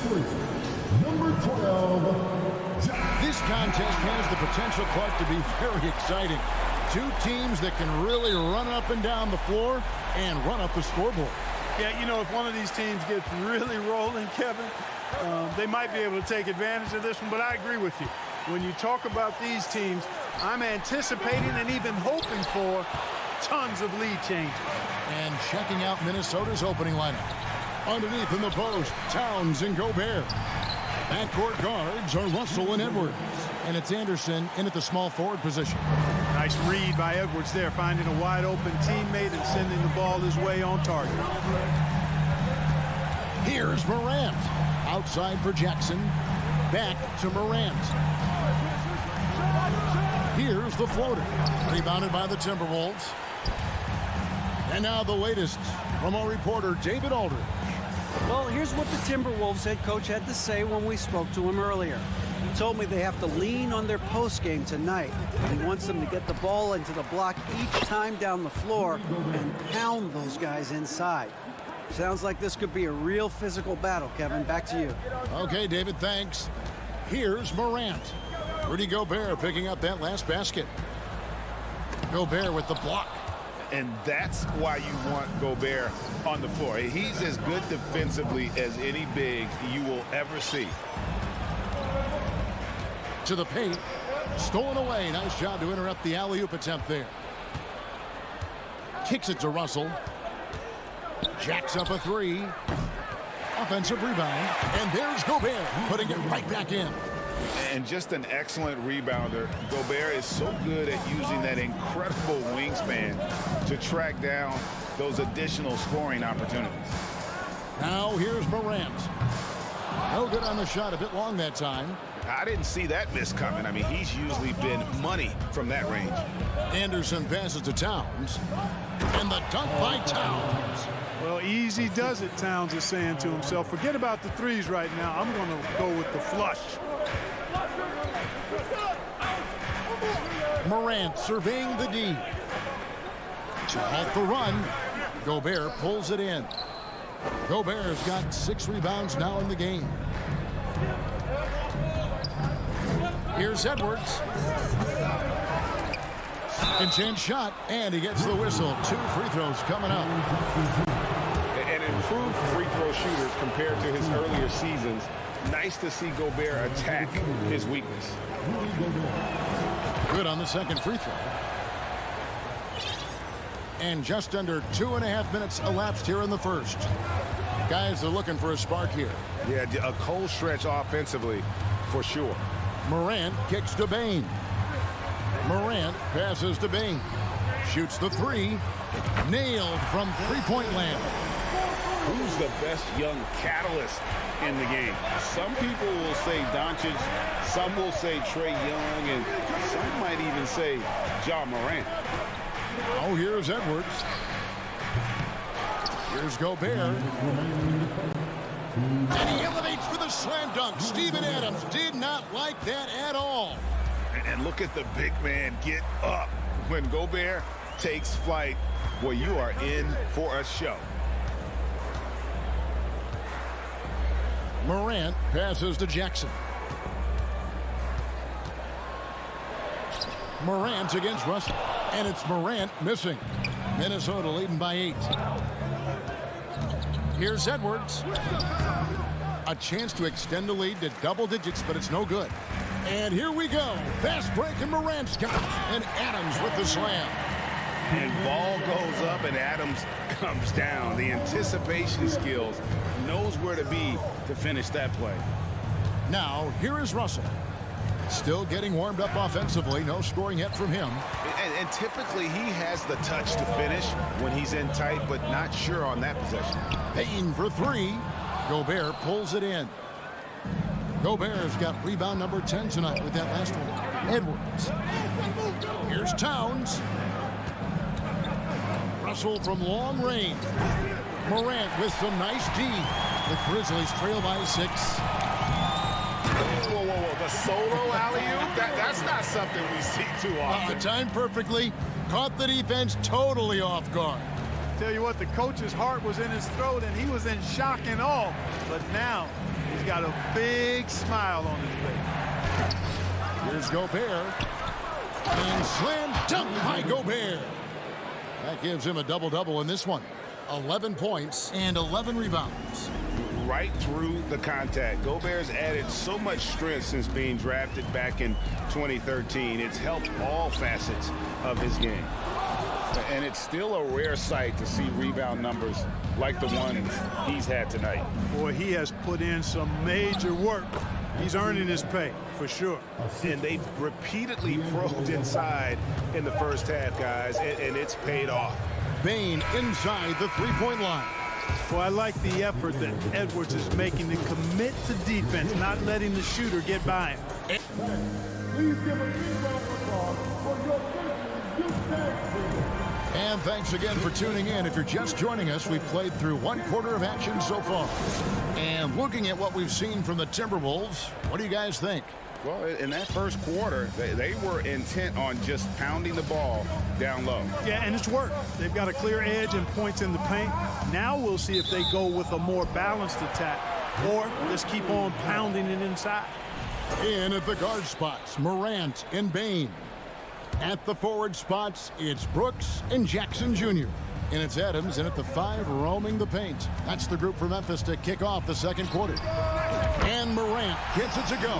Number 12. This contest has the potential, Clark, to be very exciting. Two teams that can really run up and down the floor and run up the scoreboard. Yeah, you know, if one of these teams gets really rolling, Kevin, they might be able to take advantage of this one, but I agree with you. When you talk about these teams, I'm anticipating and even hoping for tons of lead changes. And checking out Minnesota's opening lineup. Underneath in the post, Towns and Gobert. Backcourt guards are Russell and Edwards. And it's Anderson in at the small forward position. Nice read by Edwards there, finding a wide-open teammate and sending the ball his way on target. Here's Morant. Outside for Jackson. Back to Morant. Here's the floater. Rebounded by the Timberwolves. And now the latest from our reporter, David Aldridge. Well, here's what the Timberwolves head coach had to say when we spoke to him earlier. He told me they have to lean on their post game tonight. He wants them to get the ball into the block each time down the floor and pound those guys inside. Sounds like this could be a real physical battle, Kevin. Back to you. Okay, David, thanks. Here's Morant. Rudy Gobert picking up that last basket. Gobert with the block. And that's why you want Gobert on the floor. He's as good defensively as any big you will ever see. To the paint. Stolen away. Nice job to interrupt the alley-oop attempt there. Kicks it to Russell. Jacks up a three. Offensive rebound. And there's Gobert putting it right back in. And just an excellent rebounder. Gobert is so good at using that incredible wingspan to track down those additional scoring opportunities. Now here's Morant. No good on the shot, a bit long that time. I didn't see that miss coming. I mean, he's usually been money from that range. Anderson passes to Towns. And the dunk by Towns. Well, easy does it, Towns is saying to himself. Forget about the threes right now. I'm going to go with the flush. Morant surveying the D. To halt the run. Gobert pulls it in. Gobert's got 6 rebounds now in the game. Here's Edwards. Second chance shot, and he gets the whistle. 2 free throws coming up. An improved free throw shooter compared to his earlier seasons. Nice to see Gobert attack his weakness. Good on the second free throw. And just under 2.5 minutes elapsed here in the first. Guys are looking for a spark here. Yeah, a cold stretch offensively for sure. Morant kicks to Bane. Morant passes to Bane. Shoots the three. Nailed from three-point land. Who's the best young catalyst in the game? Some people will say Doncic, some will say Trae Young, and some might even say Ja Morant. Oh, here's Edwards. Here's Gobert. And he elevates for the slam dunk. Steven Adams did not like that at all. And look at the big man get up. When Gobert takes flight, well, you are in for a show. Morant passes to Jackson. Morant against Russell. And it's Morant missing. Minnesota leading by 8. Here's Edwards. A chance to extend the lead to double digits, but it's no good. And here we go. Fast break, and Morant's got it. And Adams with the slam. And ball goes up, and Adams comes down. The anticipation skills, knows where to be to finish that play. Now, here is Russell. Still getting warmed up offensively. No scoring yet from him. And typically, he has the touch to finish when he's in tight, but not sure on that possession. Payne for 3. Gobert pulls it in. Gobert's got rebound number 10 tonight with that last one. Edwards. Here's Towns. Russell from long range. Morant with some nice D. The Grizzlies trail by 6. Whoa, whoa, whoa. The solo alley-oop? That's not something we see too often. Timed perfectly. Caught the defense totally off guard. Tell you what, the coach's heart was in his throat, and he was in shock and awe. But now he's He's got a big smile on his face. Here's Gobert. And slam dunk by Gobert. That gives him a double-double in this one. 11 points and 11 rebounds. Right through the contact. Gobert's added so much strength since being drafted back in 2013. It's helped all facets of his game. And it's still a rare sight to see rebound numbers like the ones he's had tonight. Boy, he has put in some major work. He's earning his pay, for sure. And they've repeatedly probed inside in the first half, guys, and it's paid off. Bane inside the three-point line. Well, I like the effort that Edwards is making to commit to defense, not letting the shooter get by him. Please give a big round of applause for your And thanks again for tuning in. If you're just joining us, we've played through one quarter of action so far. And looking at what we've seen from the Timberwolves, what do you guys think? Well, in that first quarter, they were intent on just pounding the ball down low. Yeah, and it's worked. They've got a clear edge and points in the paint. Now we'll see if they go with a more balanced attack or just keep on pounding it inside. In at the guard spots, Morant and Bane. At the forward spots, it's Brooks and Jackson Jr. And it's Adams in at the 5 roaming the paint. That's the group for Memphis to kick off the second quarter. And Morant gets it to go.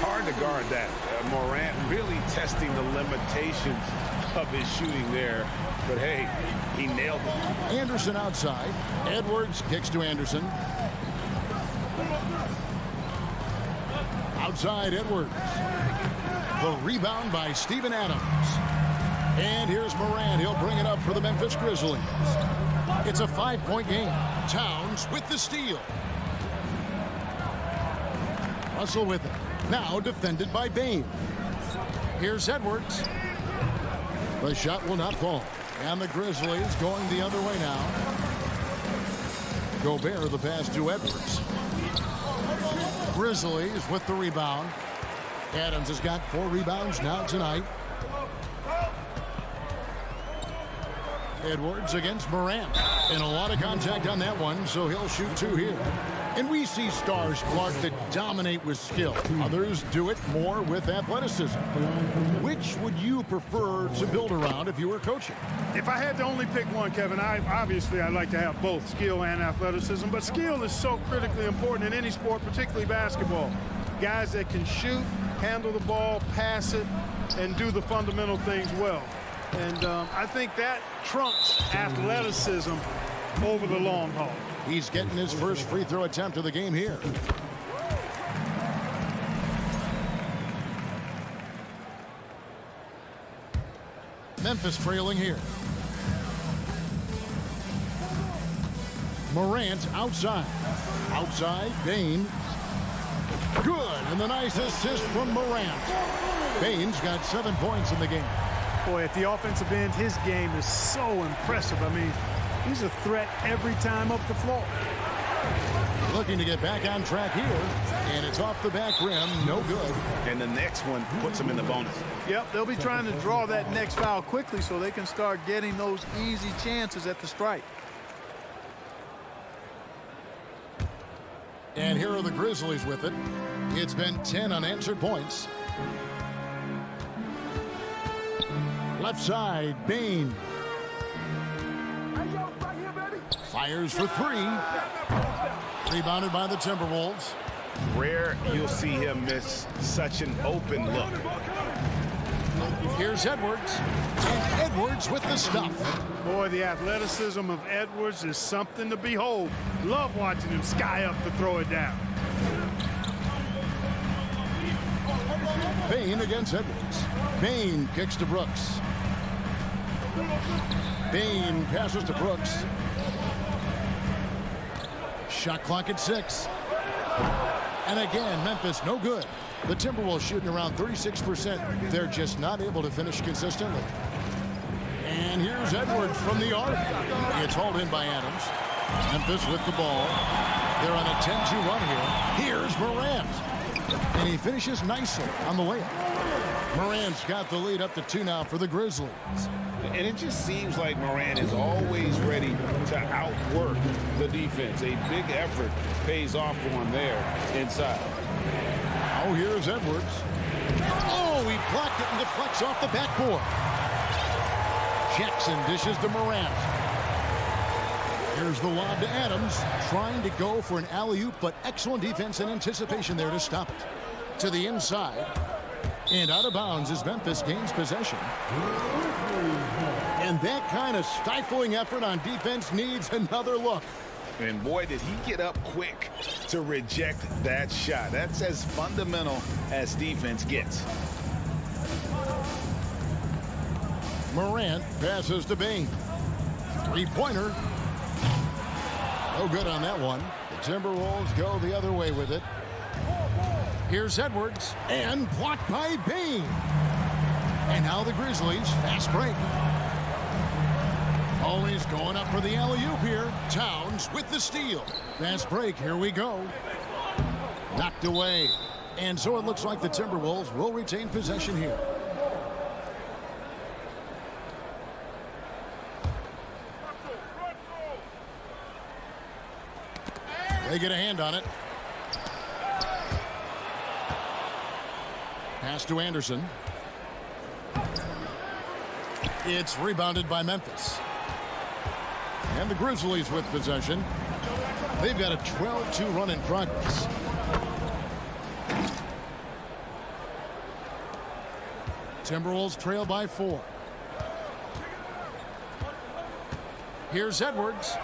Hard to guard that. Morant really testing the limitations of his shooting there. But hey, he nailed it. Anderson outside. Edwards kicks to Anderson. Outside Edwards. The rebound by Steven Adams. And here's Morant. He'll bring it up for the Memphis Grizzlies. It's a 5-point game. Towns with the steal. Russell with it. Now defended by Bane. Here's Edwards. The shot will not fall. And the Grizzlies going the other way now. Gobert the pass to Edwards. Grizzlies with the rebound. Adams has got 4 rebounds now tonight. Edwards against Morant. And a lot of contact on that one, so he'll shoot 2 here. And we see stars, Clark, that dominate with skill. Others do it more with athleticism. Which would you prefer to build around if you were coaching? If I had to only pick one, Kevin, I'd like to have both skill and athleticism. But skill is so critically important in any sport, particularly basketball. Guys that can shoot, handle the ball, pass it, and do the fundamental things well. And I think that trumps athleticism over the long haul. He's getting his first free throw attempt of the game here. Memphis trailing here. Morant outside. Outside, Bane. Good, and the nice assist from Morant. Bane's got 7 points in the game. Boy, at the offensive end, his game is so impressive. I mean, he's a threat every time up the floor. Looking to get back on track here, and it's off the back rim, no good. And the next one puts him in the bonus. Yep, they'll be trying to draw that next foul quickly so they can start getting those easy chances at the stripe. And here are the Grizzlies with it. It's been 10 unanswered points. Left side, Bane. Fires for 3. Rebounded by the Timberwolves. Rare you'll see him miss such an open look. Here's Edwards. And Edwards with the stuff. Boy, the athleticism of Edwards is something to behold. Love watching him sky up to throw it down. Bane against Edwards. Bane kicks to Brooks. Bane passes to Brooks. Shot clock at 6. And again, Memphis no good. The Timberwolves shooting around 36%. They're just not able to finish consistently. And here's Edwards from the arc. It's hauled in by Adams. Memphis with the ball. They're on a 10-2 run here. Here's Morant. And he finishes nicely on the layup. Morant's got the lead up to 2 now for the Grizzlies. And it just seems like Morant is always ready to outwork the defense. A big effort pays off for him there inside. Oh, here's Edwards. Oh, he blocked it and deflects off the backboard. Jackson dishes to Morant. Here's the lob to Adams, trying to go for an alley-oop, but excellent defense and anticipation there to stop it. To the inside, and out of bounds as Memphis gains possession. And that kind of stifling effort on defense needs another look. And boy, did he get up quick to reject that shot. That's as fundamental as defense gets. Morant passes to Bain. Three-pointer. No good on that one. The Timberwolves go the other way with it. Here's Edwards, and blocked by Bain. And now the Grizzlies, fast break. Always going up for the alley-oop here. Towns with the steal. Fast break, here we go. Knocked away. And so it looks like the Timberwolves will retain possession here. They get a hand on it. Pass to Anderson. It's rebounded by Memphis. And the Grizzlies with possession. They've got a 12-2 run in progress. Timberwolves trail by 4. Here's Edwards.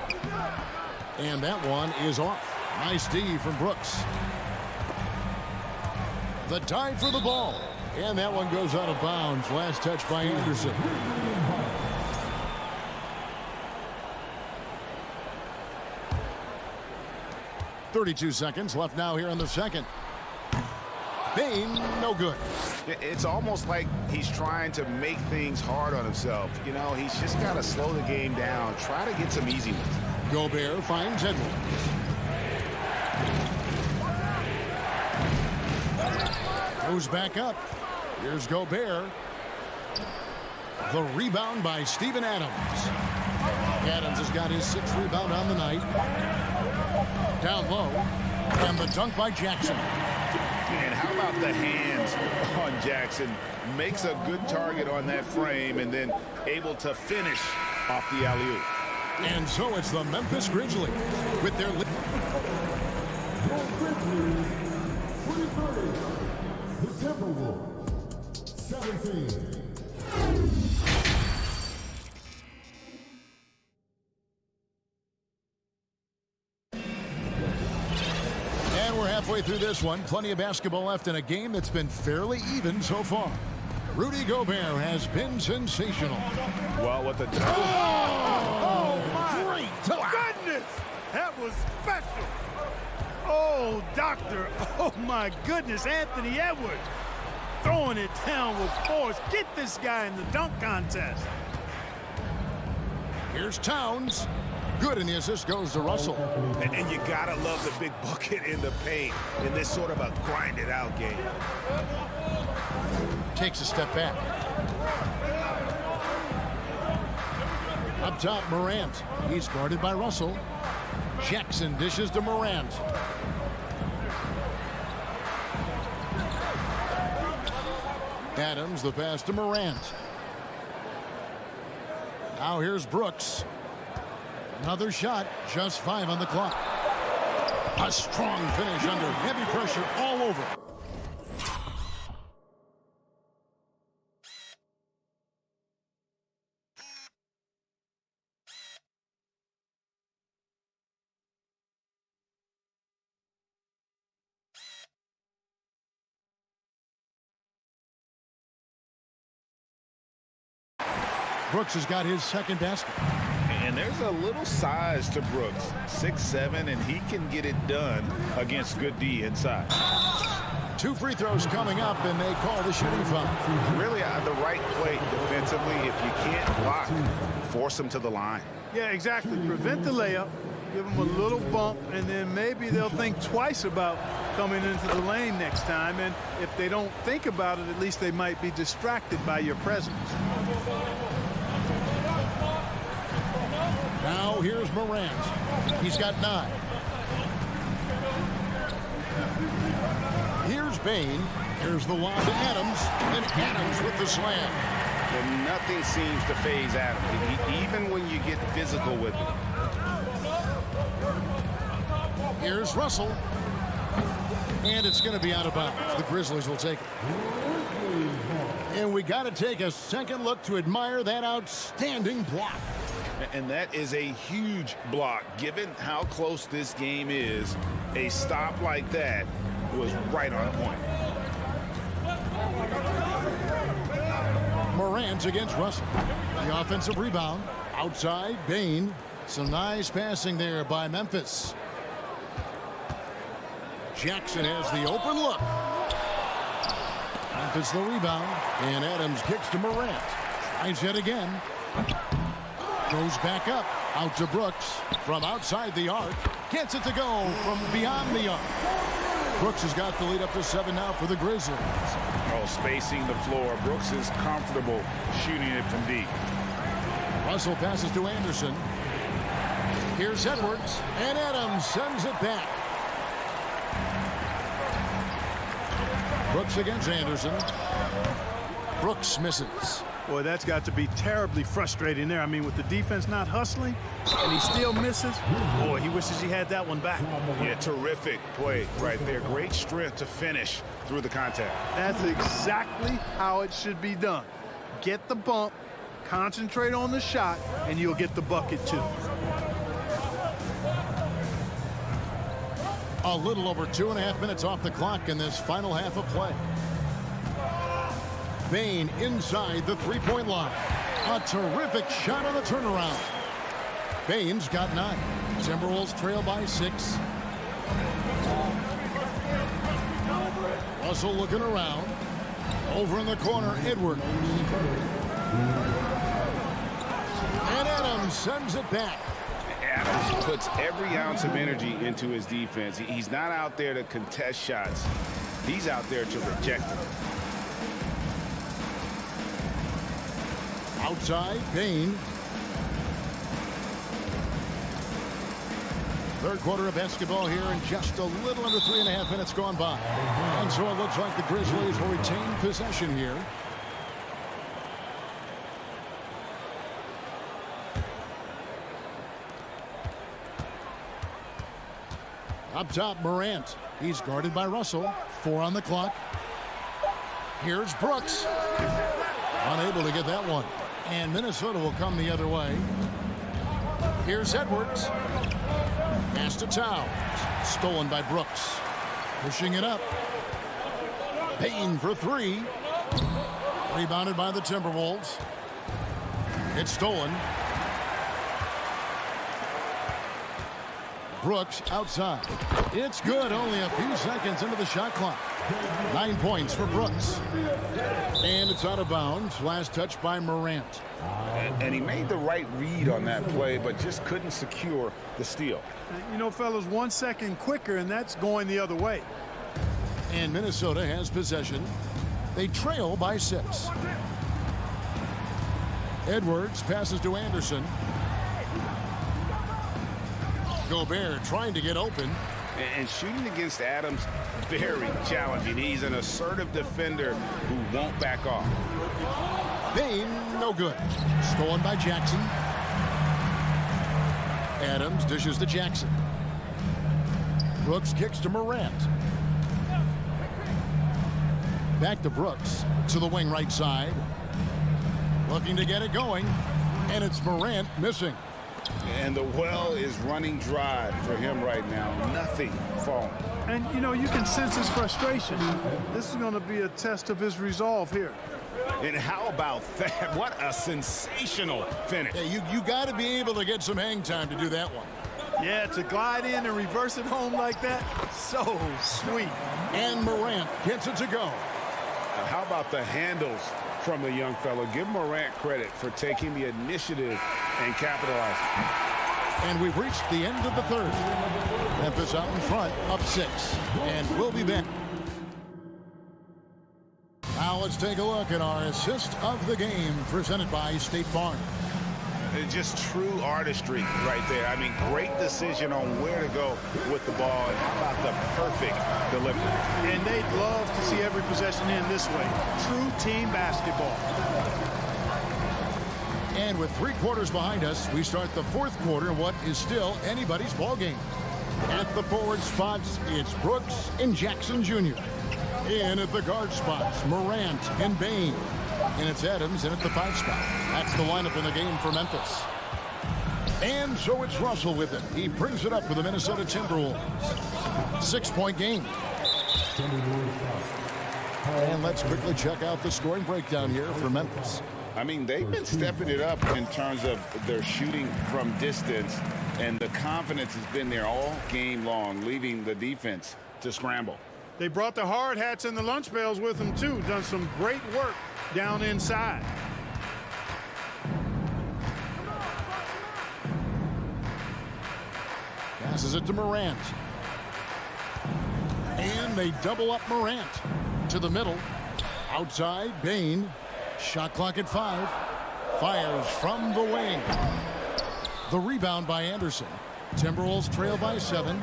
And that one is off. Nice D from Brooks. The dive for the ball. And that one goes out of bounds. Last touch by Anderson. .32 seconds left now here in the second. Bain, no good. It's almost like he's trying to make things hard on himself. You know, he's just got to slow the game down. Try to get some easy ones. Gobert finds Edwards. Goes back up. Here's Gobert. The rebound by Steven Adams. Adams has got his 6th rebound on the night. Down low. And the dunk by Jackson. And how about the hands on Jackson? Makes a good target on that frame and then able to finish off the alley-oop. And so it's the Memphis Grizzlies with their lead. The Timberwolves, 17. And we're halfway through this one. Plenty of basketball left in a game that's been fairly even so far. Rudy Gobert has been sensational. Well, what the... Oh, my goodness! That was special. Oh, doctor. Oh, my goodness. Anthony Edwards throwing it down with force. Get this guy in the dunk contest. Here's Towns. Good, and the assist goes to Russell. And you gotta love the big bucket in the paint in this sort of a grinded-out game. Takes a step back. Up top, Morant. He's guarded by Russell. Jackson dishes to Morant. Adams, the pass to Morant. Now here's Brooks. Another shot, just 5 on the clock. A strong finish under heavy pressure all over. Brooks has got his second basket. And there's a little size to Brooks, 6'7", and he can get it done against good D inside. 2 free throws coming up, and they call the shooting foul. Really the right play defensively. If you can't block, force him to the line. Yeah, exactly. Prevent the layup, Give them a little bump, and then maybe they'll think twice about coming into the lane next time. And if they don't think about it, at least they might be distracted by your presence. Now here's Morant. He's got 9. Here's Bane. Here's the lob to Adams. And Adams with the slam. And nothing seems to phase Adams, even when you get physical with him. Here's Russell. And it's going to be out of bounds. The Grizzlies will take it. And we got to take a second look to admire that outstanding block. And that is a huge block. Given how close this game is, a stop like that was right on point. Morant against Russell. The offensive rebound. Outside, Bane. Some nice passing there by Memphis. Jackson has the open look. Memphis the rebound. And Adams kicks to Morant. Tries it again. Goes back up. Out to Brooks. From outside the arc. Gets it to go from beyond the arc. Brooks has got the lead up to 7 now for the Grizzlies. Oh, spacing the floor. Brooks is comfortable shooting it from deep. Russell passes to Anderson. Here's Edwards. And Adams sends it back. Brooks against Anderson. Brooks misses. Boy, that's got to be terribly frustrating there. I mean, with the defense not hustling, and he still misses. Boy, he wishes he had that one back. Yeah, terrific play right there. Great strength to finish through the contact. That's exactly how it should be done. Get the bump, concentrate on the shot, and you'll get the bucket too. A little over 2.5 minutes off the clock in this final half of play. Bane inside the three-point line. A terrific shot on the turnaround. Bane's got 9. Timberwolves trail by 6. Russell looking around. Over in the corner, Edwards. And Adams sends it back. Adams puts every ounce of energy into his defense. He's not out there to contest shots. He's out there to reject them. Outside, Bane. Third quarter of basketball here, and just a little under 3.5 minutes gone by. And so it looks like the Grizzlies will retain possession here. Up top, Morant. He's guarded by Russell. 4 on the clock. Here's Brooks. Unable to get that one. And Minnesota will come the other way. Here's Edwards. Pass to Towns. Stolen by Brooks. Pushing it up. Payne for 3. Rebounded by the Timberwolves. It's stolen. Brooks outside. It's good. Only a few seconds into the shot clock. 9 points for Brooks. And it's out of bounds. Last touch by Morant. And he made the right read on that play, but just couldn't secure the steal. You know, fellas, 1 second quicker, and that's going the other way. And Minnesota has possession. They trail by 6. Edwards passes to Anderson. Gobert trying to get open. And shooting against Adams, very challenging. He's an assertive defender who won't back off. Bane, no good. Stolen by Jackson. Adams dishes to Jackson. Brooks kicks to Morant. Back to Brooks. To the wing right side. Looking to get it going. And it's Morant missing. And the well is running dry for him right now. Nothing falling. And, you know, you can sense his frustration. This is going to be a test of his resolve here. And how about that? What a sensational finish. Yeah, you got to be able to get some hang time to do that one. Yeah, to glide in and reverse it home like that, so sweet. And Morant gets it to go. How about the handles from the young fellow? Give Morant credit for taking the initiative and capitalizing. And we've reached the end of the third. Memphis out in front, up 6. And we'll be back. Now let's take a look at our assist of the game presented by State Farm. It's just true artistry right there. I mean, great decision on where to go with the ball, and how about the perfect delivery. And they'd love to see every possession end this way. True team basketball. And with 3 quarters behind us, we start the 4th quarter in what is still anybody's ball game. At the forward spots, it's Brooks and Jackson Jr. In at the guard spots, Morant and Bain. And it's Adams in at the 5 spot. That's the lineup in the game for Memphis. And so it's Russell with it. He brings it up for the Minnesota Timberwolves. 6-point game. And let's quickly check out the scoring breakdown here for Memphis. I mean, they've been stepping it up in terms of their shooting from distance, and the confidence has been there all game long, leaving the defense to scramble. They brought the hard hats and the lunch pails with them, too. Done some great work down inside. Passes it to Morant. And they double up Morant. To the middle. Outside, Bain. Shot clock at 5. Fires from the wing. The rebound by Anderson. Timberwolves trail by 7.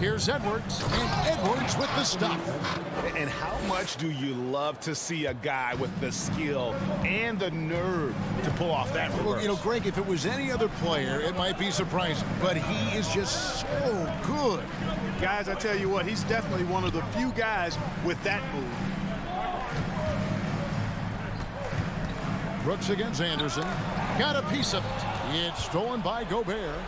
Here's Edwards, and Edwards with the stop. And how much do you love to see a guy with the skill and the nerve to pull off that reverse? Well, you know, Greg, if it was any other player, it might be surprising, but he is just so good. Guys, I tell you what, he's definitely one of the few guys with that move. Brooks against Anderson. Got a piece of it. It's stolen by Gobert.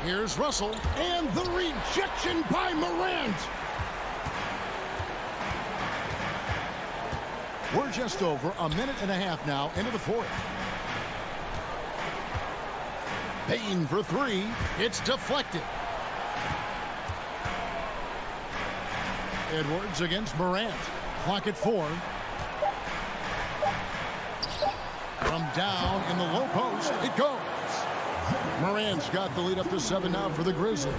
Here's Russell, and the rejection by Morant. We're just over a minute and a half now into the 4th. Bain for 3. It's deflected. Edwards against Morant. Clock at 4. From down in the low post, it goes. Morant's got the lead up to 7 now for the Grizzlies.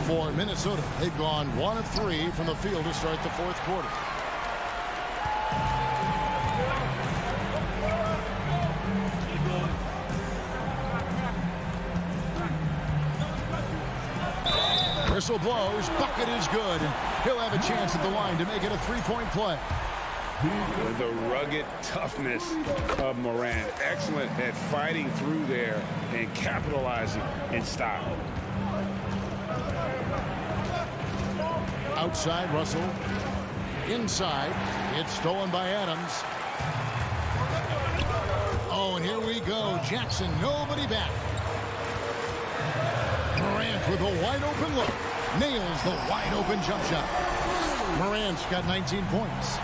For Minnesota, they've gone 1 of 3 from the field to start the 4th quarter. Whistle blows, bucket is good. He'll have a chance at the line to make it a 3-point play. The rugged toughness of Morant. Excellent at fighting through there and capitalizing in style. Outside, Russell. Inside, it's stolen by Adams. Oh, and here we go. Jackson, nobody back. Morant with a wide open look. Nails the wide open jump shot. Morant's got 19 points.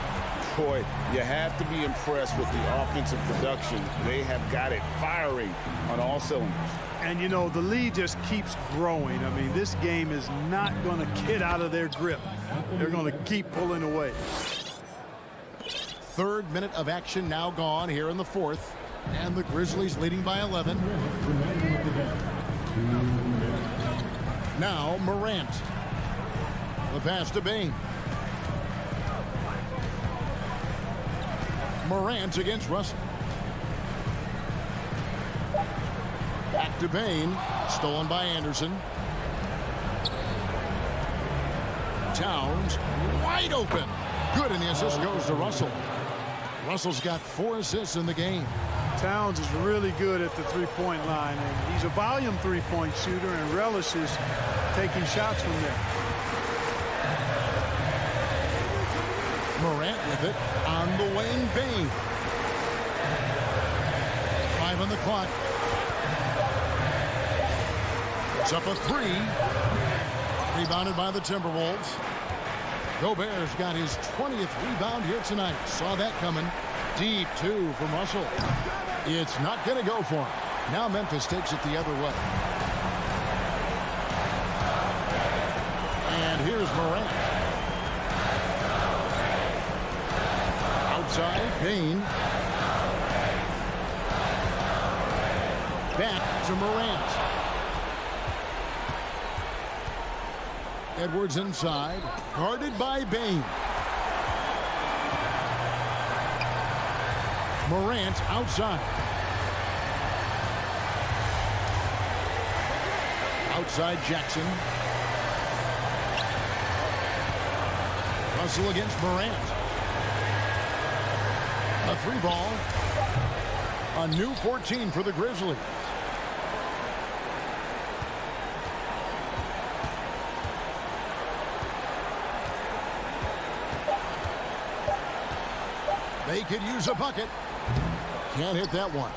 Boy, you have to be impressed with the offensive production. They have got it firing on all cylinders. And, you know, the lead just keeps growing. I mean, this game is not going to get out of their grip. They're going to keep pulling away. 3rd minute of action now gone here in the 4th. And the Grizzlies leading by 11. Now Morant. The pass to Bain. Morant against Russell. Back to Bain. Stolen by Anderson. Towns wide open. Good, and the assist goes to Russell. Russell's got 4 assists in the game. Towns is really good at the three-point line, and he's a volume three-point shooter and relishes taking shots from there. Morant with it on the wing. Bain. 5 on the clock. It's up a 3. Rebounded by the Timberwolves. Gobert's got his 20th rebound here tonight. Saw that coming. Deep 2 from Russell. It's not going to go for him. Now Memphis takes it the other way. And here's Morant. Outside, Bain. Back to Morant. Edwards inside, guarded by Bain. Morant outside. Outside Jackson. Russell against Morant. A 3-ball. A new 14 for the Grizzlies. They could use a bucket. Can't hit that one.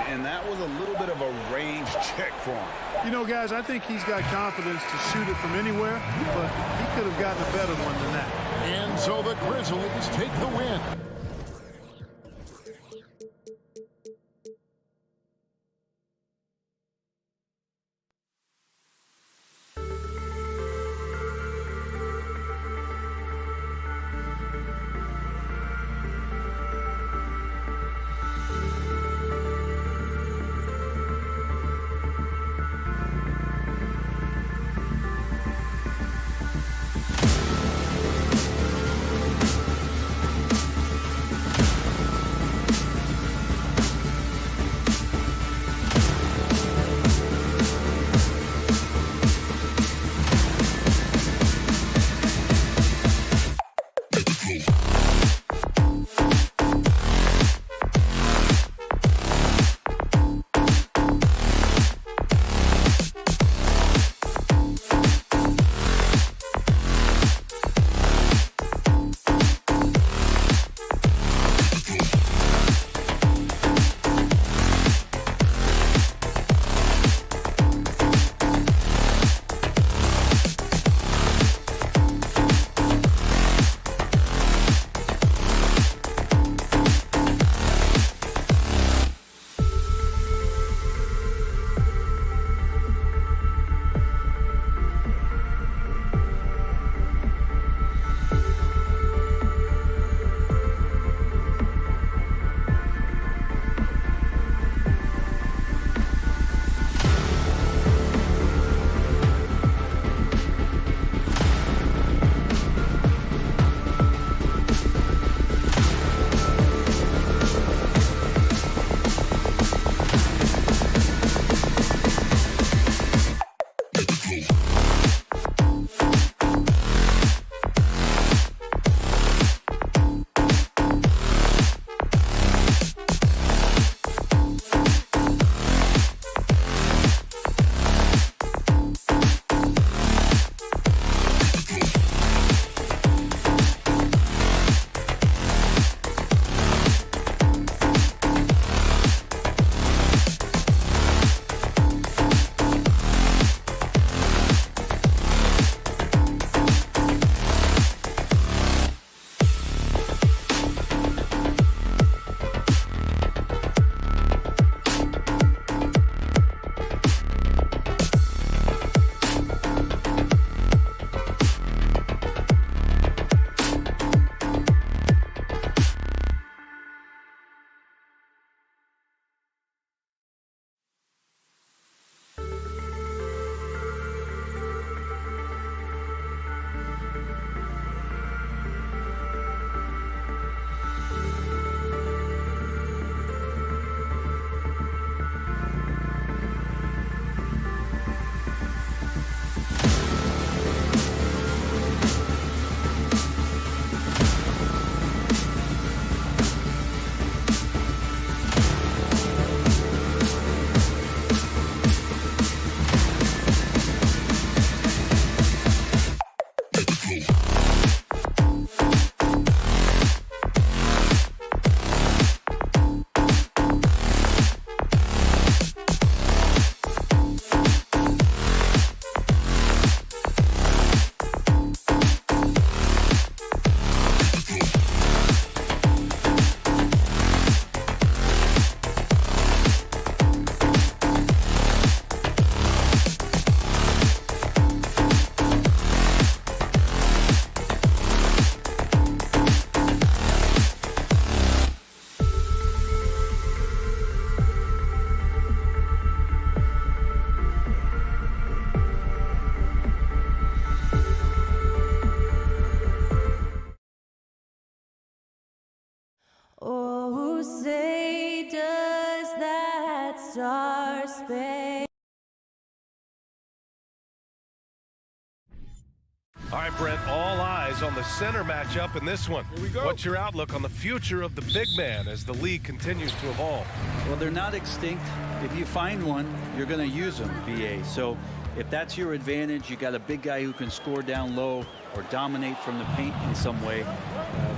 And that was a little bit of a range check for him. You know, guys, I think he's got confidence to shoot it from anywhere, but he could have gotten a better one than that. And so the Grizzlies take the win. All right, Brent, all eyes on the center matchup in this one. Here we go. What's your outlook on the future of the big man as the league continues to evolve? Well, they're not extinct. If you find one, you're going to use them, BA. So if that's your advantage, you got a big guy who can score down low or dominate from the paint in some way,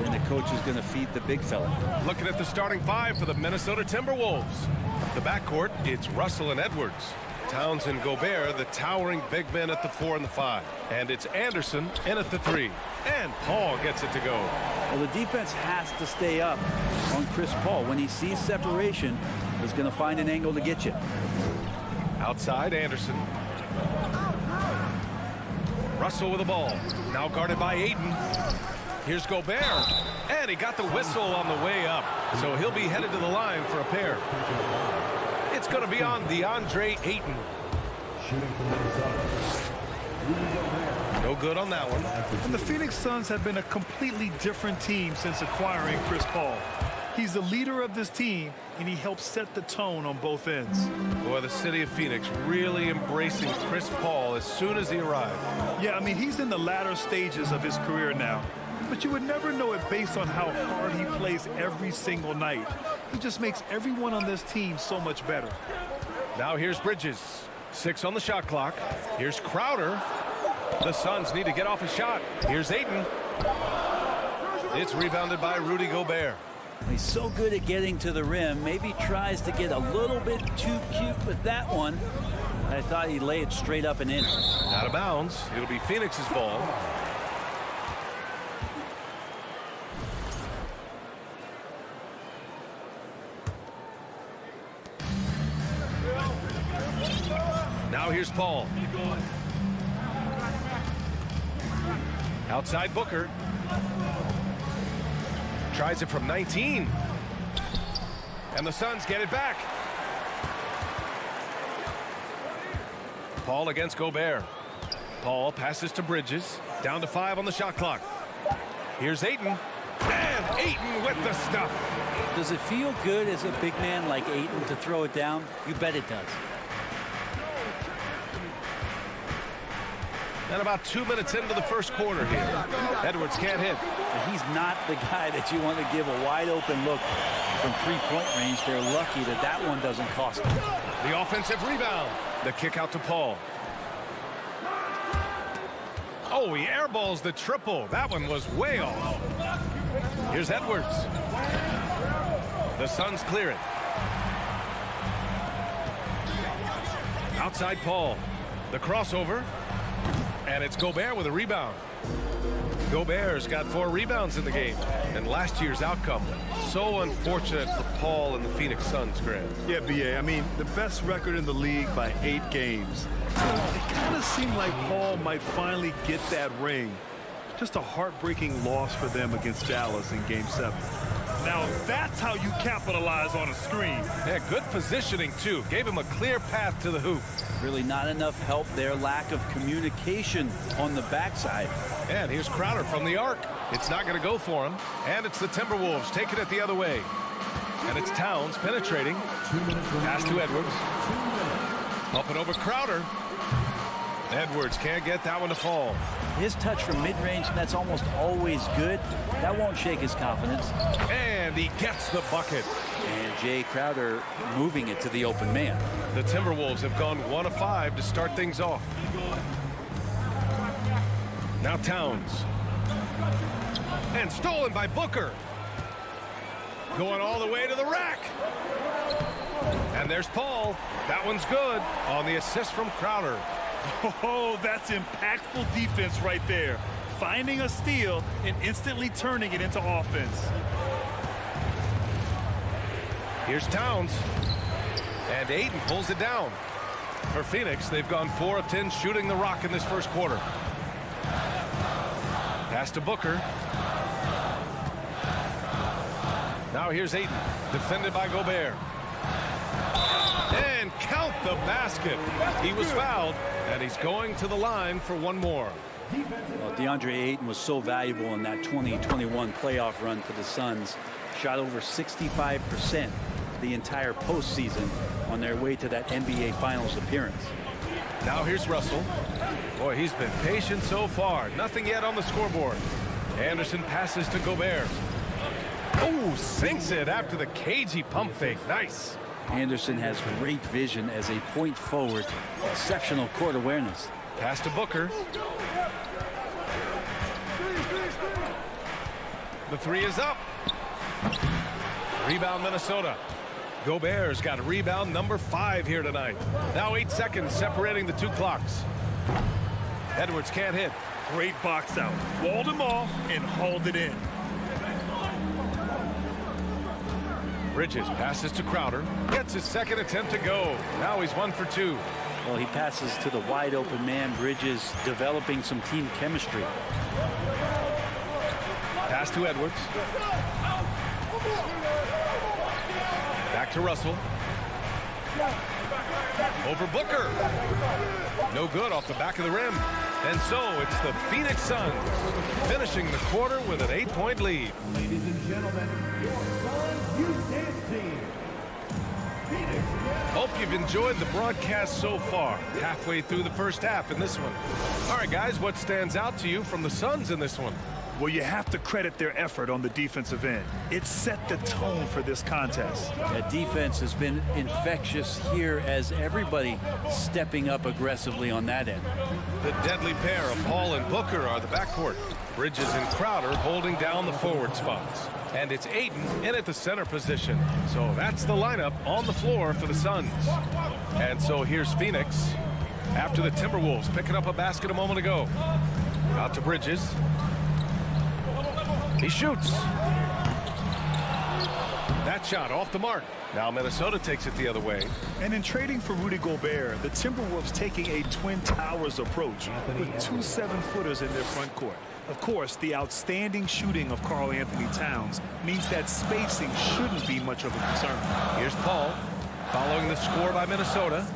then the coach is going to feed the big fella. Looking at the starting five for the Minnesota Timberwolves. The backcourt, it's Russell and Edwards. Towns and Gobert, the towering big men at the 4 and the 5. And it's Anderson in at the 3. And Paul gets it to go. Well, the defense has to stay up on Chris Paul. When he sees separation, he's going to find an angle to get you. Outside, Anderson. Russell with the ball. Now guarded by Ayton. Here's Gobert. And he got the whistle on the way up. So he'll be headed to the line for a pair. It's going to be on DeAndre Ayton. No good on that one. And the Phoenix Suns have been a completely different team since acquiring Chris Paul. He's the leader of this team, and he helps set the tone on both ends. Boy, the city of Phoenix really embracing Chris Paul as soon as he arrived. Yeah, I mean, he's in the latter stages of his career now. But you would never know it based on how hard he plays every single night. He just makes everyone on this team so much better. Now here's Bridges. 6 on the shot clock. Here's Crowder. The Suns need to get off a shot. Here's Ayton. It's rebounded by Rudy Gobert. He's so good at getting to the rim. Maybe tries to get a little bit too cute with that one. I thought he'd lay it straight up and in. Out of bounds. It'll be Phoenix's ball. Now here's Paul. Outside Booker. Tries it from 19. And the Suns get it back. Paul against Gobert. Paul passes to Bridges. Down to 5 on the shot clock. Here's Ayton. And Ayton with the stuff. Does it feel good as a big man like Ayton to throw it down? You bet it does. And about 2 minutes into the first quarter here. Edwards can't hit. He's not the guy that you want to give a wide open look from three-point range. They're lucky that that one doesn't cost them. The offensive rebound. The kick out to Paul. Oh, he airballs the triple. That one was way off. Here's Edwards. The Suns clear it. Outside Paul. The crossover. And it's Gobert with a rebound. Gobert's got 4 rebounds in the game. And last year's outcome, so unfortunate for Paul and the Phoenix Suns, Grant. Yeah, BA, I mean, the best record in the league by 8 games. It kind of seemed like Paul might finally get that ring. Just a heartbreaking loss for them against Dallas in Game 7. Now that's how you capitalize on a screen. Yeah, good positioning, too. Gave him a clear path to the hoop. Really not enough help there. Lack of communication on the backside. And here's Crowder from the arc. It's not going to go for him. And it's the Timberwolves taking it the other way. And it's Towns penetrating. Pass to Edwards. Up and over Crowder. Edwards can't get that one to fall. His touch from mid-range, that's almost always good. That won't shake his confidence. And he gets the bucket. And Jay Crowder moving it to the open man. The Timberwolves have gone 1 of 5 to start things off. Now Towns. And stolen by Booker. Going all the way to the rack. And there's Paul. That one's good on the assist from Crowder. Oh, that's impactful defense right there. Finding a steal and instantly turning it into offense. Here's Towns. And Ayton pulls it down. For Phoenix, they've gone 4 of 10 shooting the rock in this first quarter. Pass to Booker. Now here's Ayton, defended by Gobert. And count the basket. He was fouled, and he's going to the line for one more. Well, DeAndre Ayton was so valuable in that 2021 playoff run for the Suns. Shot over 65% the entire postseason on their way to that NBA Finals appearance. Now here's Russell. Boy, he's been patient so far. Nothing yet on the scoreboard. Anderson passes to Gobert. Oh, sinks it after the cagey pump fake. Nice. Anderson has great vision as a point forward. Exceptional court awareness. Pass to Booker. The three is up. Rebound Minnesota. Gobert's got rebound number 5 here tonight. Now 8 seconds separating the 2 clocks. Edwards can't hit. Great box out. Walled him off and hauled it in. Bridges passes to Crowder. Gets his second attempt to go. Now he's 1 for 2. Well, he passes to the wide open man. Bridges developing some team chemistry. Pass to Edwards. Back to Russell. Over Booker. No good off the back of the rim. And so it's the Phoenix Suns finishing the quarter with an 8-point lead. Ladies and gentlemen, your Suns Youth Dance Team. Phoenix. Hope you've enjoyed the broadcast so far. Halfway through the first half in this one. All right, guys, what stands out to you from the Suns in this one? Well, you have to credit their effort on the defensive end. It set the tone for this contest. That defense has been infectious here as everybody stepping up aggressively on that end. The deadly pair of Paul and Booker are the backcourt. Bridges and Crowder holding down the forward spots. And it's Ayton in at the center position. So that's the lineup on the floor for the Suns. And so here's Phoenix after the Timberwolves picking up a basket a moment ago. Out to Bridges. He shoots. That shot off the mark. Now Minnesota takes it the other way. And in trading for Rudy Gobert, the Timberwolves taking a Twin Towers approach with 2 7-footers in their front court. Of course, the outstanding shooting of Karl Anthony Towns means that spacing shouldn't be much of a concern. Here's Paul following the score by Minnesota.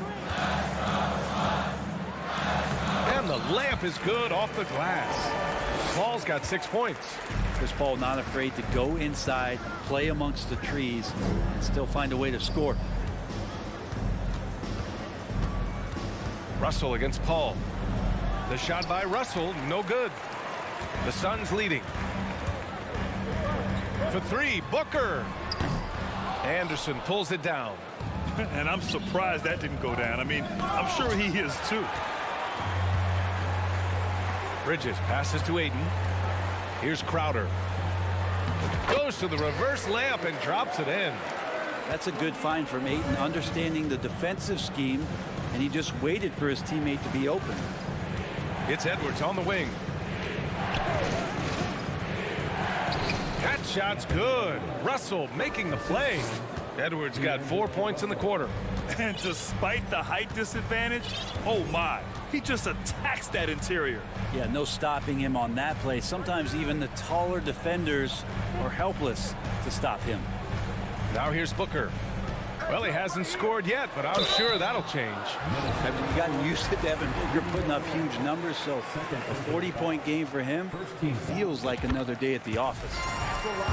And the layup is good off the glass. Paul's got 6 points. Chris Paul not afraid to go inside, play amongst the trees, and still find a way to score. Russell against Paul. The shot by Russell, no good. The Suns leading. For 3, Booker. Anderson pulls it down. And I'm surprised that didn't go down. I mean, I'm sure he is too. Bridges passes to Ayton. Here's Crowder. Goes to the reverse layup and drops it in. That's a good find from Ayton, understanding the defensive scheme, and he just waited for his teammate to be open. It's Edwards on the wing. That shot's good. Russell making the play. Edwards got 4 points in the quarter. And despite the height disadvantage, oh my, he just attacks that interior. Yeah, no stopping him on that play. Sometimes even the taller defenders are helpless to stop him. Now here's Booker. Well, he hasn't scored yet, but I'm sure that'll change. Have you gotten used to Devin Booker putting up huge numbers? So a 40-point game for him feels like another day at the office.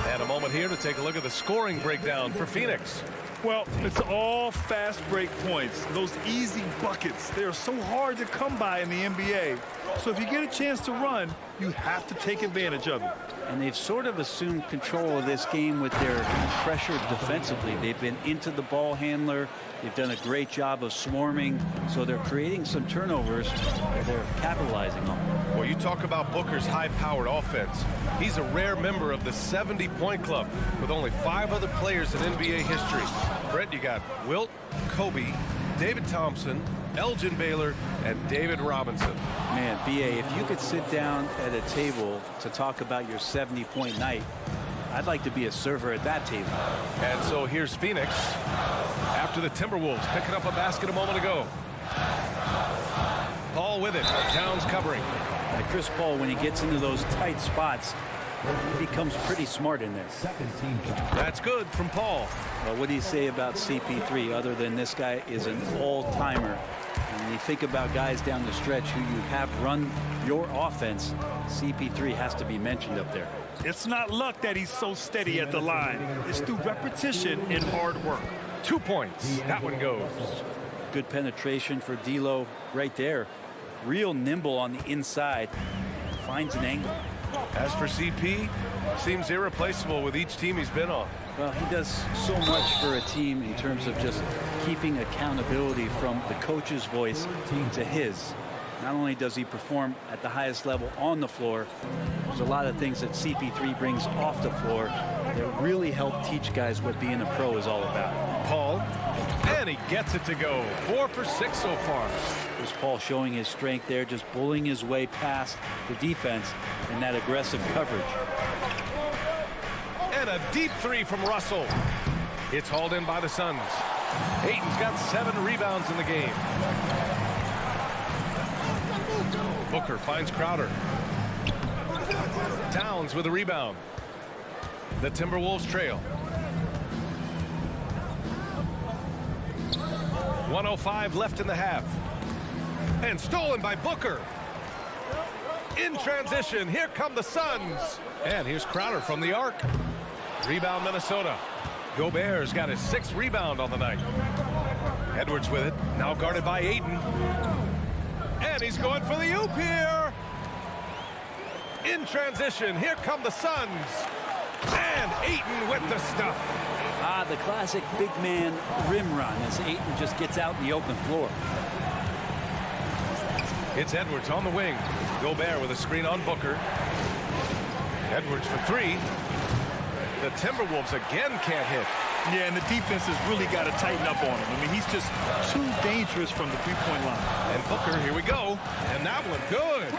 And a moment here to take a look at the scoring breakdown for Phoenix. Well, it's all fast break points. Those easy buckets, they're so hard to come by in the NBA. So if you get a chance to run, you have to take advantage of it. And they've sort of assumed control of this game with their pressure defensively. They've been into the ball handler. They've done a great job of swarming. So they're creating some turnovers that they're capitalizing on. Well, you talk about Booker's high-powered offense. He's a rare member of the 70-point club with only 5 other players in NBA history. Brett, you got Wilt, Kobe, David Thompson, Elgin Baylor, and David Robinson. Man, B.A., if you could sit down at a table to talk about your 70-point night, I'd like to be a server at that table. And so here's Phoenix after the Timberwolves picking up a basket a moment ago. Paul with it. Towns covering. Like Chris Paul, when he gets into those tight spots, he becomes pretty smart in there. That's good from Paul. Well, what do you say about CP3 other than this guy is an all-timer? And when you think about guys down the stretch who you have run your offense, CP3 has to be mentioned up there. It's not luck that he's so steady at the line. It's through repetition and hard work. 2 points. That one goes. Good penetration for D'Lo right there. real nimble on the inside. Finds an angle. As for CP, seems irreplaceable with each team he's been on. Well, he does so much for a team in terms of just keeping accountability from the coach's voice to his. Not only does he perform at the highest level on the floor, there's a lot of things that CP3 brings off the floor that really help teach guys what being a pro is all about. Paul, and he gets it to go. 4 for 6 so far. There's Paul showing his strength there, just bullying his way past the defense and that aggressive coverage. And a deep 3 from Russell. It's hauled in by the Suns. Ayton's got 7 rebounds in the game. Booker finds Crowder. Towns with a rebound. The Timberwolves trail. 1:05 left in the half. And stolen by Booker. In transition, here come the Suns. And here's Crowder from the arc. Rebound Minnesota. Gobert's got his 6th rebound on the night. Edwards with it, now guarded by Ayton. And he's going for the oop here. In transition, here come the Suns. And Ayton with the stuff. The classic big man rim run as Ayton just gets out in the open floor. It's Edwards on the wing. Gobert with a screen on Booker. Edwards for 3. The Timberwolves again can't hit. Yeah, and the defense has really got to tighten up on him. I mean, he's just too dangerous from the three-point line. And Booker, here we go. And that one, good.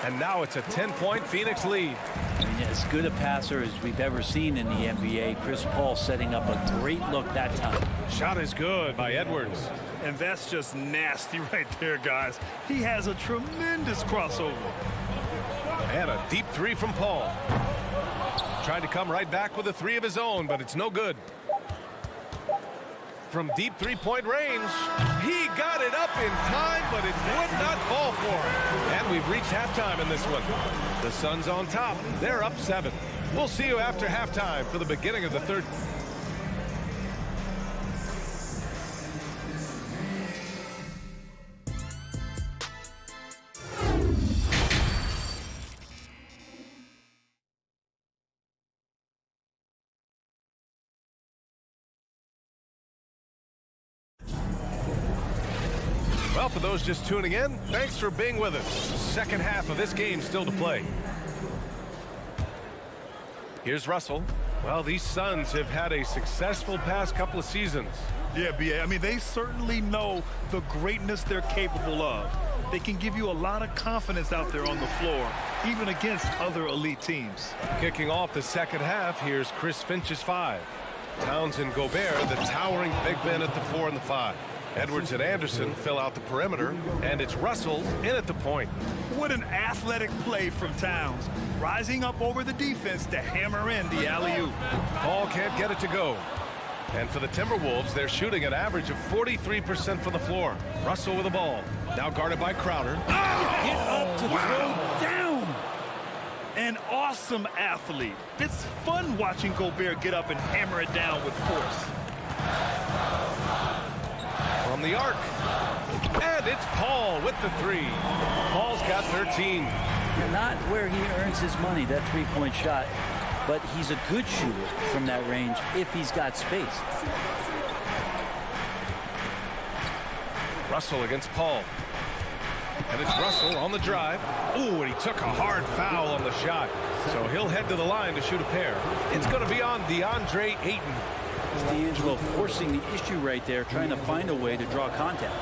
And now it's a 10-point Phoenix lead. I mean, as good a passer as we've ever seen in the NBA. Chris Paul setting up a great look that time. Shot is good by Edwards. And that's just nasty right there, guys. He has a tremendous crossover. And a deep 3 from Paul. Tried to come right back with a 3 of his own, but it's no good. From deep 3-point range, he got it up in time, but it would not fall for him. And we've reached halftime in this one. The Suns on top. They're up 7. We'll see you after halftime for the beginning of the third. Well, for those just tuning in, thanks for being with us. Second half of this game still to play. Here's Russell. Well, these Suns have had a successful past couple of seasons. Yeah, B.A. I mean, they certainly know the greatness they're capable of. They can give you a lot of confidence out there on the floor, even against other elite teams. Kicking off the second half, here's Chris Finch's 5. Towns and Gobert, the towering big men at the 4 and the 5. Edwards and Anderson fill out the perimeter, and it's Russell in at the point. What an athletic play from Towns, rising up over the defense to hammer in the alley-oop. Paul can't get it to go. And for the Timberwolves, they're shooting an average of 43% from the floor. Russell with the ball, now guarded by Crowder. Get up to throw down. An awesome athlete. It's fun watching Gobert get up and hammer it down with force. From the arc. And it's Paul with the 3. Paul's got 13. Not where he earns his money, that three-point shot, but he's a good shooter from that range if he's got space. Russell against Paul. And it's Russell on the drive. Ooh, and he took a hard foul on the shot. So he'll head to the line to shoot a pair. It's going to be on DeAndre Ayton. D'Angelo forcing the issue right there, trying to find a way to draw contact.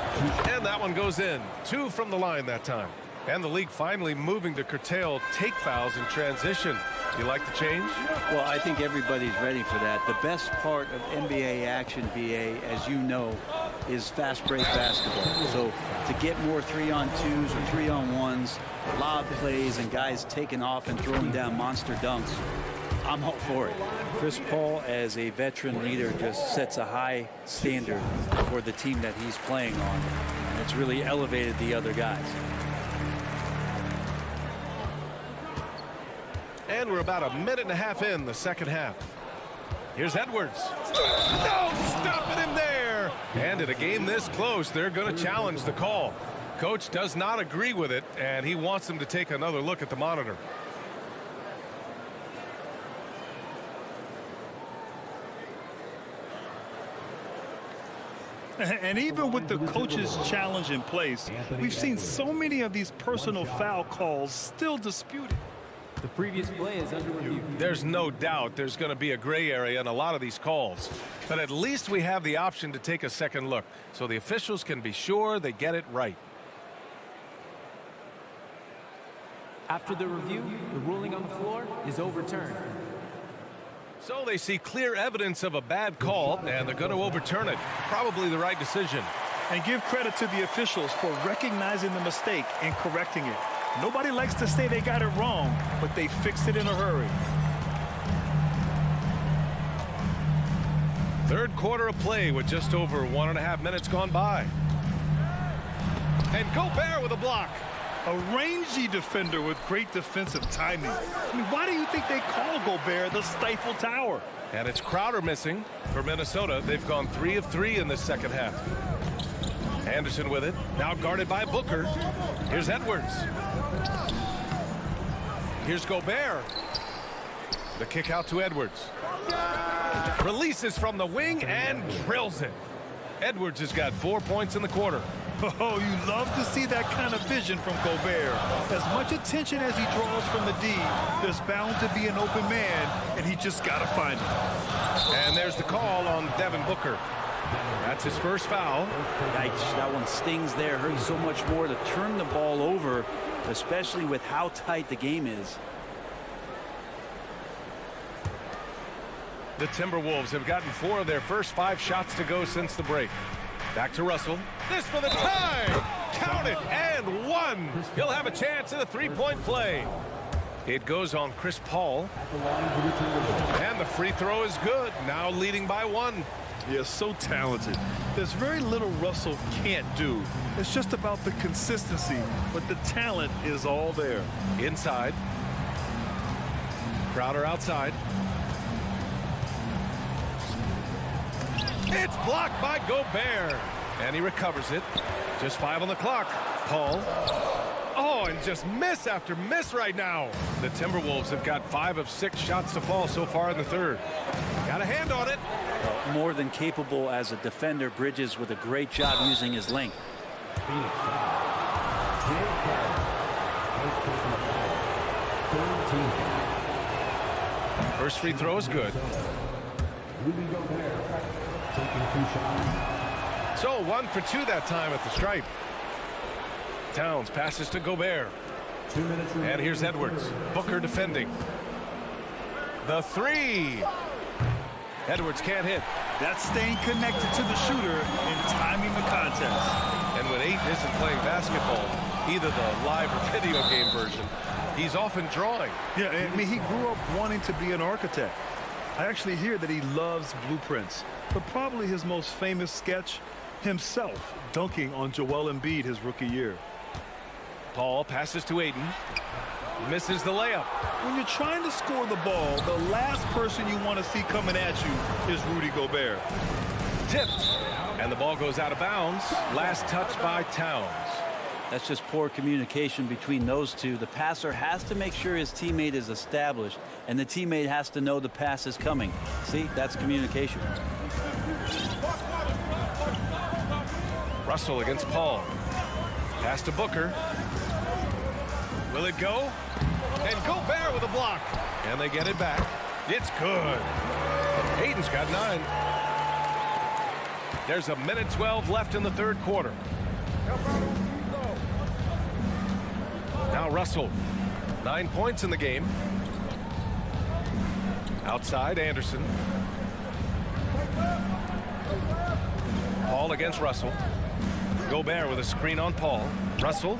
And that one goes in. 2 from the line that time. And the league finally moving to curtail take fouls in transition. You like the change? Well, I think everybody's ready for that. The best part of NBA action, BA, as you know, is fast break basketball. So to get more 3-on-2s or 3-on-1s, lob plays, and guys taking off and throwing down monster dunks, I'm all for it. Chris Paul, as a veteran leader, just sets a high standard for the team that he's playing on. And it's really elevated the other guys. And we're about a minute and a half in the second half. Here's Edwards. No, stopping him there. And in a game this close, they're going to challenge the call. Coach does not agree with it, and he wants him to take another look at the monitor. And even with the coach's challenge in place, we've seen so many of these personal foul calls still disputed. The previous play is under review. There's no doubt there's going to be a gray area in a lot of these calls. But at least we have the option to take a second look, so the officials can be sure they get it right. After the review, the ruling on the floor is overturned. So they see clear evidence of a bad call, and they're going to overturn it. Probably the right decision. And give credit to the officials for recognizing the mistake and correcting it. Nobody likes to say they got it wrong, but they fixed it in a hurry. Third quarter of play with just over 1.5 minutes gone by. And Gobert with a block. A rangy defender with great defensive timing. I mean, why do you think they call Gobert the Stifle Tower? And it's Crowder missing for Minnesota. They've gone 3 of 3 in this second half. Anderson with it, now guarded by Booker. Here's Edwards. Here's Gobert. The kick out to Edwards. Releases from the wing and drills it. Edwards has got 4 points in the quarter. Oh, you love to see that kind of vision from Gobert. As much attention as he draws from the D, there's bound to be an open man, and he just got to find him. And there's the call on Devin Booker. That's his first foul. Yikes, that one stings there. Hurts so much more to turn the ball over, especially with how tight the game is. The Timberwolves have gotten 4 of their first 5 shots to go since the break. Back to Russell. This for the tie. Count it, and 1. He'll have a chance at a 3-point play. It goes on Chris Paul. And the free throw is good. Now leading by 1. He is so talented. There's very little Russell can't do. It's just about the consistency, but the talent is all there. Inside. Crowder outside. It's blocked by Gobert. And he recovers it. Just 5 on the clock. Paul. Oh, and just miss after miss right now. The Timberwolves have got 5 of 6 shots to fall so far in the third. Got a hand on it. More than capable as a defender. Bridges with a great job using his length. First free throw is good. So 1 for 2 that time at the stripe. Towns passes to Gobert. And here's Edwards. Booker defending. The 3. Edwards can't hit. That's staying connected to the shooter and timing the contest. And when Ayton isn't playing basketball, either the live or video game version, he's often drawing. Yeah, I mean, he grew up wanting to be an architect. I actually hear that he loves blueprints, but probably his most famous sketch, himself dunking on Joel Embiid his rookie year. Paul passes to Ayton. Misses the layup. When you're trying to score the ball, the last person you want to see coming at you is Rudy Gobert. Tipped. And the ball goes out of bounds. Last touch by Towns. That's just poor communication between those two. The passer has to make sure his teammate is established, and the teammate has to know the pass is coming. See, that's communication. Russell against Paul. Pass to Booker. Will it go? And Gobert with a block. And they get it back. It's good. Ayton's got 9. There's a minute 12 left in the third quarter. Now Russell. 9 points in the game. Outside, Anderson. Paul against Russell. Gobert with a screen on Paul. Russell.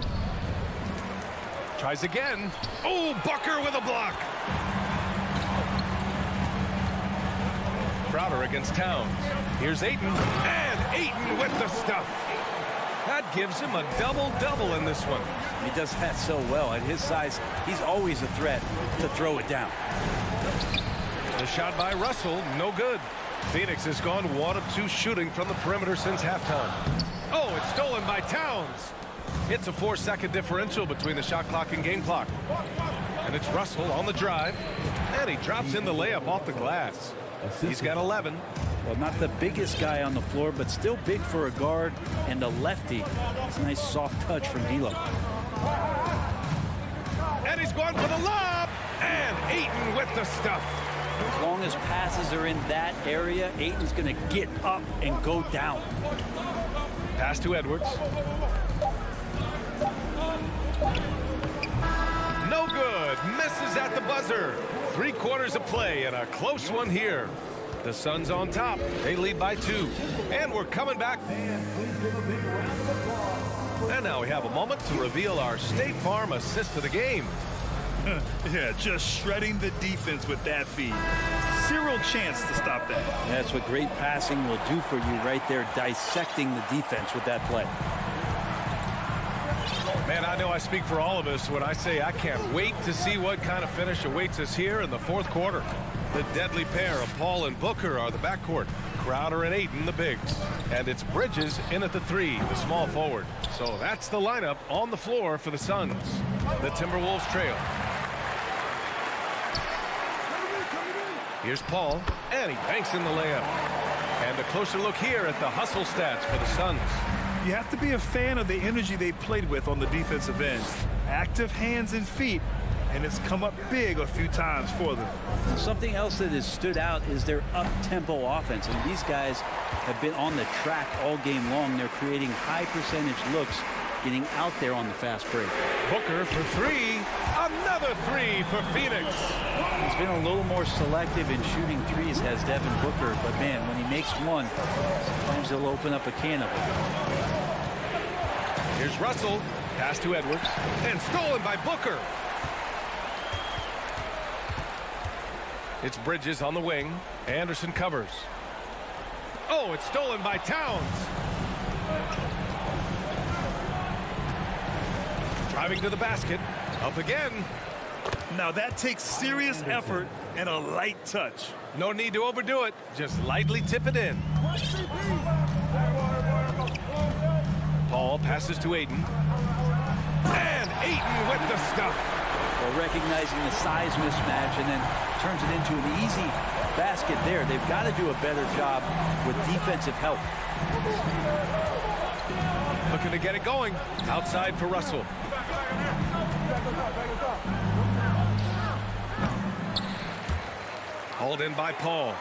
Tries again. Oh, Booker with a block. Crowder against Towns. Here's Ayton. And Ayton with the stuff. That gives him a double-double in this one. He does that so well. At his size, he's always a threat to throw it down. The shot by Russell, no good. Phoenix has gone 1 of 2 shooting from the perimeter since halftime. Oh, it's stolen by Towns. It's a 4-second differential between the shot clock and game clock. And it's Russell on the drive. And he drops in the layup off the glass. He's got 11. Well, not the biggest guy on the floor, but still big for a guard and a lefty. It's a nice soft touch from D'Lo. And he's going for the lob. And Ayton with the stuff. As long as passes are in that area, Ayton's going to get up and go down. Pass to Edwards. No good. Misses at the buzzer. 3 quarters of play and a close one here. The Suns on top. They lead by 2. And we're coming back. And now we have a moment to reveal our State Farm assist of the game. Yeah, just shredding the defense with that feed. Zero chance to stop that. That's what great passing will do for you right there, dissecting the defense with that play. Man, I know I speak for all of us when I say I can't wait to see what kind of finish awaits us here in the 4th quarter. The deadly pair of Paul and Booker are the backcourt. Crowder and Ayton, the bigs. And it's Bridges in at the 3, the small forward. So that's the lineup on the floor for the Suns. The Timberwolves trail. Here's Paul, and he banks in the layup. And a closer look here at the hustle stats for the Suns. You have to be a fan of the energy they've played with on the defensive end. Active hands and feet, and it's come up big a few times for them. Something else that has stood out is their up-tempo offense. And these guys have been on the track all game long. They're creating high percentage looks, getting out there on the fast break. Booker for 3. Another 3 for Phoenix. He's been a little more selective in shooting threes, has Devin Booker. But, man, when he makes one, sometimes he'll open up a can of it. Here's Russell. Pass to Edwards. And stolen by Booker. It's Bridges on the wing. Anderson covers. Oh, it's stolen by Towns. Driving to the basket. Up again. Now that takes serious effort and a light touch. No need to overdo it. Just lightly tip it in. Paul passes to Ayton. And Ayton with the stuff. Well, recognizing the size mismatch and then turns it into an easy basket there. They've got to do a better job with defensive help. Looking to get it going. Outside for Russell. Hauled in by Paul.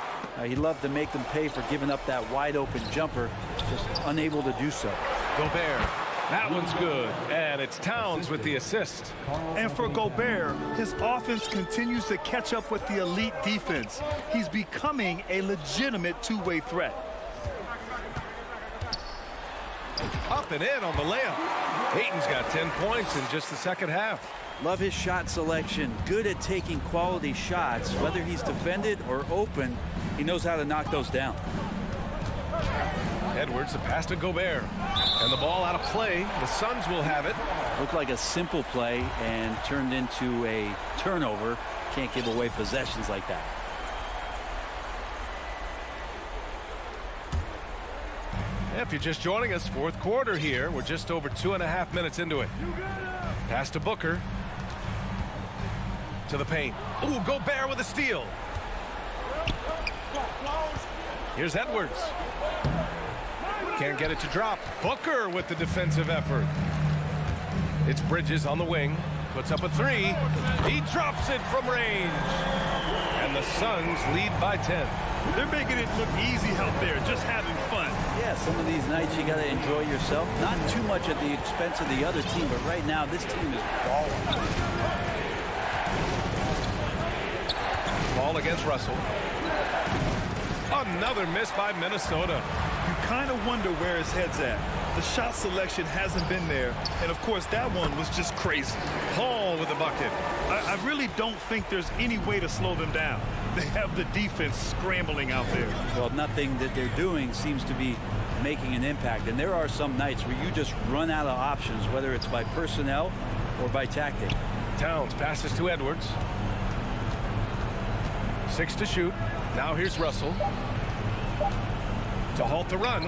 He'd love to make them pay for giving up that wide open jumper, just unable to do so. Gobert. That one's good. And it's Towns with the assist. And for Gobert, his offense continues to catch up with the elite defense. He's becoming a legitimate two-way threat. Up and in on the layup. Ayton's got 10 points in just the second half. Love his shot selection. Good at taking quality shots. Whether he's defended or open, he knows how to knock those down. Edwards, the pass to Gobert. And the ball out of play. The Suns will have it. Looked like a simple play and turned into a turnover. Can't give away possessions like that. If you're just joining us, 4th quarter here. We're just over 2.5 minutes into it. Pass to Booker. To the paint. Ooh, Gobert with a steal. Here's Edwards. Can't get it to drop. Booker with the defensive effort. It's Bridges on the wing. Puts up a 3. He drops it from range. And the Suns lead by 10. They're making it look easy out there, just having fun. Yeah, some of these nights you got to enjoy yourself. Not too much at the expense of the other team, but right now this team is balling. Ball against Russell. Another miss by Minnesota. You kind of wonder where his head's at. The shot selection hasn't been there, and of course that one was just crazy. Paul with the bucket. I really don't think there's any way to slow them down. They have the defense scrambling out there. Well, nothing that they're doing seems to be making an impact, and there are some nights where you just run out of options, whether it's by personnel or by tactic. Towns passes to Edwards. 6 to shoot. Now here's Russell. To halt the run.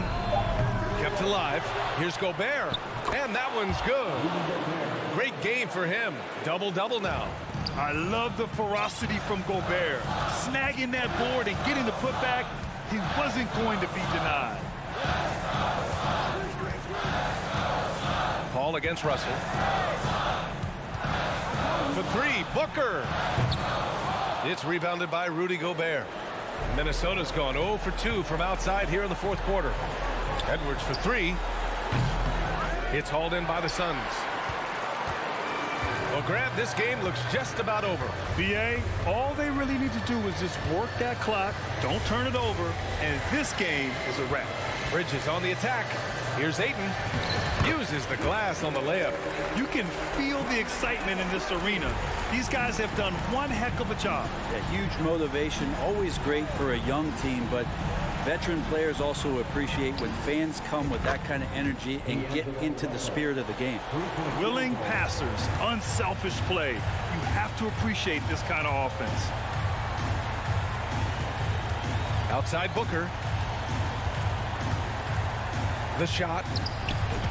Kept alive. Here's Gobert. And that one's good. Great game for him. Double-double now. I love the ferocity from Gobert. Snagging that board and getting the putback, he wasn't going to be denied. Paul against Russell. For three, Booker. It's rebounded by Rudy Gobert. Minnesota's gone 0 for 2 from outside here in the fourth quarter. Edwards for three. It's hauled in by the Suns. Well, Grant, this game looks just about over. BA, all they really need to do is just work that clock, don't turn it over, and this game is a wrap. Bridges on the attack. Here's Ayton. Uses the glass on the layup. You can feel the excitement in this arena. These guys have done one heck of a job. Yeah, huge motivation, always great for a young team, but veteran players also appreciate when fans come with that kind of energy and get into the spirit of the game. Willing passers, unselfish play. You have to appreciate this kind of offense. Outside Booker. The shot.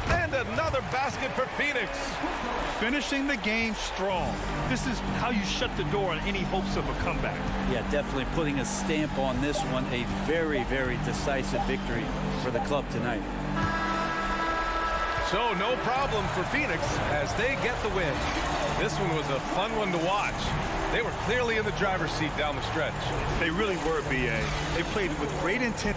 And another basket for Phoenix. Finishing the game strong. This is how you shut the door on any hopes of a comeback. Yeah, definitely putting a stamp on this one. A very, very decisive victory for the club tonight. So no problem for Phoenix as they get the win. This one was a fun one to watch. They were clearly in the driver's seat down the stretch. They really were, BA. They played with great intent.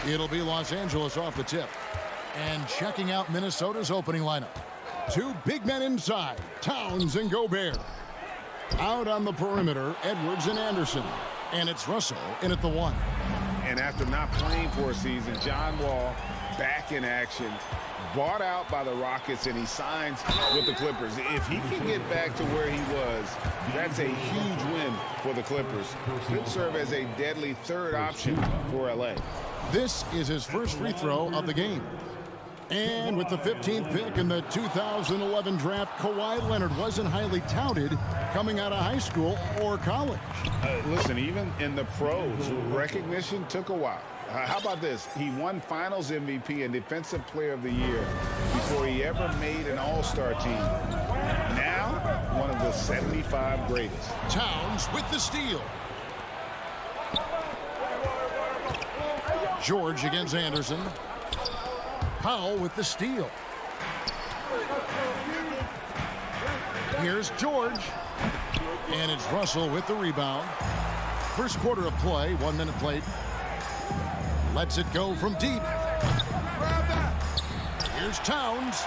It'll be Los Angeles off the tip. And checking out Minnesota's opening lineup. Two big men inside, Towns and Gobert. Out on the perimeter, Edwards and Anderson. And it's Russell in at the 1. And after not playing for a season, John Wall back in action. Bought out by the Rockets, and he signs with the Clippers. If he can get back to where he was, that's a huge win for the Clippers. Could serve as a deadly third option for LA. This is his first free throw of the game. And with the 15th pick in the 2011 draft, Kawhi Leonard wasn't highly touted coming out of high school or college. Listen, even in the pros, recognition took a while. How about this? He won Finals MVP and Defensive Player of the Year before he ever made an All-Star team. Now, one of the 75 greatest. Towns with the steal. George against Anderson. Powell with the steal. Here's George. And it's Russell with the rebound. First quarter of play, 1 minute played. Lets it go from deep. Here's Towns.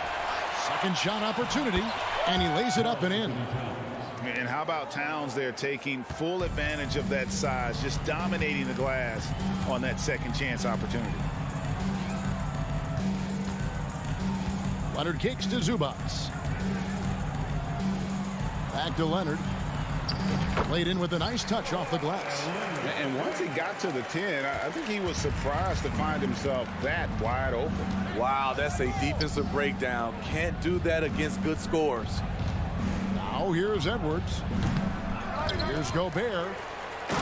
Second shot opportunity. And he lays it up and in. And how about Towns there taking full advantage of that size, just dominating the glass on that second chance opportunity. Leonard kicks to Zubats. Back to Leonard. Laid in with a nice touch off the glass. And once he got to the 10, I think he was surprised to find himself that wide open. Wow, that's a defensive breakdown. Can't do that against good scores. Now here's Edwards. Here's Gobert.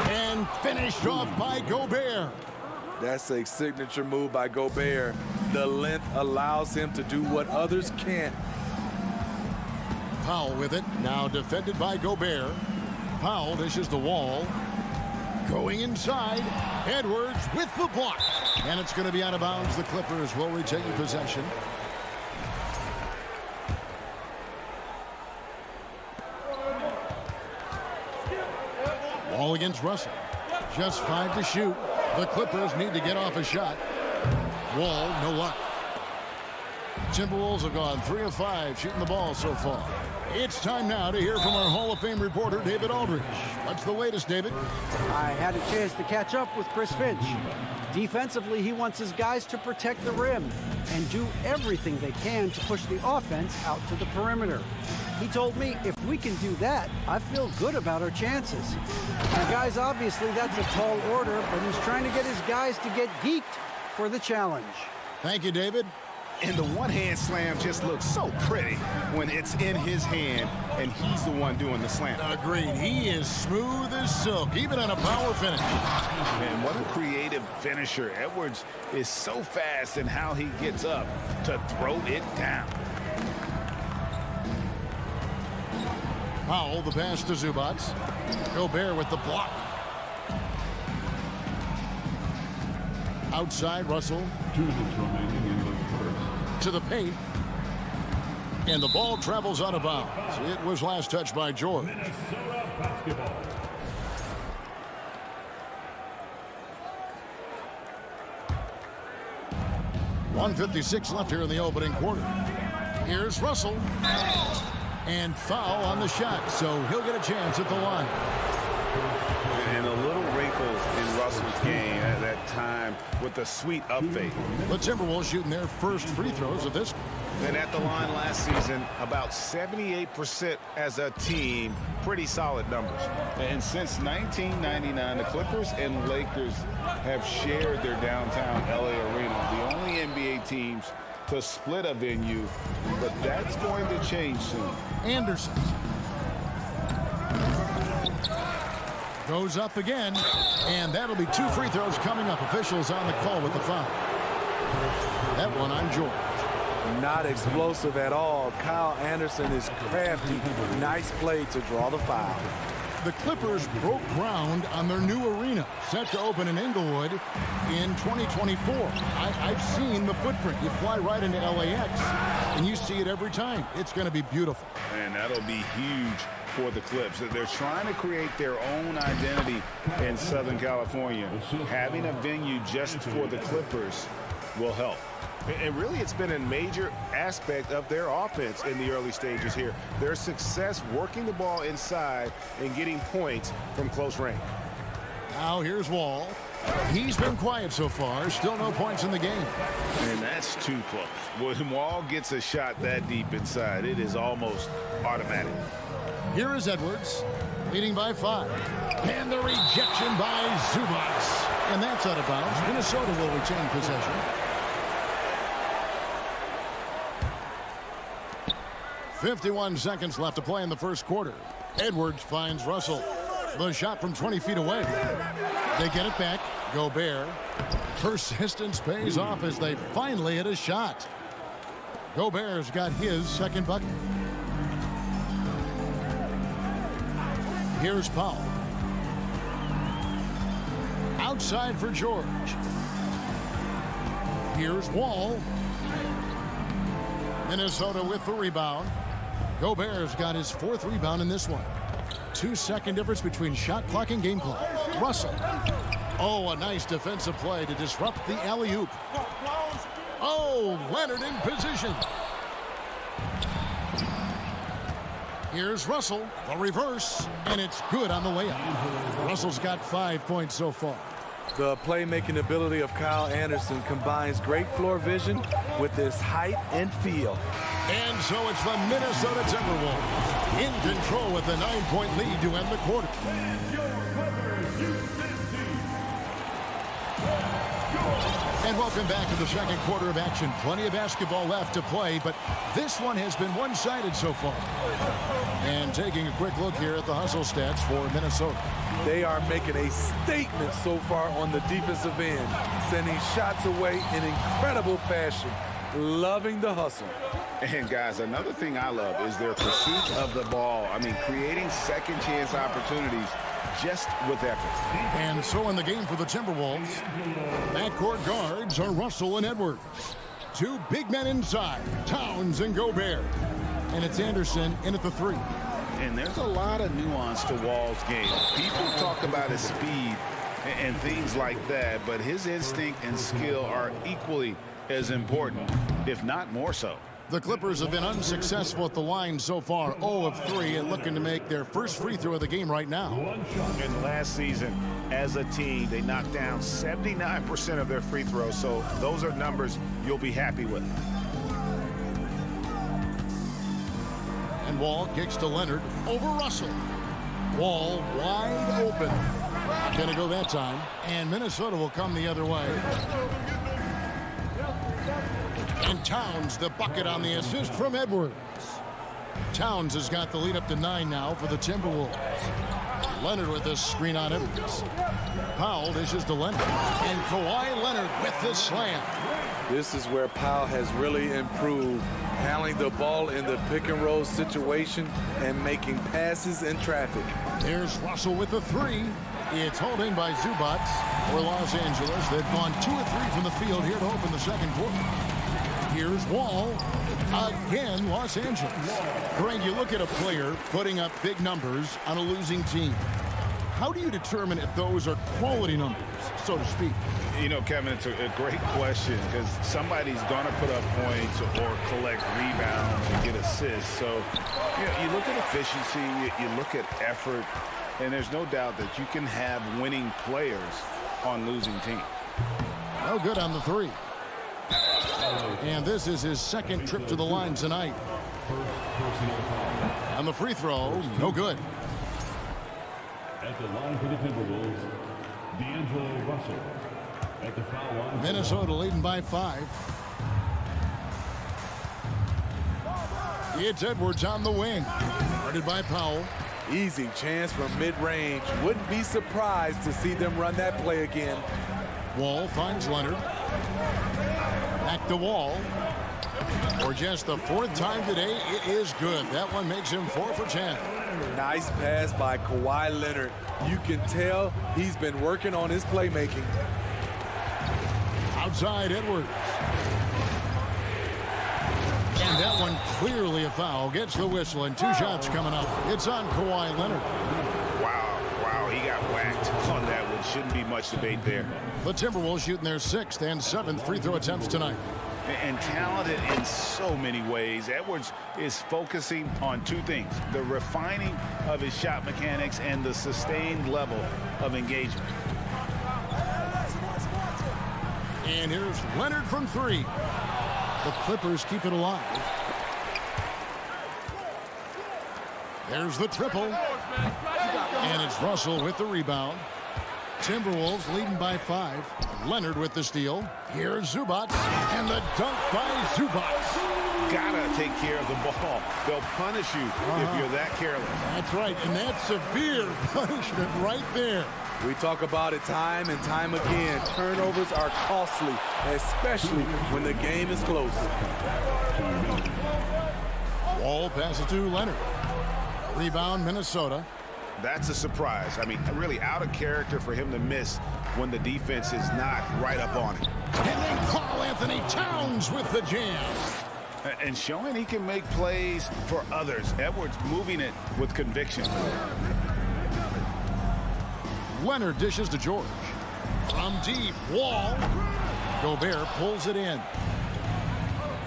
And finished off by Gobert. That's a signature move by Gobert. The length allows him to do what others can't. Powell with it. Now defended by Gobert. Powell dishes the Wall. Going inside. Edwards with the block. And it's going to be out of bounds. The Clippers will retain possession. Wall against Russell. Just 5 to shoot. The Clippers need to get off a shot. Wall, no luck. Timberwolves have gone 3 of 5 shooting the ball so far. It's time now to hear from our Hall of Fame reporter, David Aldridge. What's the latest, David? I had a chance to catch up with Chris Finch. Defensively, he wants his guys to protect the rim and do everything they can to push the offense out to the perimeter. He told me if we can do that, I feel good about our chances. Now, guys, obviously that's a tall order, but he's trying to get his guys to get geeked for the challenge. Thank you, David. And the one-hand slam just looks so pretty when it's in his hand and he's the one doing the slam. Agreed. He is smooth as silk, even on a power finish. And what a creative finisher. Edwards is so fast in how he gets up to throw it down. Powell, the pass to Zubats. Gobert with the block. Outside, Russell. 2 minutes remaining in the first. To the paint. And the ball travels out of bounds. It was last touched by George. Minnesota basketball. .156 left here in the opening quarter. Here's Russell. And foul on the shot, so he'll get a chance at the line. And a little wrinkles in Russell's game at that time with the sweet up fake. The Timberwolves shooting their first free throws of this. And at the line last season, about 78% as a team. Pretty solid numbers. And since 1999, the Clippers and Lakers have shared their downtown LA arena. The only NBA teams to split a venue, but that's going to change soon. Anderson. Goes up again, and that'll be 2 free throws coming up. Officials on the call with the foul. That one on George. Not explosive at all. Kyle Anderson is crafty. Nice play to draw the foul. The Clippers broke ground on their new arena, set to open in Inglewood in 2024. I've seen the footprint. You fly right into LAX, and you see it every time. It's going to be beautiful. And that'll be huge for the Clips. They're trying to create their own identity in Southern California. Having a venue just for the Clippers will help. And really, it's been a major aspect of their offense in the early stages here. Their success working the ball inside and getting points from close range. Now here's Wall. He's been quiet so far. Still no points in the game. And that's too close. When Wall gets a shot that deep inside, it is almost automatic. Here is Edwards, leading by 5. And the rejection by Zubac. And that's out of bounds. Minnesota will retain possession. .51 seconds left to play in the first quarter. Edwards finds Russell. The shot from 20 feet away. They get it back. Gobert. Persistence pays off as they finally hit a shot. Gobert's got his second bucket. Here's Powell. Outside for George. Here's Wall. Minnesota with the rebound. Gobert's got his 4th rebound in this one. 2-second difference between shot clock and game clock. Russell. Oh, a nice defensive play to disrupt the alley-oop. Oh, Leonard in position. Here's Russell, the reverse, and it's good on the layup. Russell's got 5 points so far. The playmaking ability of Kyle Anderson combines great floor vision with his height and feel. And so it's the Minnesota Timberwolves in control with a 9-point lead to end the quarter. And welcome back to the second quarter of action. Plenty of basketball left to play, but this one has been one-sided so far. And taking a quick look here at the hustle stats for Minnesota. They are making a statement so far on the defensive end, sending shots away in incredible fashion. Loving the hustle. And guys, another thing I love is their pursuit of the ball. I mean, creating second chance opportunities just with effort. And so in the game for the Timberwolves, backcourt guards are Russell and Edwards. 2 big men inside, Towns and Gobert. And it's Anderson in at the 3. And there's a lot of nuance to Wall's game. People talk about his speed and things like that, but his instinct and skill are equally as important, if not more so. The Clippers have been unsuccessful at the line so far, 0 of 3, and looking to make their first free throw of the game right now. And last season, as a team, they knocked down 79% of their free throws, so those are numbers you'll be happy with. And Wall kicks to Leonard over Russell. Wall wide open. Not gonna go that time. And Minnesota will come the other way. And Towns the bucket on the assist from Edwards. Towns has got the lead up to 9 now for the Timberwolves. Leonard with this screen on Edwards. Powell dishes to Leonard. And Kawhi Leonard with the slam. This is where Powell has really improved, handling the ball in the pick and roll situation and making passes in traffic. There's Russell with the 3. It's holding by Zubac for Los Angeles. They've gone 2 of 3 from the field here to open the second quarter. Here's Wall. Again, Los Angeles. Greg, you look at a player putting up big numbers on a losing team. How do you determine if those are quality numbers, so to speak? You know, Kevin, it's a great question because somebody's going to put up points or collect rebounds and get assists. So, you look at efficiency, you look at effort, and there's no doubt that you can have winning players on losing teams. No good on the 3. And this is his second trip to the line tonight. And the free throw, no good. At the line for the Timberwolves, D'Angelo Russell. At the foul line. Minnesota leading by 5. It's Edwards on the wing. Guarded by Powell. Easy chance from mid-range. Wouldn't be surprised to see them run that play again. Wall finds Leonard. Back to Wall. For just the 4th time today, it is good. That one makes him 4 for 10. Nice pass by Kawhi Leonard. You can tell he's been working on his playmaking. Outside Edwards. And that one clearly a foul. Gets the whistle, and 2 shots coming up. It's on Kawhi Leonard. Wow, he got whacked on that one. Shouldn't be much debate there. The Timberwolves shooting their 6th and 7th free throw attempts tonight. And talented in so many ways. Edwards is focusing on 2 things: the refining of his shot mechanics and the sustained level of engagement. And here's Leonard from 3. The Clippers keep it alive. There's the triple. And it's Russell with the rebound. Timberwolves leading by 5. Leonard with the steal. Here's Zubac. And the dunk by Zubac. Gotta take care of the ball. They'll punish you if you're that careless. That's right. And that's severe punishment right there. We talk about it time and time again. Turnovers are costly, especially when the game is close. Wall passes to Leonard. Rebound, Minnesota. That's a surprise. I mean, really out of character for him to miss when the defense is not right up on it. And then Karl Anthony Towns with the jam. And showing he can make plays for others. Edwards moving it with conviction. Leonard dishes to George. From deep, Wall. Gobert pulls it in.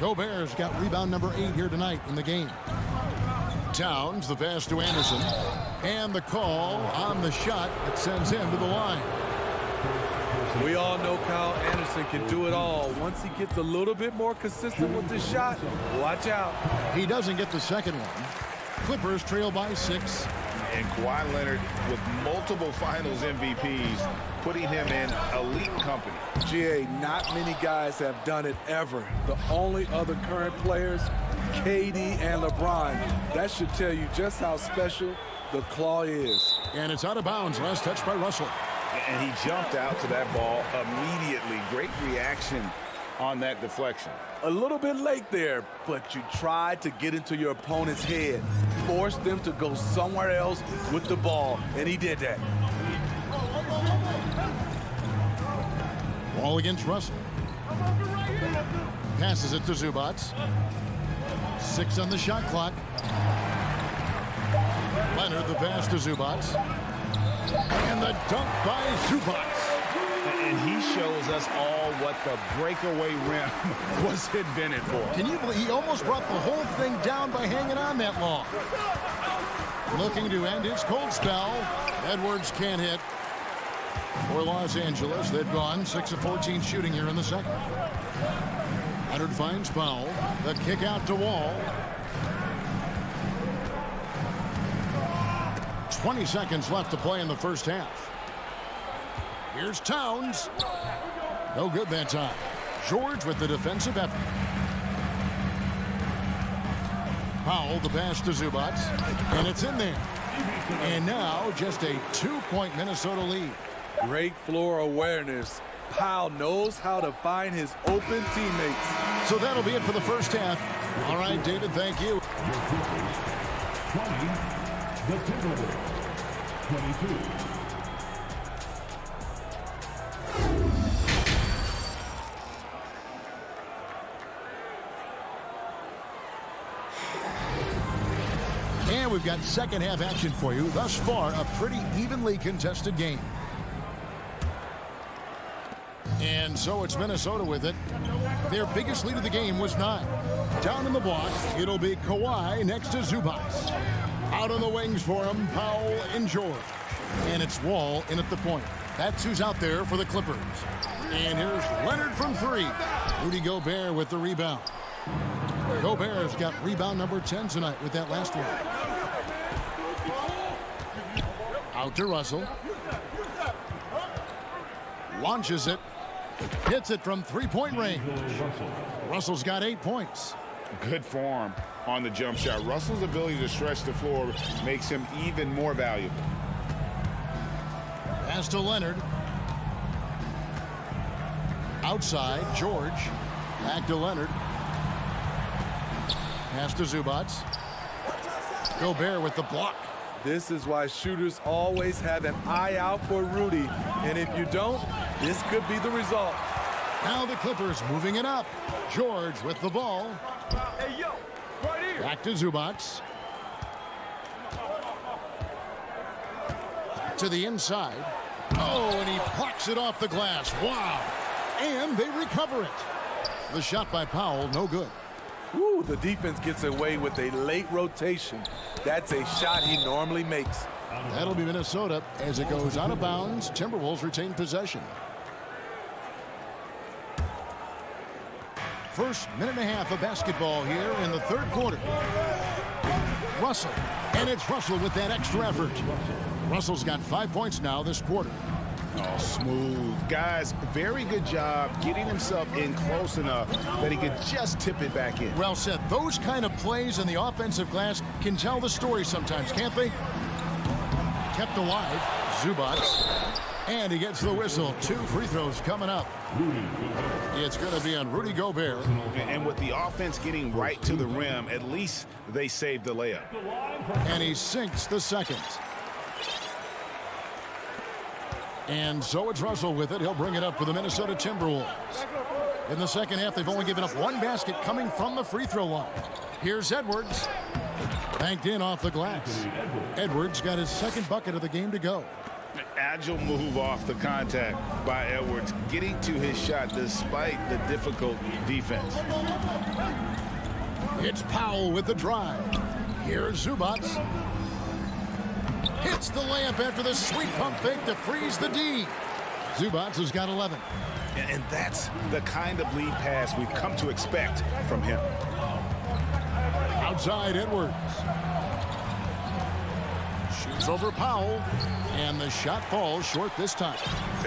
Gobert's got rebound number 8 here tonight in the game. Towns, the pass to Anderson. And the call on the shot that sends him to the line. We all know Kyle Anderson can do it all. Once he gets a little bit more consistent with the shot, watch out. He doesn't get the second one. Clippers trail by 6. And Kawhi Leonard with multiple finals MVPs, putting him in elite company. GA, not many guys have done it ever. The only other current players, KD and LeBron. That should tell you just how special the claw is. And it's out of bounds. Last touch by Russell. And he jumped out to that ball immediately. Great reaction on that deflection. A little bit late there, but you tried to get into your opponent's head. Force them to go somewhere else with the ball, and he did that. Ball against Russell. Passes it to Zubac. 6 on the shot clock. Leonard the pass to Zubac. And the dunk by Zubac. And he shows us all what the breakaway rim was invented for. Can you believe he almost brought the whole thing down by hanging on that long? Looking to end his cold spell. Edwards can't hit. For Los Angeles, they've gone 6 of 14 shooting here in the second. Leonard finds Powell. The kick out to Wall. 20 seconds left to play in the first half. Here's Towns. No good that time. George with the defensive effort. Powell, the pass to Zubac. And it's in there. And now just a 2-point Minnesota lead. Great floor awareness. Powell knows how to find his open teammates. So that'll be it for the first half. All right, David, thank you. 20, the Timberwolves. 22. And we've got second half action for you. Thus far, a pretty evenly contested game. And so it's Minnesota with it. Their biggest lead of the game was 9. Down in the block, it'll be Kawhi next to Zubac. Out on the wings for him, Powell and George. And it's Wall in at the point. That's who's out there for the Clippers. And here's Leonard from 3. Rudy Gobert with the rebound. Gobert's got rebound number 10 tonight with that last one. Out to Russell. Launches it. Hits it from 3-point range. Russell's got 8 points. Good form on the jump shot. Russell's ability to stretch the floor makes him even more valuable. Pass to Leonard. Outside, George. Back to Leonard. Pass to Zubac. Gobert with the block. This is why shooters always have an eye out for Rudy. And if you don't, this could be the result. Now the Clippers moving it up. George with the ball. Hey, yo, right here. Back to Zubac. To the inside. Oh, and he plucks it off the glass. Wow. And they recover it. The shot by Powell, no good. Ooh, the defense gets away with a late rotation. That's a shot he normally makes. That'll be Minnesota as it goes out of bounds. Timberwolves retain possession. First minute and a half of basketball here in the third quarter. Russell, and it's Russell with that extra effort. Russell's got 5 points now this quarter. Oh, smooth. Guys, very good job getting himself in close enough that he could just tip it back in. Well said. Those kind of plays in the offensive glass can tell the story sometimes, can't they? Kept alive. Zubac. And he gets the whistle. 2 free throws coming up. It's going to be on Rudy Gobert. And with the offense getting right to the rim, at least they saved the layup. And he sinks the second. And so it's Russell with it. He'll bring it up for the Minnesota Timberwolves. In the second half, they've only given up 1 basket coming from the free throw line. Here's Edwards. Banked in off the glass. Edwards got his second bucket of the game to go. Agile move off the contact by Edwards, getting to his shot despite the difficult defense. It's Powell with the drive. Here's Zubac. Hits the layup after the sweet pump fake to freeze the D. Zubac has got 11. And that's the kind of lead pass we've come to expect from him. Outside Edwards. Shoots over Powell. And the shot falls short this time.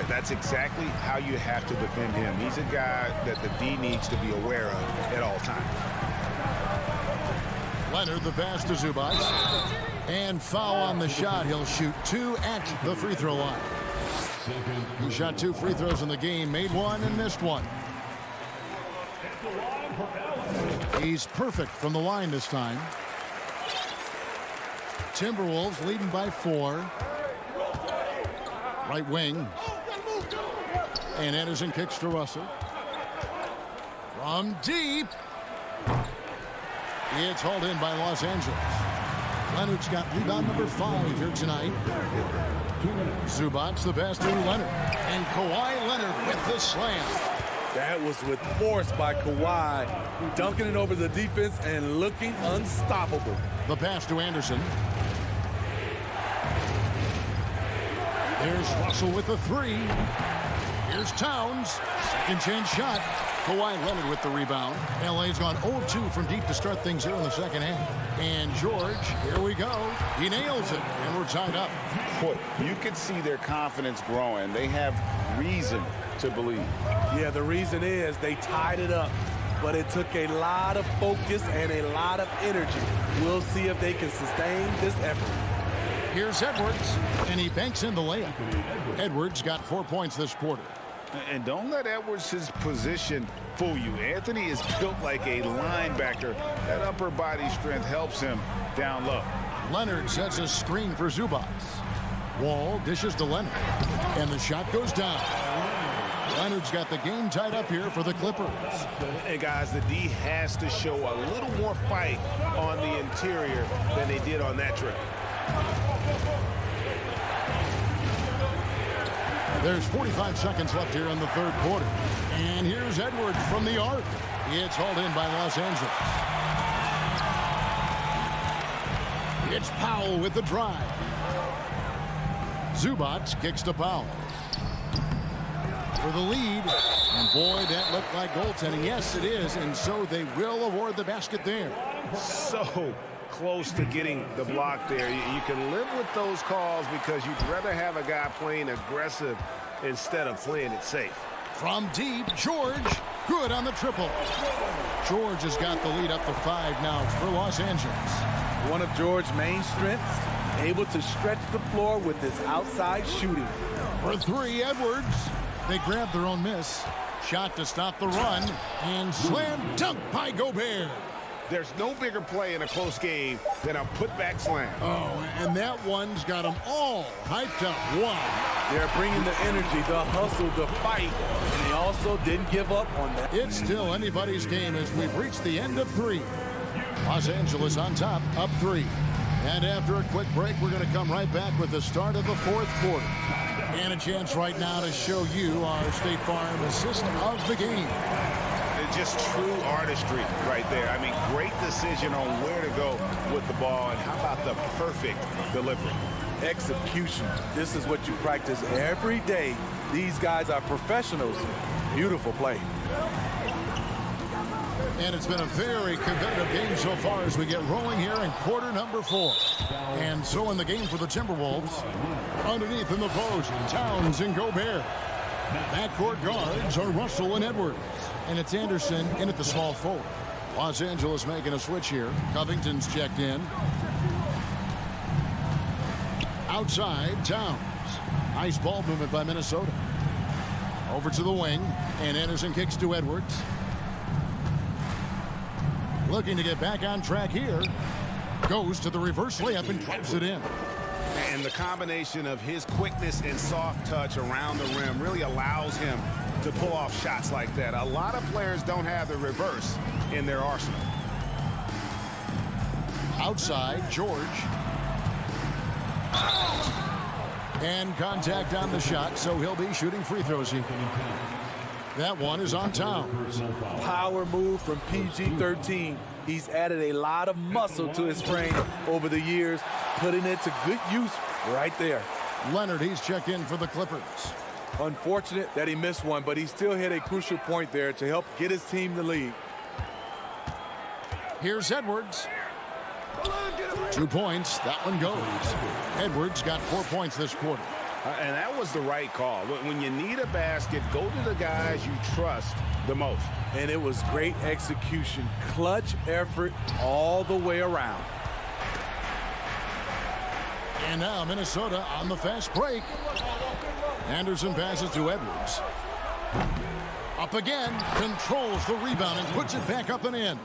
That's exactly how you have to defend him. He's a guy that the D needs to be aware of at all times. Leonard the pass to Zubac. And foul on the shot. He'll shoot 2 at the free throw line. He shot 2 free throws in the game, made 1 and missed 1. He's perfect from the line this time. Timberwolves leading by 4. Right wing. And Anderson kicks to Russell. From deep. It's hauled in by Los Angeles. Leonard's got rebound number 5 here tonight. Zubac the pass to Leonard. And Kawhi Leonard with the slam. That was with force by Kawhi, dunking it over the defense and looking unstoppable. The pass to Anderson. There's Russell with the 3. Here's Towns. Second chance shot. Kawhi Leonard with the rebound. LA's gone 0-2 from deep to start things here in the second half. And George, here we go. He nails it, and we're tied up. Boy, you can see their confidence growing. They have reason to believe. Yeah, the reason is they tied it up, but it took a lot of focus and a lot of energy. We'll see if they can sustain this effort. Here's Edwards, and he banks in the layup. Edwards got 4 points this quarter. And don't let Edwards' position fool you. Anthony is built like a linebacker. That upper body strength helps him down low. Leonard sets a screen for Zubac. Wall dishes to Leonard, and the shot goes down. Leonard's got the game tied up here for the Clippers. And guys, the D has to show a little more fight on the interior than they did on that trip. There's 45 seconds left here in the third quarter. And here's Edwards from the arc. It's hauled in by Los Angeles. It's Powell with the drive. Zubac kicks to Powell. For the lead. And boy, that looked like goaltending. Yes, it is. And so they will award the basket there. So close to getting the block there. You can live with those calls because you'd rather have a guy playing aggressive instead of playing it safe. From deep, George, good on the triple. George has got the lead up to 5 now for Los Angeles. One of George's main strengths, able to stretch the floor with his outside shooting. For 3, Edwards. They grab their own miss. Shot to stop the run. And slam dunk by Gobert. There's no bigger play in a close game than a putback slam. Oh, and that one's got them all hyped up. Wow. They're bringing the energy, the hustle, the fight, and they also didn't give up on that. It's still anybody's game as we've reached the end of 3. Los Angeles on top, up 3. And after a quick break, we're going to come right back with the start of the 4th quarter. And a chance right now to show you our State Farm assist of the game. It's just true artistry right there. I mean, great decision on where to go with the ball, and how about the perfect delivery? Execution. This is what you practice every day. These guys are professionals. Beautiful play. And it's been a very competitive game so far as we get rolling here in quarter number 4. And so in the game for the Timberwolves, underneath in the post, Towns and Gobert. Backcourt guards are Russell and Edwards. And it's Anderson in at the small forward. Los Angeles making a switch here. Covington's checked in. Outside, Towns. Nice ball movement by Minnesota. Over to the wing, and Anderson kicks to Edwards. Looking to get back on track here. Goes to the reverse layup and drives it in. And the combination of his quickness and soft touch around the rim really allows him to pull off shots like that. A lot of players don't have the reverse in their arsenal. Outside, George. And contact on the shot, so he'll be shooting free throws here. That one is on Towns. Power move from PG-13. He's added a lot of muscle to his frame over the years, putting it to good use right there. Leonard, he's checked in for the Clippers. Unfortunate that he missed one, but he still hit a crucial point there to help get his team the lead. Here's Edwards. 2 points. That one goes. Edwards got 4 points this quarter. And that was the right call. When you need a basket, go to the guys you trust the most. And it was great execution. Clutch effort all the way around. And now Minnesota on the fast break. Anderson passes to Edwards. Up again, controls the rebound and puts it back up and in.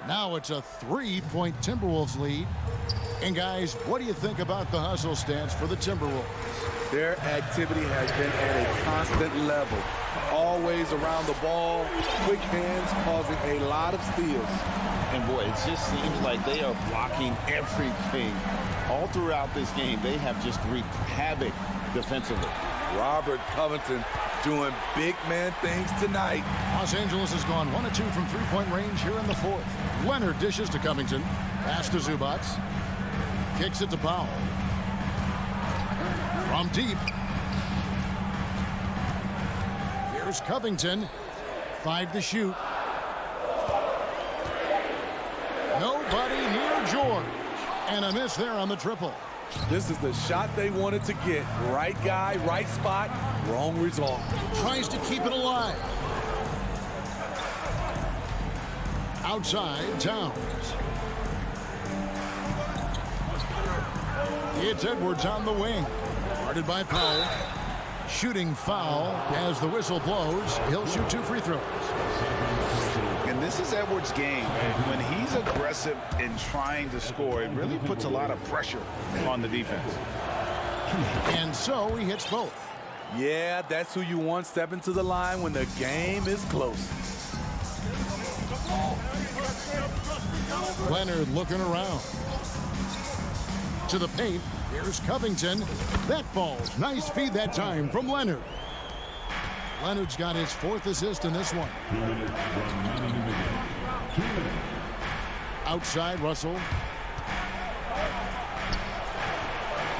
Now it's a 3-point Timberwolves lead. And guys, what do you think about the hustle stance for the Timberwolves? Their activity has been at a constant level. Always around the ball, quick hands causing a lot of steals. And boy, it just seems like they are blocking everything. All throughout this game, they have just wreaked havoc defensively. Robert Covington doing big man things tonight. Los Angeles has gone 1 of 2 from three-point range here in the 4th. Leonard dishes to Covington. Pass to Zubac. Kicks it to Powell. From deep. Here's Covington. 5 to shoot. Nobody near George. And a miss there on the triple. This is the shot they wanted to get. Right guy, right spot, wrong result. Tries to keep it alive. Outside, Towns. It's Edwards on the wing. Guarded by Powell. Shooting foul as the whistle blows. He'll shoot 2 free throws. And this is Edwards' game. When he's aggressive in trying to score, it really puts a lot of pressure on the defense. And so he hits both. Yeah, that's who you want stepping to the line when the game is close. Leonard looking around. To the paint. Here's Covington. That falls. Nice feed that time from Leonard. Leonard's got his 4th assist in this one. Outside, Russell.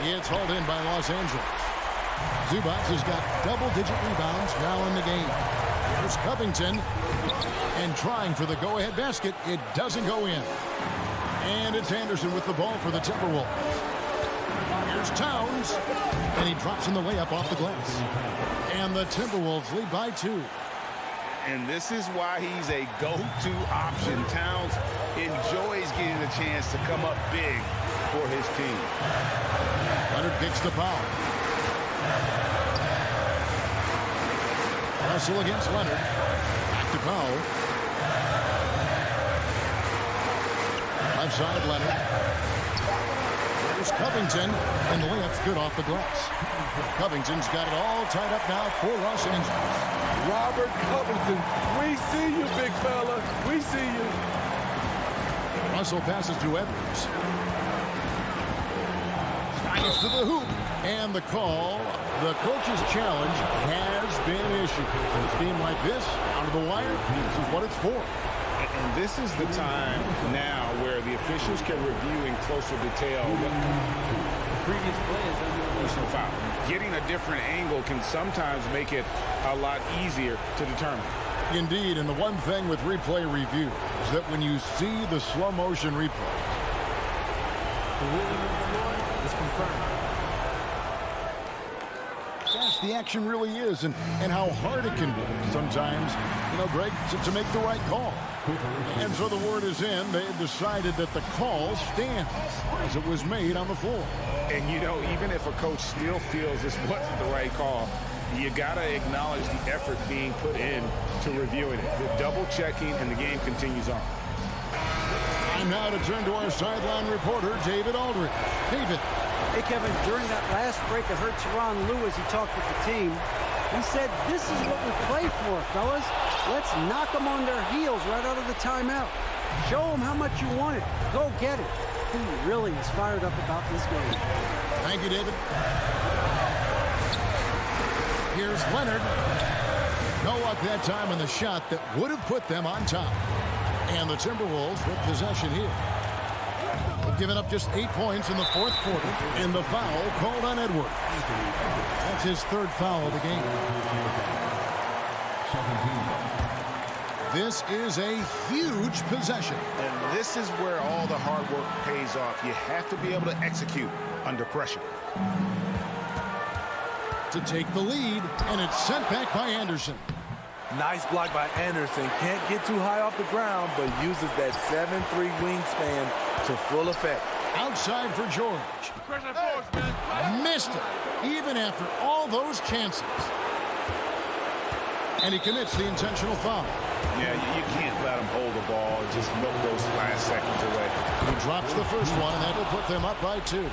It's hauled in by Los Angeles. Zubac has got double-digit rebounds now in the game. Here's Covington. And trying for the go-ahead basket. It doesn't go in. And it's Anderson with the ball for the Timberwolves. Here's Towns. And he drops in the layup off the glass. And the Timberwolves lead by 2. And this is why he's a go-to option. Towns enjoys getting a chance to come up big for his team. Leonard kicks the foul. Russell against Leonard. Back to Powell. left side, Leonard. There's Covington, and the layup's good off the glass. Covington's got it all tied up now for Los Angeles. Robert Covington, we see you, big fella. We see you. Russell passes to Edwards. Fires to the hoop. And the call, the coach's challenge has been issued. In a game like this, out of the wire, this is what it's for. And this is the time now where the officials can review in closer detail what The previous play is under the personal foul. Getting a different angle can sometimes make it a lot easier to determine. Indeed, and the one thing with replay review is that when you see the slow motion replay, The ruling on the floor is confirmed. fast the action really is and how hard it can be sometimes, Greg, to make the right call. And so the word is in. They have decided that the call stands as it was made on the floor. And, even if a coach still feels this wasn't the right call, you got to acknowledge the effort being put in to reviewing it. The double-checking, and the game continues on. Time now to turn to our sideline reporter, David Aldridge. David. Hey, Kevin, during that last break, I heard Teron Lewis, he talked with the team. He said, this is what we play for, fellas. Let's knock them on their heels right out of the timeout. Show them how much you want it. Go get it. He really is fired up about this game. Thank you, David. Here's Leonard. No luck that time on the shot that would have put them on top. And the Timberwolves with possession here. They've given up just 8 points in the fourth quarter, and the foul called on Edwards. That's his third foul of the game. This is a huge possession. And this is where all the hard work pays off. You have to be able to execute under pressure. To take the lead, and it's sent back by Anderson. Nice block by Anderson. Can't get too high off the ground, but uses that 7'3" wingspan to full effect. Outside for George. Missed it, even after all those chances. And he commits the intentional foul. Yeah, you can't let him hold the ball and just milk those last seconds away. He drops the first one, and that will put them up by 2.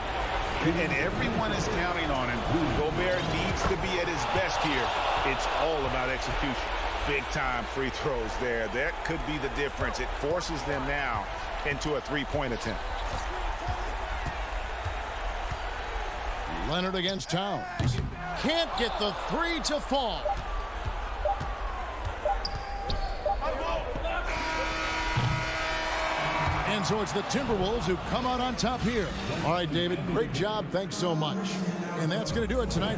And everyone is counting on him. Gobert needs to be at his best here. It's all about execution. Big-time free throws there. That could be the difference. It forces them now into a three-point attempt. Leonard against Towns. Can't get the three to fall. And so it's the Timberwolves who come out on top here. All right, David, great job. Thanks so much. And that's going to do it tonight.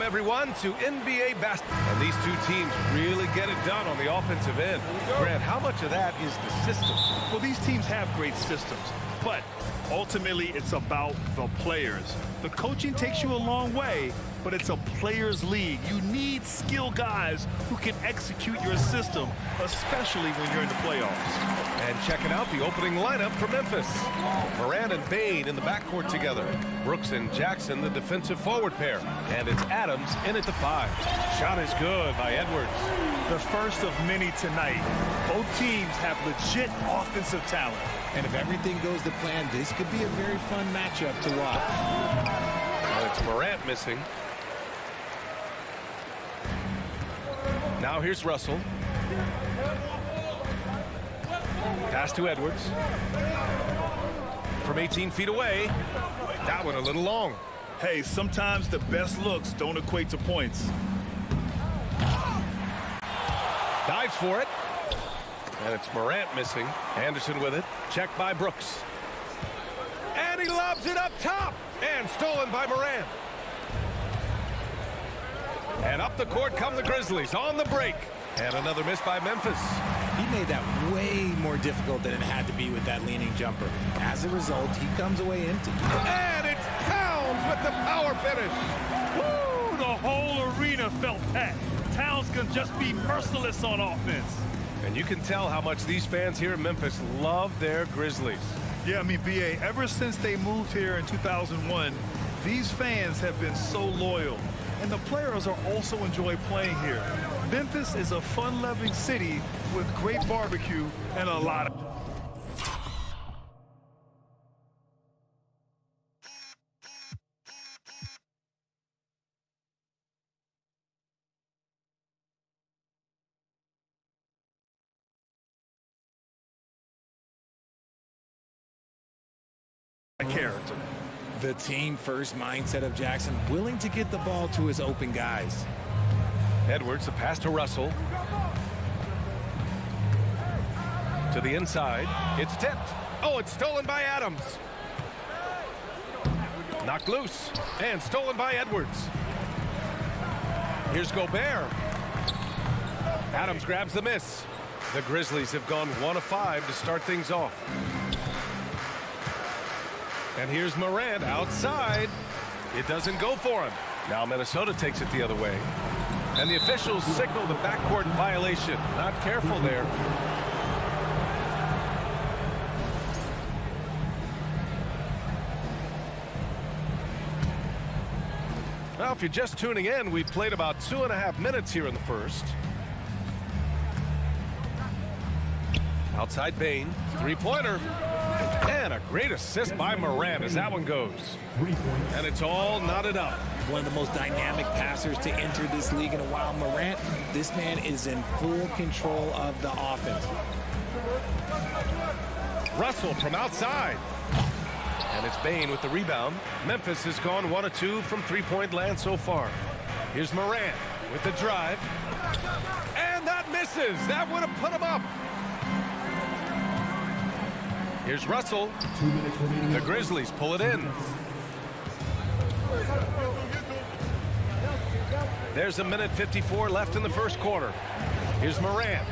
everyone, to NBA basketball. And these two teams really get it done on the offensive end. Grant, how much of that is the system? Well, these teams have great systems, but ultimately it's about the players. The coaching takes you a long way, but it's a players' league. You need skilled guys who can execute your system, especially when you're in the playoffs. And checking out the opening lineup for Memphis. Morant and Bane in the backcourt together. Brooks and Jackson, the defensive forward pair. And it's Adams in at the 5. Shot is good by Edwards. The first of many tonight. Both teams have legit offensive talent. And if everything goes to plan, this could be a very fun matchup to watch. Well, it's Morant missing. Now here's Russell. Pass to Edwards. From 18 feet away. That one a little long. Hey, sometimes the best looks don't equate to points. Dives for it. And it's Morant missing. Anderson with it. Checked by Brooks. And he lobs it up top. And stolen by Morant. And up the court come the Grizzlies on the break. And another miss by Memphis. He made that way more difficult than it had to be with that leaning jumper. As a result, he comes away empty. And it's Towns with the power finish. Woo! The whole arena felt packed. Towns can just be merciless on offense. And you can tell how much these fans here in Memphis love their Grizzlies. Yeah, I mean, BA, ever since they moved here in 2001, these fans have been so loyal. And the players are also enjoy playing here. Memphis is a fun-loving city with great barbecue and a lot of... character. The team-first mindset of Jackson, willing to get the ball to his open guys. Edwards, the pass to Russell. To the inside. It's tipped. Oh, it's stolen by Adams. Knocked loose. And stolen by Edwards. Here's Gobert. Adams grabs the miss. The Grizzlies have gone 1 of 5 to start things off. And here's Morant outside. It doesn't go for him. Now Minnesota takes it the other way. And the officials signal the backcourt violation. Not careful there. Well, if you're just tuning in, we've played about 2.5 minutes here in the first. Outside Bane, three-pointer. And a great assist by Morant as that one goes. And it's all knotted up. One of the most dynamic passers to enter this league in a while. Morant, this man is in full control of the offense. Russell from outside. And it's Bane with the rebound. Memphis has gone 1 of 2 from three-point land so far. Here's Morant with the drive. And that misses. That would have put him up. Here's Russell. The Grizzlies pull it in. There's 1:54 left in the first quarter. Here's Morant.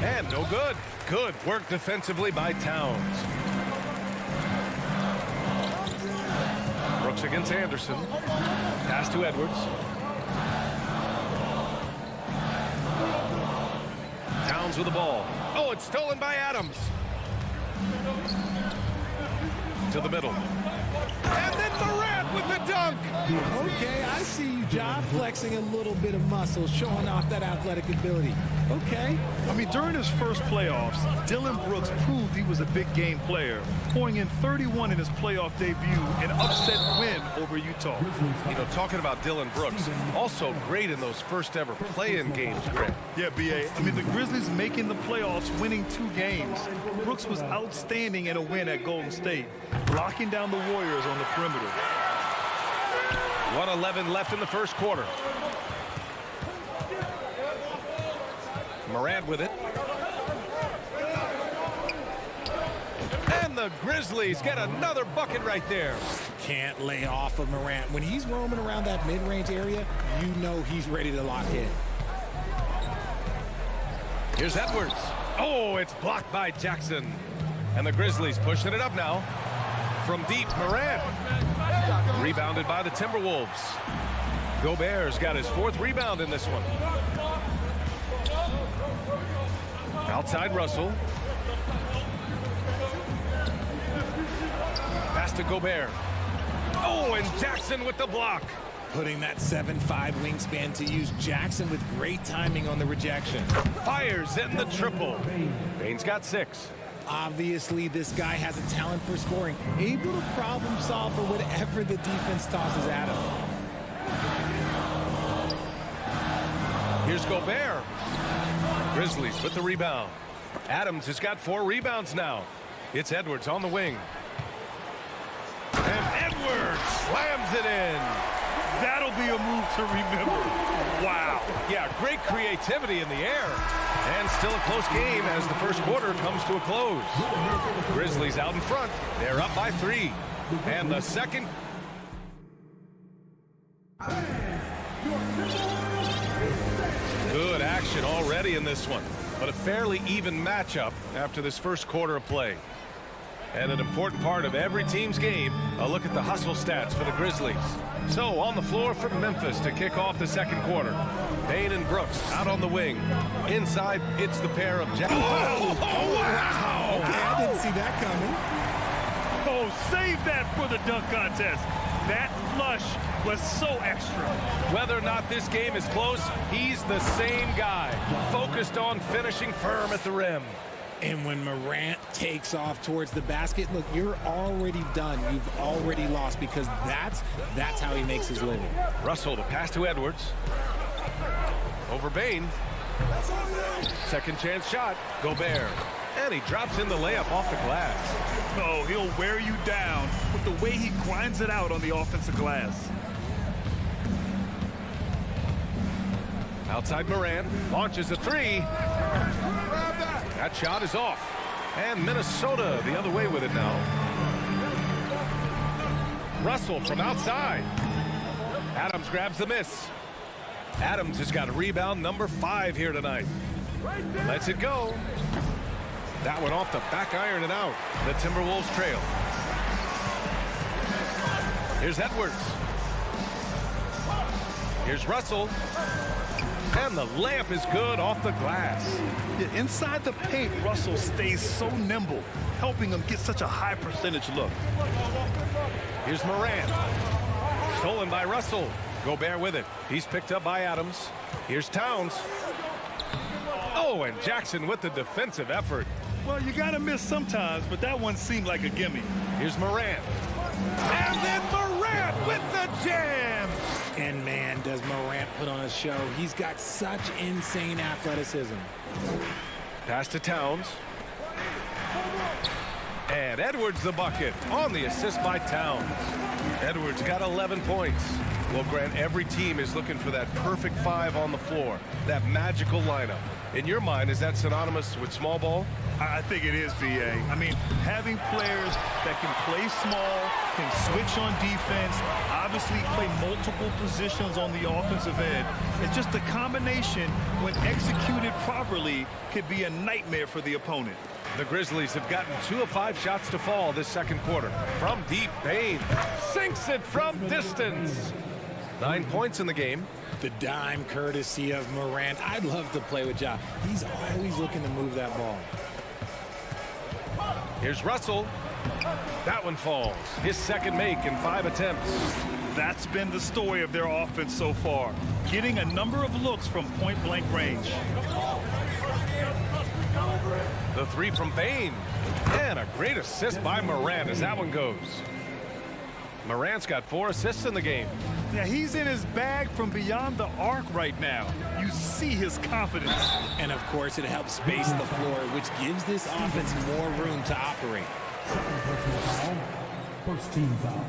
And no good. Good work defensively by Towns. Brooks against Anderson. Pass to Edwards. Towns with the ball. Oh, it's stolen by Adams. To the middle. And then Morant with the dunk. Okay, I see you, John, flexing a little bit of muscle, showing off that athletic ability. Okay. I mean, during his first playoffs, Dillon Brooks proved he was a big game player, pouring in 31 in his playoff debut, an upset win over Utah. You know, talking about Dillon Brooks, also great in those first ever play-in games, Grant. Yeah, B.A. I mean, the Grizzlies making the playoffs, winning 2 games. Brooks was outstanding in a win at Golden State, locking down the Warriors on the perimeter. 1:11 left in the first quarter. Morant with it. And the Grizzlies get another bucket right there. can't lay off of Morant. When he's roaming around that mid-range area, you know he's ready to lock in. Here's Edwards. Oh, it's blocked by Jackson. And the Grizzlies pushing it up now. From deep, Morant. Rebounded by the Timberwolves. Gobert's got his 4th rebound in this one. Outside Russell. Pass to Gobert. Oh, and Jackson with the block. Putting that 7'5" wingspan to use. Jackson with great timing on the rejection. Fires in the triple. Bane's got 6. Obviously, this guy has a talent for scoring. Able to problem solve for whatever the defense tosses at him. Here's Gobert. Grizzlies with the rebound. Adams has got 4 rebounds now. It's Edwards on the wing. And Edwards slams it in. That'll be a move to remember. Wow. Yeah, great creativity in the air. And still a close game as the first quarter comes to a close. Grizzlies out in front. They're up by 3. And the second. Good action already in this one. But a fairly even matchup after this first quarter of play. And an important part of every team's game, a look at the hustle stats for the Grizzlies. So on the floor for Memphis to kick off the second quarter. Bane and Brooks out on the wing. Inside, it's the pair of Jackson. Oh, wow. Okay, I didn't see that coming. Oh, save that for the dunk contest. That flush was so extra. Whether or not this game is close, he's the same guy. Focused on finishing firm at the rim. And when Morant takes off towards the basket, look, you're already done. You've already lost because that's how he makes his living. Russell, the pass to Edwards. Over Bane. Second chance shot. Gobert. And he drops in the layup off the glass. Oh, he'll wear you down with the way he grinds it out on the offensive glass. Outside Morant. Launches a 3. That shot is off. And Minnesota the other way with it now. Russell from outside. Adams grabs the miss. Adams has got a rebound number 5 here tonight. Lets it go. That one off the back iron and out. The Timberwolves trail. Here's Edwards. Here's Russell. And the layup is good off the glass. Yeah, inside the paint, Russell stays so nimble, helping him get such a high percentage look. Here's Morant. Stolen by Russell. Gobert with it. He's picked up by Adams. Here's Towns. Oh, and Jackson with the defensive effort. Well, you got to miss sometimes, but that one seemed like a gimme. Here's Morant. And then Morant with the jam. And man, does Morant put on a show. He's got such insane athleticism. Pass to Towns. And Edwards the bucket on the assist by Towns. Edwards got 11 points. Well, Grant, every team is looking for that perfect 5 on the floor, that magical lineup. In your mind, is that synonymous with small ball? I think it is, B.A. I mean, having players that can play small, can switch on defense, obviously play multiple positions on the offensive end. It's just a combination, when executed properly, could be a nightmare for the opponent. The Grizzlies have gotten 2 of 5 shots to fall this second quarter. From deep, Bane sinks it from distance. 9 points in the game. The dime courtesy of Morant. I'd love to play with Ja. He's always looking to move that ball. Here's Russell. That one falls. His second make in 5 attempts. That's been the story of their offense so far, getting a number of looks from point-blank range. The 3 from Bane. And a great assist by Morant as that one goes. Morant's got 4 assists in the game. Yeah, he's in his bag from beyond the arc right now. You see his confidence. And of course, it helps space the floor, which gives this offense more room to operate. First team foul.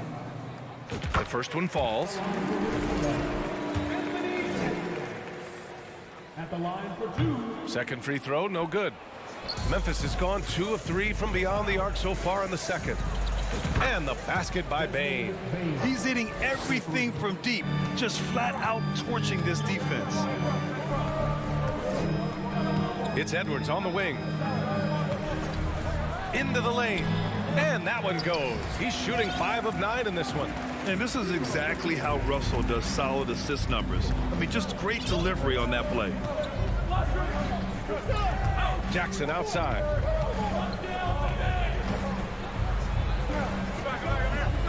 The first one falls. At the line for 2. Second free throw, no good. Memphis has gone 2 of 3 from beyond the arc so far in the second. And the basket by Bane. He's hitting everything from deep, just flat out torching this defense. It's Edwards on the wing. Into the lane. And that one goes. He's shooting 5 of 9 in this one. And this is exactly how Russell does solid assist numbers. I mean, just great delivery on that play. Jackson outside.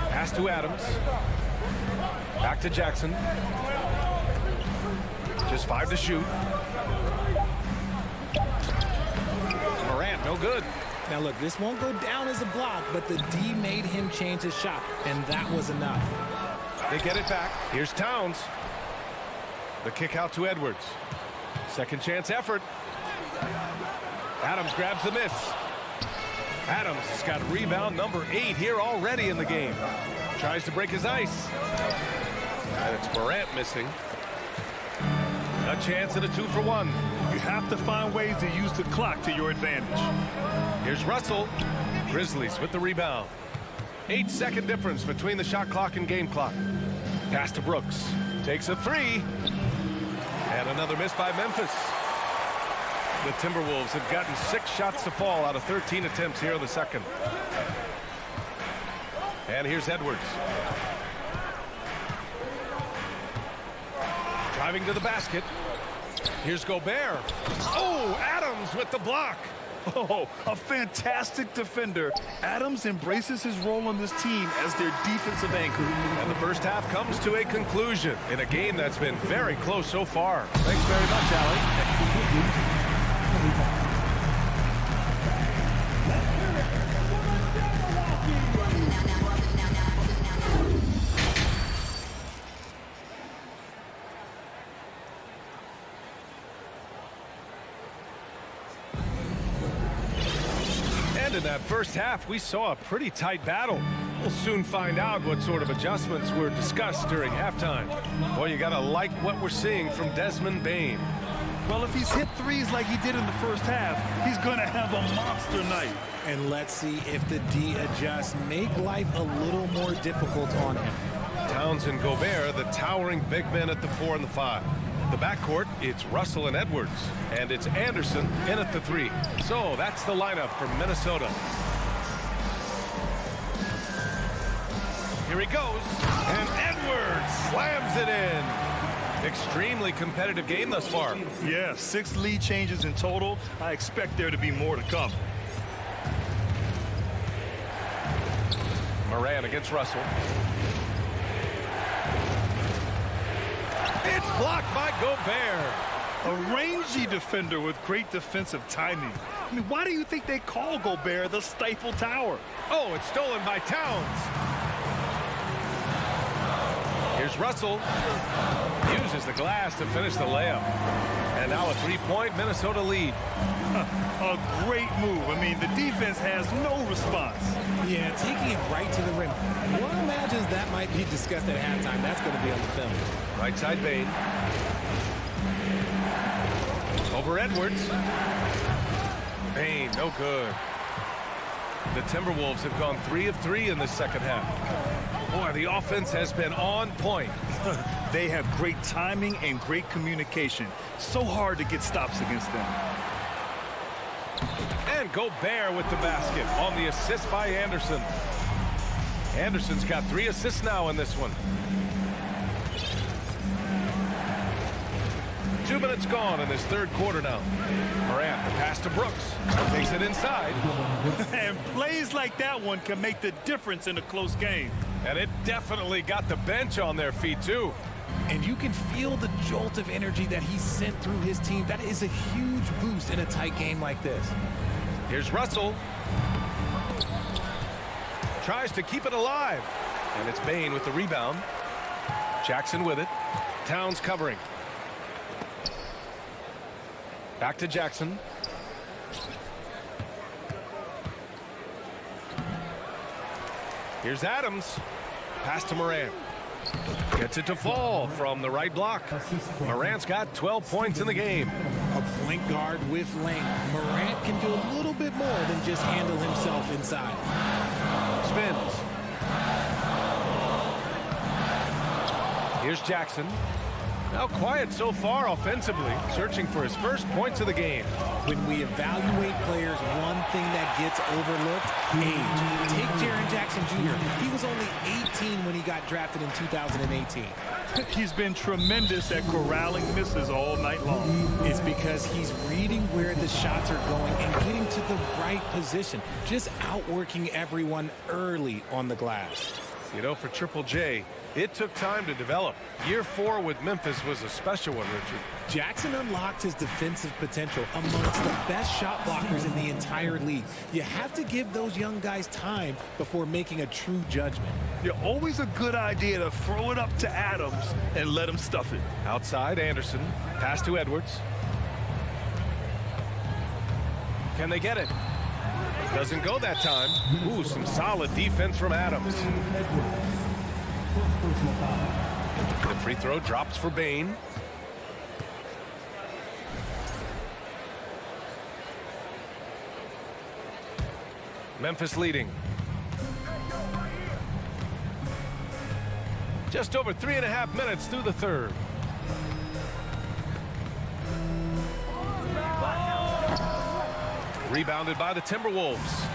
Pass to Adams. Back to Jackson. Just 5 to shoot. Morant, no good. Now look, this won't go down as a block, but the D made him change his shot, and that was enough. They get it back. Here's Towns. The kick out to Edwards. Second chance effort. Adams grabs the miss. Adams has got rebound number 8 here already in the game. Tries to break his ice. And it's Morant missing. A chance at a 2-for-1. You have to find ways to use the clock to your advantage. Here's Russell. Grizzlies with the rebound. 8-second difference between the shot clock and game clock. Pass to Brooks. Takes a 3. And another miss by Memphis. The Timberwolves have gotten 6 shots to fall out of 13 attempts here in the second. And here's Edwards. Driving to the basket. Here's Gobert. Oh, Adams with the block. Oh, a fantastic defender. Adams embraces his role on this team as their defensive anchor. And the first half comes to a conclusion in a game that's been very close so far. Thanks very much, Allie. In that first half, we saw a pretty tight battle. We'll soon find out what sort of adjustments were discussed during halftime. Boy, you gotta like what we're seeing from Desmond Bane. Well, if he's hit threes like he did in the first half, he's gonna have a monster night. And let's see if the D adjusts, make life a little more difficult on him. Towns and Gobert, the towering big men at the 4 and the 5. The backcourt, it's Russell and Edwards. And it's Anderson in at the 3. So that's the lineup from Minnesota. Here he goes. And Edwards slams it in. Extremely competitive game thus far. Yeah, 6 lead changes in total. I expect there to be more to come. Morant against Russell. It's blocked by Gobert. A rangy defender with great defensive timing. I mean, why do you think they call Gobert the Stifle Tower? Oh, it's stolen by Towns. Here's Russell. Uses the glass to finish the layup. And now a 3-point Minnesota lead. A great move. I mean, the defense has no response. Yeah, taking it right to the rim. One imagines that might be discussed at halftime. That's going to be on the film. Right side Bane. Over Edwards. Bane, no good. The Timberwolves have gone 3 of 3 in this second half. Boy, the offense has been on point. They have great timing and great communication. So hard to get stops against them. And Gobert with the basket on the assist by Anderson. Anderson's got 3 assists now in this one. 2 minutes gone in this third quarter now. Morant, the pass to Brooks. Takes it inside. And plays like that one can make the difference in a close game. And it definitely got the bench on their feet, too. And you can feel the jolt of energy that he sent through his team. That is a huge boost in a tight game like this. Here's Russell. Tries to keep it alive. And it's Bane with the rebound. Jackson with it. Towns covering. Back to Jackson. Here's Adams. Pass to Morant. Gets it to fall from the right block. Morant's got 12 points in the game. A point guard with length. Morant can do a little bit more than just handle himself inside. spins. Here's Jackson. Now quiet so far offensively, searching for his first points of the game. When we evaluate players, one thing that gets overlooked, age. Take Jaren Jackson Jr. He was only 18 when he got drafted in 2018. He's been tremendous at corralling misses all night long. It's because he's reading where the shots are going and getting to the right position, just outworking everyone early on the glass. You know, for Triple J, it took time to develop. Year 4 with Memphis was a special one, Richard. Jackson unlocked his defensive potential amongst the best shot blockers in the entire league. You have to give those young guys time before making a true judgment. You're always a good idea to throw it up to Adams and let him stuff it. Outside, Anderson. Pass to Edwards. Can they get it? Doesn't go that time. Ooh, some solid defense from Adams. The free throw drops for Bane. Memphis leading. Just over 3.5 minutes through the third. Rebounded by the Timberwolves.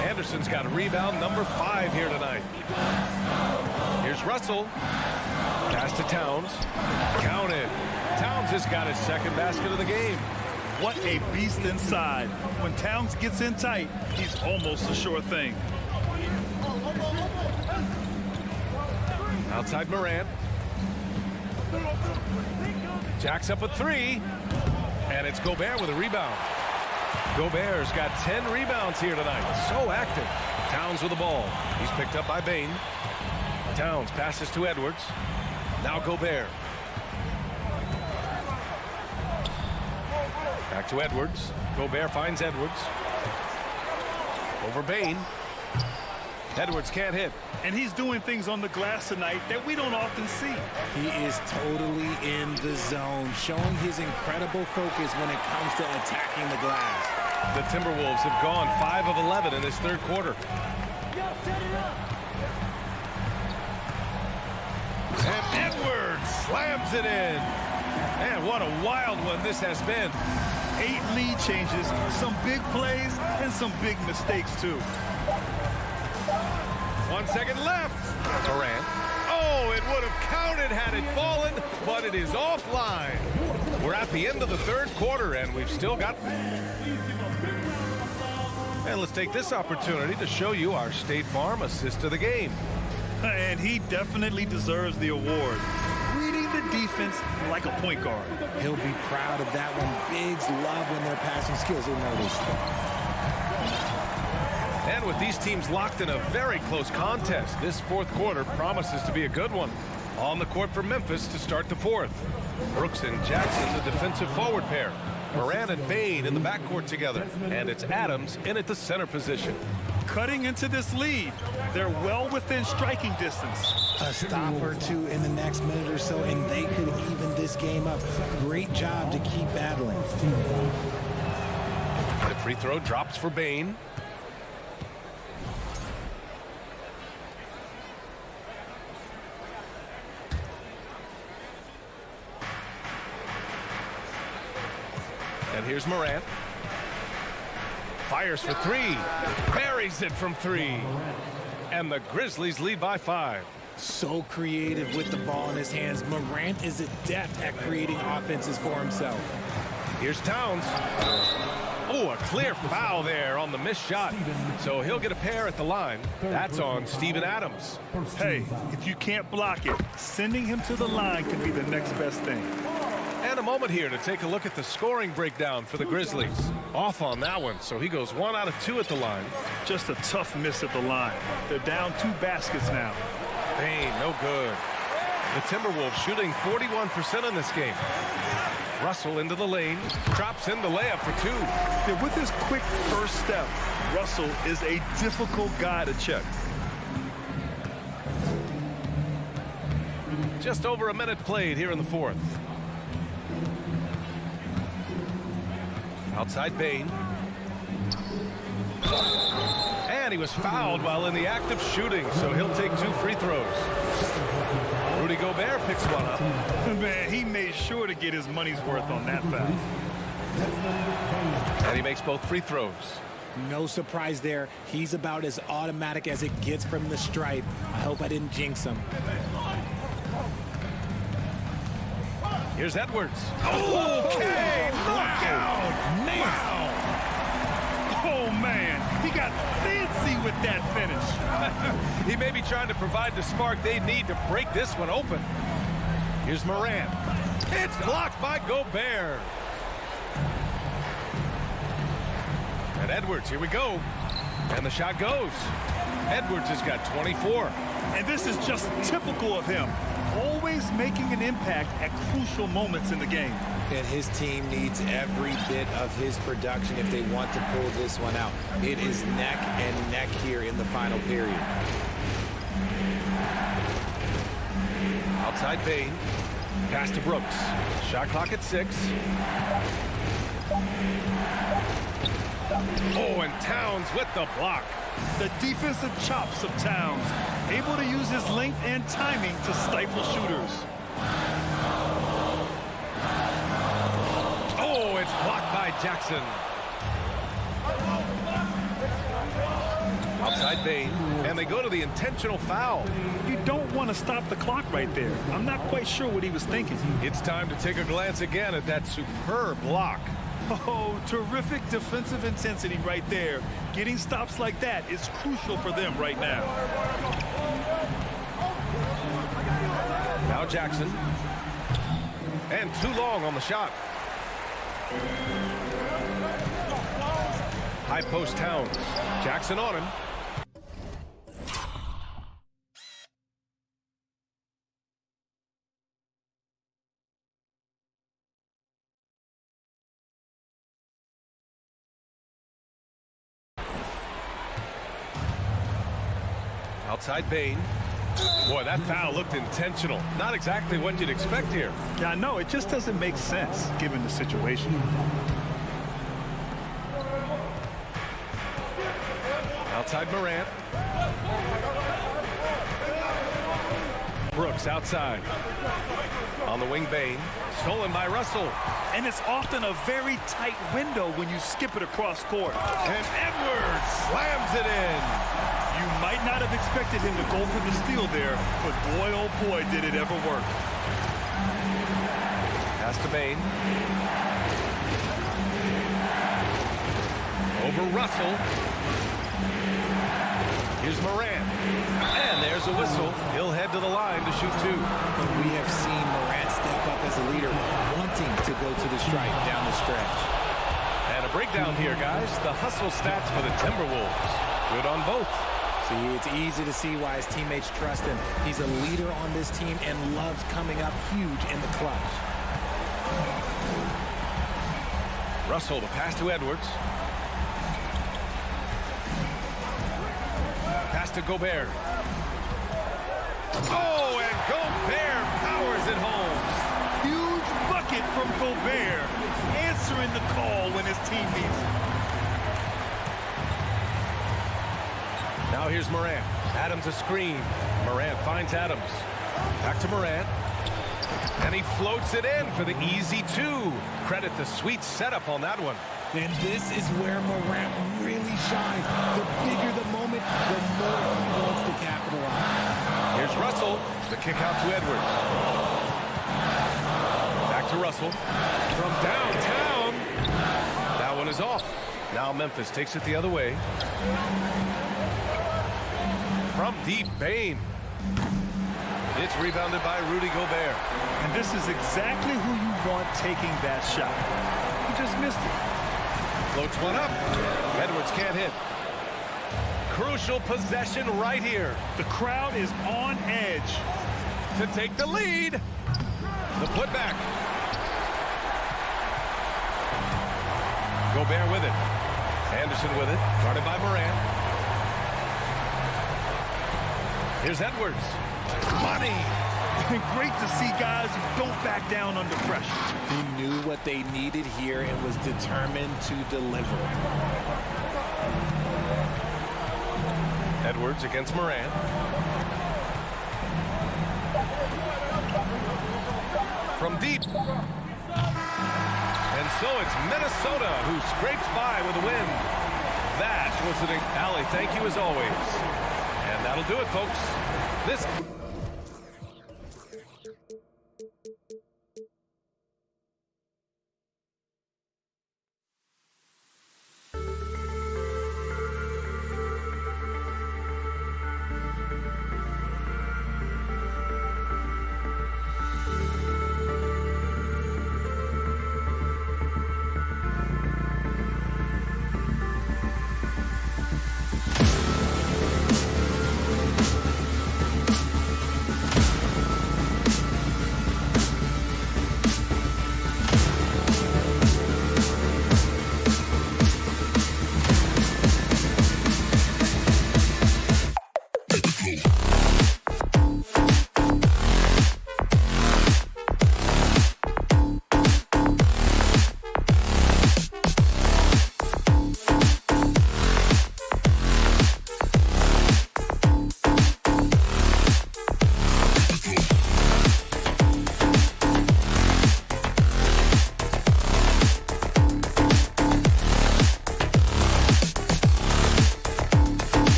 Anderson's got rebound number 5 here tonight. Here's Russell. Pass to Towns. Counted. Towns has got his second basket of the game. What a beast inside. When Towns gets in tight, he's almost a sure thing. Outside Morant. Jacks up a 3. And it's Gobert with a rebound. Gobert's got 10 rebounds here tonight. So active. Towns with the ball. He's picked up by Bane. Towns passes to Edwards. Now Gobert. Back to Edwards. Gobert finds Edwards. Over Bane. Edwards can't hit. And he's doing things on the glass tonight that we don't often see. He is totally in the zone, showing his incredible focus when it comes to attacking the glass. The Timberwolves have gone 5 of 11 in this third quarter. And Edwards slams it in. Man, what a wild one this has been. 8 lead changes, some big plays, and some big mistakes, too. 1 second left. Durant. Oh, it would have counted had it fallen, but it is offline. We're at the end of the third quarter, and we've still got... And let's take this opportunity to show you our State Farm assist of the game. And he definitely deserves the award. Reading the defense like a point guard. He'll be proud of that one. Bigs love when their passing skills are noticed. And with these teams locked in a very close contest, this fourth quarter promises to be a good one. On the court for Memphis to start the fourth. Brooks and Jackson, the defensive forward pair. Moran and Bane in the backcourt together. And it's Adams in at the center position. Cutting into this lead, they're well within striking distance. A stop or two in the next minute or so, and they could even this game up. Great job to keep battling. The free throw drops for Bane. And here's Morant. Fires for 3. Buries it from 3. And the Grizzlies lead by 5. So creative with the ball in his hands. Morant is adept at creating offenses for himself. Here's Towns. Oh, a clear foul there on the missed shot. So he'll get a pair at the line. That's on Steven Adams. Hey, if you can't block it, sending him to the line could be the next best thing. And a moment here to take a look at the scoring breakdown for the Grizzlies. Off on that one, so he goes 1 out of 2 at the line. Just a tough miss at the line. They're down 2 baskets now. Bane, no good. The Timberwolves shooting 41% in this game. Russell into the lane, drops in the layup for 2. Yeah, with his quick first step, Russell is a difficult guy to check. Just over a minute played here in the fourth. Outside Bane. And he was fouled while in the act of shooting, so he'll take 2 free throws. Rudy Gobert picks one up. Man, he made sure to get his money's worth on that foul. And he makes both free throws. No surprise there. He's about as automatic as it gets from the stripe. I hope I didn't jinx him. Here's Edwards. Okay, knockout. Wow. Oh, man, he got fancy with that finish. He may be trying to provide the spark they need to break this one open. Here's Morant. It's blocked by Gobert. And Edwards, here we go. And the shot goes. Edwards has got 24. And this is just typical of him. Always making an impact at crucial moments in the game. And his team needs every bit of his production if they want to pull this one out. It is neck and neck here in the final period. Outside Bain. Pass to Brooks. Shot clock at 6. Oh, and Towns with the block. The defensive chops of Towns, able to use his length and timing to stifle shooters. Oh, it's blocked by Jackson. Outside Bain, and they go to the intentional foul. You don't want to stop the clock right there. I'm not quite sure what he was thinking. It's time to take a glance again at that superb block. Oh, terrific defensive intensity right there. Getting stops like that is crucial for them right now. Now Jackson. And too long on the shot. High post Towns. Jackson on him. Outside Bain. Boy, that foul looked intentional. Not exactly what you'd expect here. Yeah, I know. It just doesn't make sense given the situation. Outside Morant. Brooks outside. On the wing, Bain. Stolen by Russell. And it's often a very tight window when you skip it across court. And Edwards slams it in. You might not have expected him to go for the steal there, but boy, oh boy, did it ever work. Pass to Bain. Over Russell. Here's Morant. And there's a whistle. He'll head to the line to shoot 2. We have seen Morant step up as a leader, wanting to go to the stripe down the stretch. And a breakdown here, guys. The hustle stats for the Timberwolves. Good on both. See, it's easy to see why his teammates trust him. He's a leader on this team and loves coming up huge in the clutch. Russell, the pass to Edwards. Pass to Gobert. Oh, and Gobert powers it home. Huge bucket from Gobert, answering the call when his team needs him. Now here's Morant. Adams a screen. Morant finds Adams. Back to Morant. And he floats it in for the easy 2. Credit the sweet setup on that one. And this is where Morant really shines. The bigger the moment, the more he wants to capitalize. Here's Russell. The kick out to Edwards. Back to Russell. From downtown. That one is off. Now Memphis takes it the other way. From deep, Bain. It's rebounded by Rudy Gobert. And this is exactly who you want taking that shot. He just missed it. Floats one up. Edwards can't hit. Crucial possession right here. The crowd is on edge. To take the lead. The putback. Gobert with it. Anderson with it. Guarded by Morant. Here's Edwards. Money. Great to see guys who don't back down under pressure. He knew what they needed here and was determined to deliver. Edwards against Moran. From deep. And so it's Minnesota who scrapes by with a win. That was an alley. Thank you as always. And that'll do it, folks. This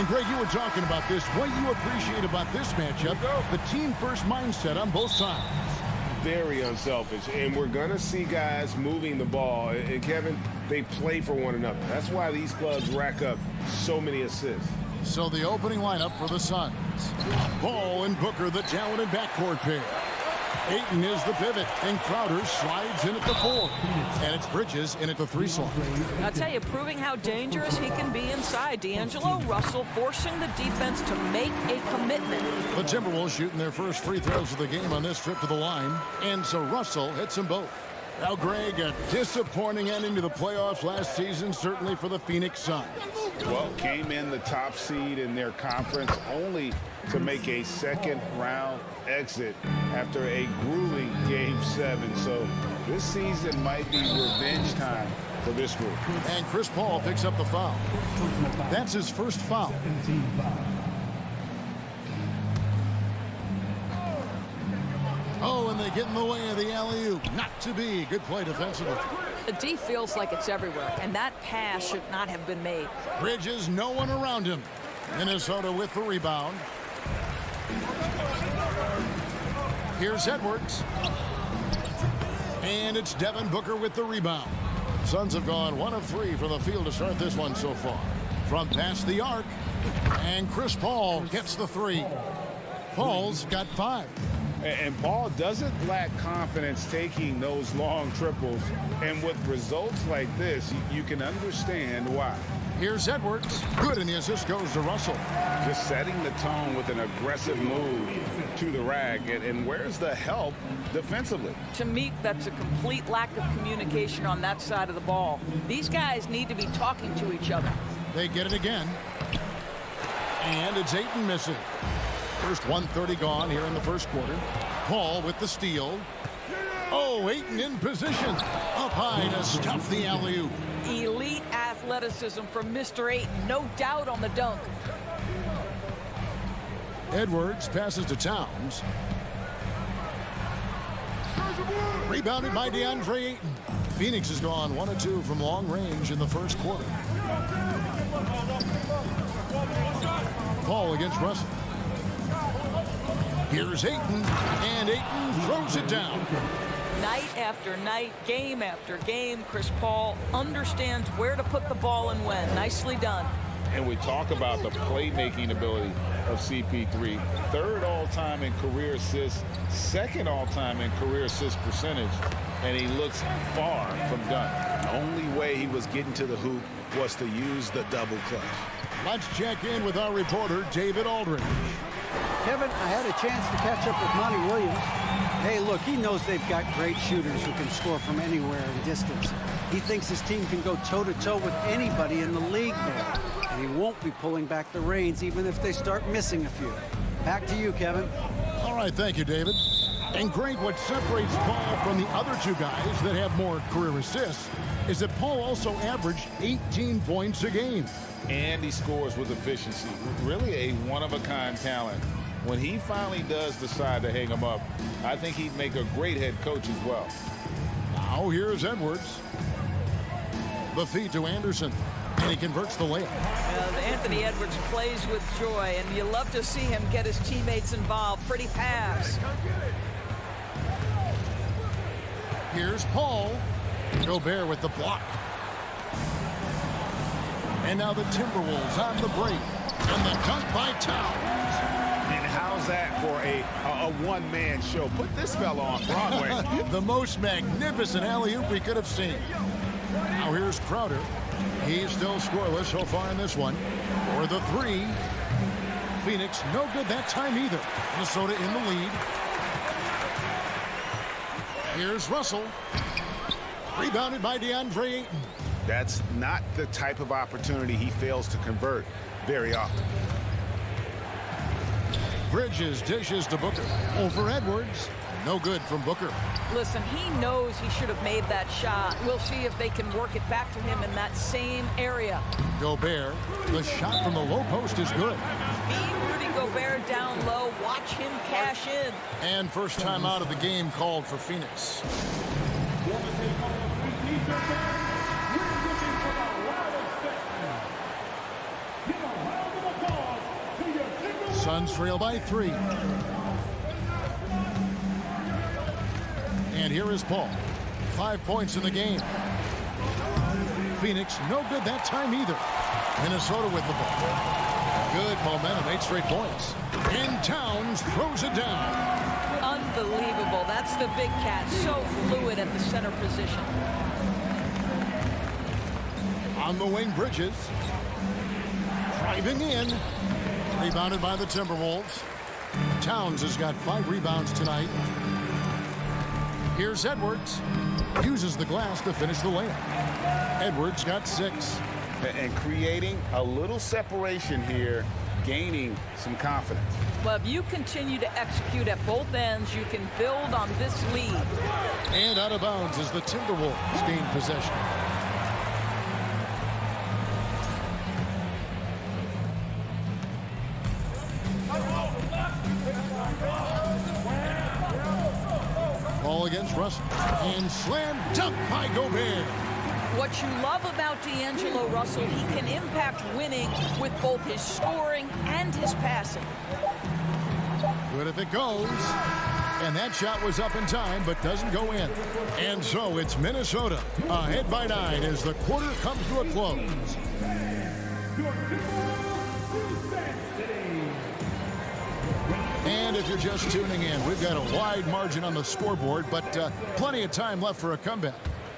And Greg, you were talking about this. What you appreciate about this matchup, the team-first mindset on both sides. Very unselfish, and we're going to see guys moving the ball. And Kevin, they play for one another. That's why these clubs rack up so many assists. So the opening lineup for the Suns. Ball and Booker, the talented backcourt pair. Ayton is the pivot, and Crowder slides in at the 4. And it's Bridges in at the 3 slot. I'll tell you, proving how dangerous he can be inside. D'Angelo Russell forcing the defense to make a commitment. The Timberwolves shooting their first free throws of the game on this trip to the line. And so Russell hits them both. Now, Greg, a disappointing ending to the playoffs last season, certainly for the Phoenix Suns. Well, came in the top seed in their conference only to make a second-round exit after a grueling Game 7. So this season might be revenge time for this group. And Chris Paul picks up the foul. That's his first foul. Oh, and they get in the way of the alley-oop. Not to be. Good play defensively. The D feels like it's everywhere, and that pass should not have been made. Bridges, no one around him. Minnesota with the rebound. Here's Edwards. And it's Devin Booker with the rebound. Suns have gone 1 of 3 from the field to start this one so far. From past the arc. And Chris Paul gets the 3. Paul's got 5. And Paul doesn't lack confidence taking those long triples. And with results like this, you can understand why. Here's Edwards. Good, and the assist goes to Russell. Just setting the tone with an aggressive move to the rack. And where's the help defensively? To me, that's a complete lack of communication on that side of the ball. These guys need to be talking to each other. They get it again. And it's Ayton missing. First 1:30 gone here in the first quarter. Paul with the steal. Oh, Ayton in position. Up high to stuff the alley-oop. Elite athleticism from Mr. Ayton. No doubt on the dunk. Edwards passes to Towns. Rebounded by DeAndre Ayton. Phoenix has gone 1 of 2 from long range in the first quarter. Paul against Russell. Here's Ayton, and Ayton throws it down. Night after night, game after game, Chris Paul understands where to put the ball and when. Nicely done. And we talk about the playmaking ability of CP3. 3rd all-time in career assists, 2nd all-time in career assist percentage, and he looks far from done. The only way he was getting to the hoop was to use the double clutch. Let's check in with our reporter, David Aldridge. Kevin, I had a chance to catch up with Monty Williams. Hey, look, he knows they've got great shooters who can score from anywhere in distance. He thinks his team can go toe-to-toe with anybody in the league there. And he won't be pulling back the reins even if they start missing a few. Back to you, Kevin. All right, thank you, David. And Greg, what separates Paul from the other 2 guys that have more career assists is that Paul also averaged 18 points a game. And he scores with efficiency. Really a one-of-a-kind talent. When he finally does decide to hang him up, I think he'd make a great head coach as well. Now here's Edwards. The feed to Anderson, and he converts the layup. Anthony Edwards plays with joy, and you love to see him get his teammates involved. Pretty pass. Here's Paul. Gobert with the block. And now the Timberwolves on the break. And the dunk by Towns. And how's that for a one-man show? Put this fella on Broadway. The most magnificent alley-oop we could have seen. Now here's Crowder. He's still scoreless so far in this one. For the 3. Phoenix no good that time either. Minnesota in the lead. Here's Russell. Rebounded by DeAndre Ayton. That's not the type of opportunity he fails to convert very often. Bridges dishes to Booker. Over Edwards. No good from Booker. Listen, he knows he should have made that shot. We'll see if they can work it back to him in that same area. Gobert. The shot from the low post is good. Feed Rudy Gobert down low. Watch him cash in. And first time out of the game called for Phoenix. Suns trail by 3. And here is Paul. 5 points in the game. Phoenix, no good that time either. Minnesota with the ball. Good momentum, 8 straight points. And Towns throws it down. Unbelievable. That's the big cat. So fluid at the center position. On the wing, Bridges. Driving in. Rebounded by the Timberwolves. Towns has got 5 rebounds tonight. Here's Edwards. Uses the glass to finish the layup. Edwards got 6. And creating a little separation here, gaining some confidence. Well, if you continue to execute at both ends, you can build on this lead. And out of bounds as the Timberwolves gain possession. Ball against Russell. And slam dunk by Gobert. What you love about D'Angelo Russell, he can impact winning with both his scoring and his passing. Good if it goes. And that shot was up in time, but doesn't go in. And so it's Minnesota ahead by 9 as the quarter comes to a close. And if you're just tuning in, we've got a wide margin on the scoreboard, but plenty of time left for a comeback.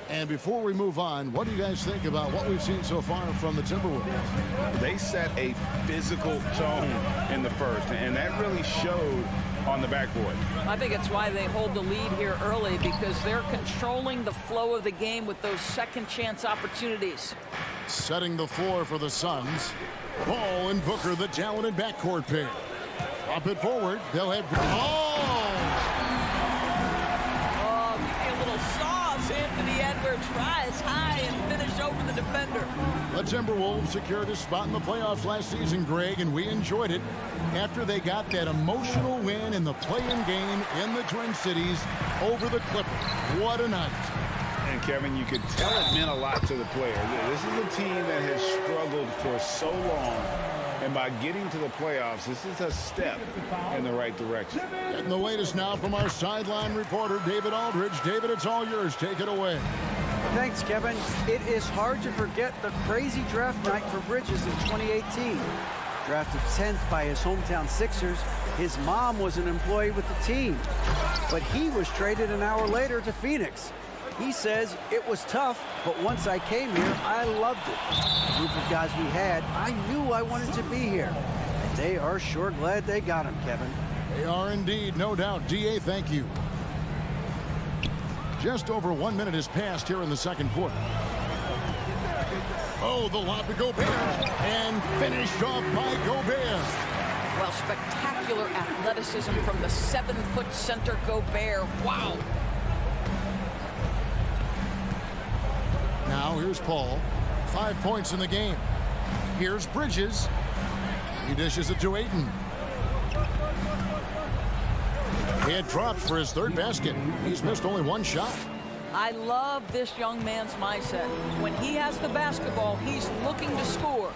And before we move on, what do you guys think about what we've seen so far from the Timberwolves? They set a physical tone in the first, and that really showed on the backboard. I think it's why they hold the lead here early, because they're controlling the flow of the game with those second chance opportunities. Setting the floor for the Suns. Ball and Booker, the talented backcourt pair. Up it forward. They'll have... Anthony Edwards rise high and finish over the defender. The Timberwolves secured a spot in the playoffs last season, Greg, and we enjoyed it after they got that emotional win in the play-in game in the Twin Cities over the Clippers. What a night. And Kevin, you could tell it meant a lot to the player. This is a team that has struggled for so long. And by getting to the playoffs, this is a step in the right direction. Getting the latest now from our sideline reporter, David Aldridge. David, it's all yours. Take it away. Thanks, Kevin. It is hard to forget the crazy draft night for Bridges in 2018. Drafted 10th by his hometown Sixers, his mom was an employee with the team. But he was traded an hour later to Phoenix. He says it was tough, but once I came here, I loved it. The group of guys we had, I knew I wanted to be here. And they are sure glad they got him, Kevin. They are indeed, no doubt. D.A., thank you. Just over 1 minute has passed here in the second quarter. Oh, the lob to Gobert. And finished off by Gobert. Well, spectacular athleticism from the 7-foot center Gobert. Wow. Now here's Paul. 5 points in the game. Here's Bridges. He dishes it to Ayton. He had dropped for his 3rd basket. He's missed only 1 shot. I love this young man's mindset. When he has the basketball, he's looking to score.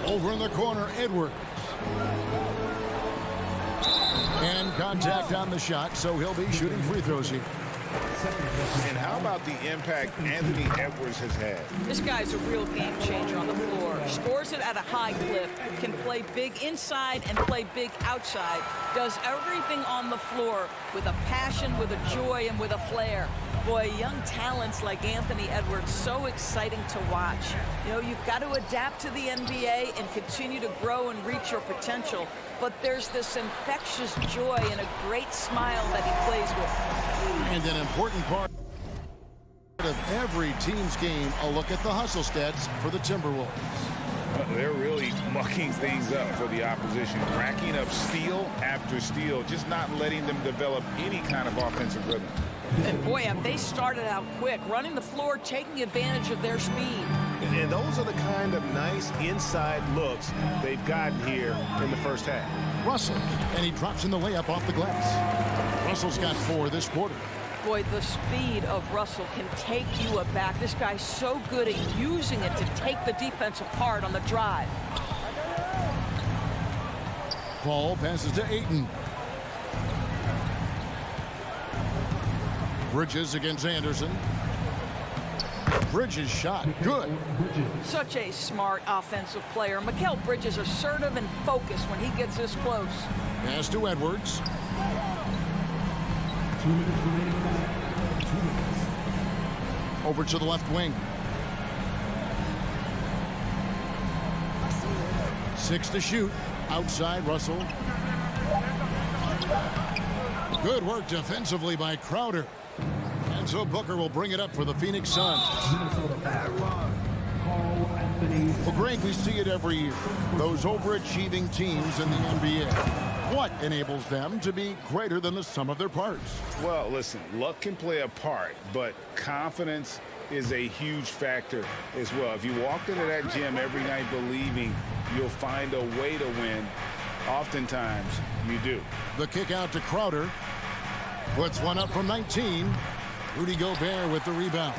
Over in the corner, Edwards. And contact on the shot, so he'll be shooting free throws here. And how about the impact Anthony Edwards has had? This guy's a real game changer on the floor. Scores it at a high clip, can play big inside and play big outside. Does everything on the floor with a passion, with a joy, and with a flair. Boy, young talents like Anthony Edwards, so exciting to watch. You know, you've got to adapt to the NBA and continue to grow and reach your potential. But there's this infectious joy and a great smile that he plays with. And an important part of every team's game, a look at the hustle stats for the Timberwolves. They're really mucking things up for the opposition, racking up steal after steal, just not letting them develop any kind of offensive rhythm. And boy, have they started out quick, running the floor, taking advantage of their speed. And those are the kind of nice inside looks they've gotten here in the first half. Russell, and he drops in the layup off the glass. Russell's got 4 this quarter. Boy, the speed of Russell can take you aback. This guy's so good at using it to take the defense apart on the drive. Paul passes to Ayton. Bridges against Anderson. Bridges shot. Good. Such a smart offensive player. Mikal Bridges assertive and focused when he gets this close. Pass to Edwards. 2 minutes remaining. 2 minutes. Over to the left wing. 6 to shoot. Outside Russell. Good work defensively by Crowder. And so Booker will bring it up for the Phoenix Suns. Well, Greg, we see it every year. Those overachieving teams in the NBA. What enables them to be greater than the sum of their parts? Well, listen, luck can play a part, but confidence is a huge factor as well. If you walk into that gym every night believing you'll find a way to win, oftentimes you do. The kick out to Crowder. Puts one up from 19. Rudy Gobert with the rebound.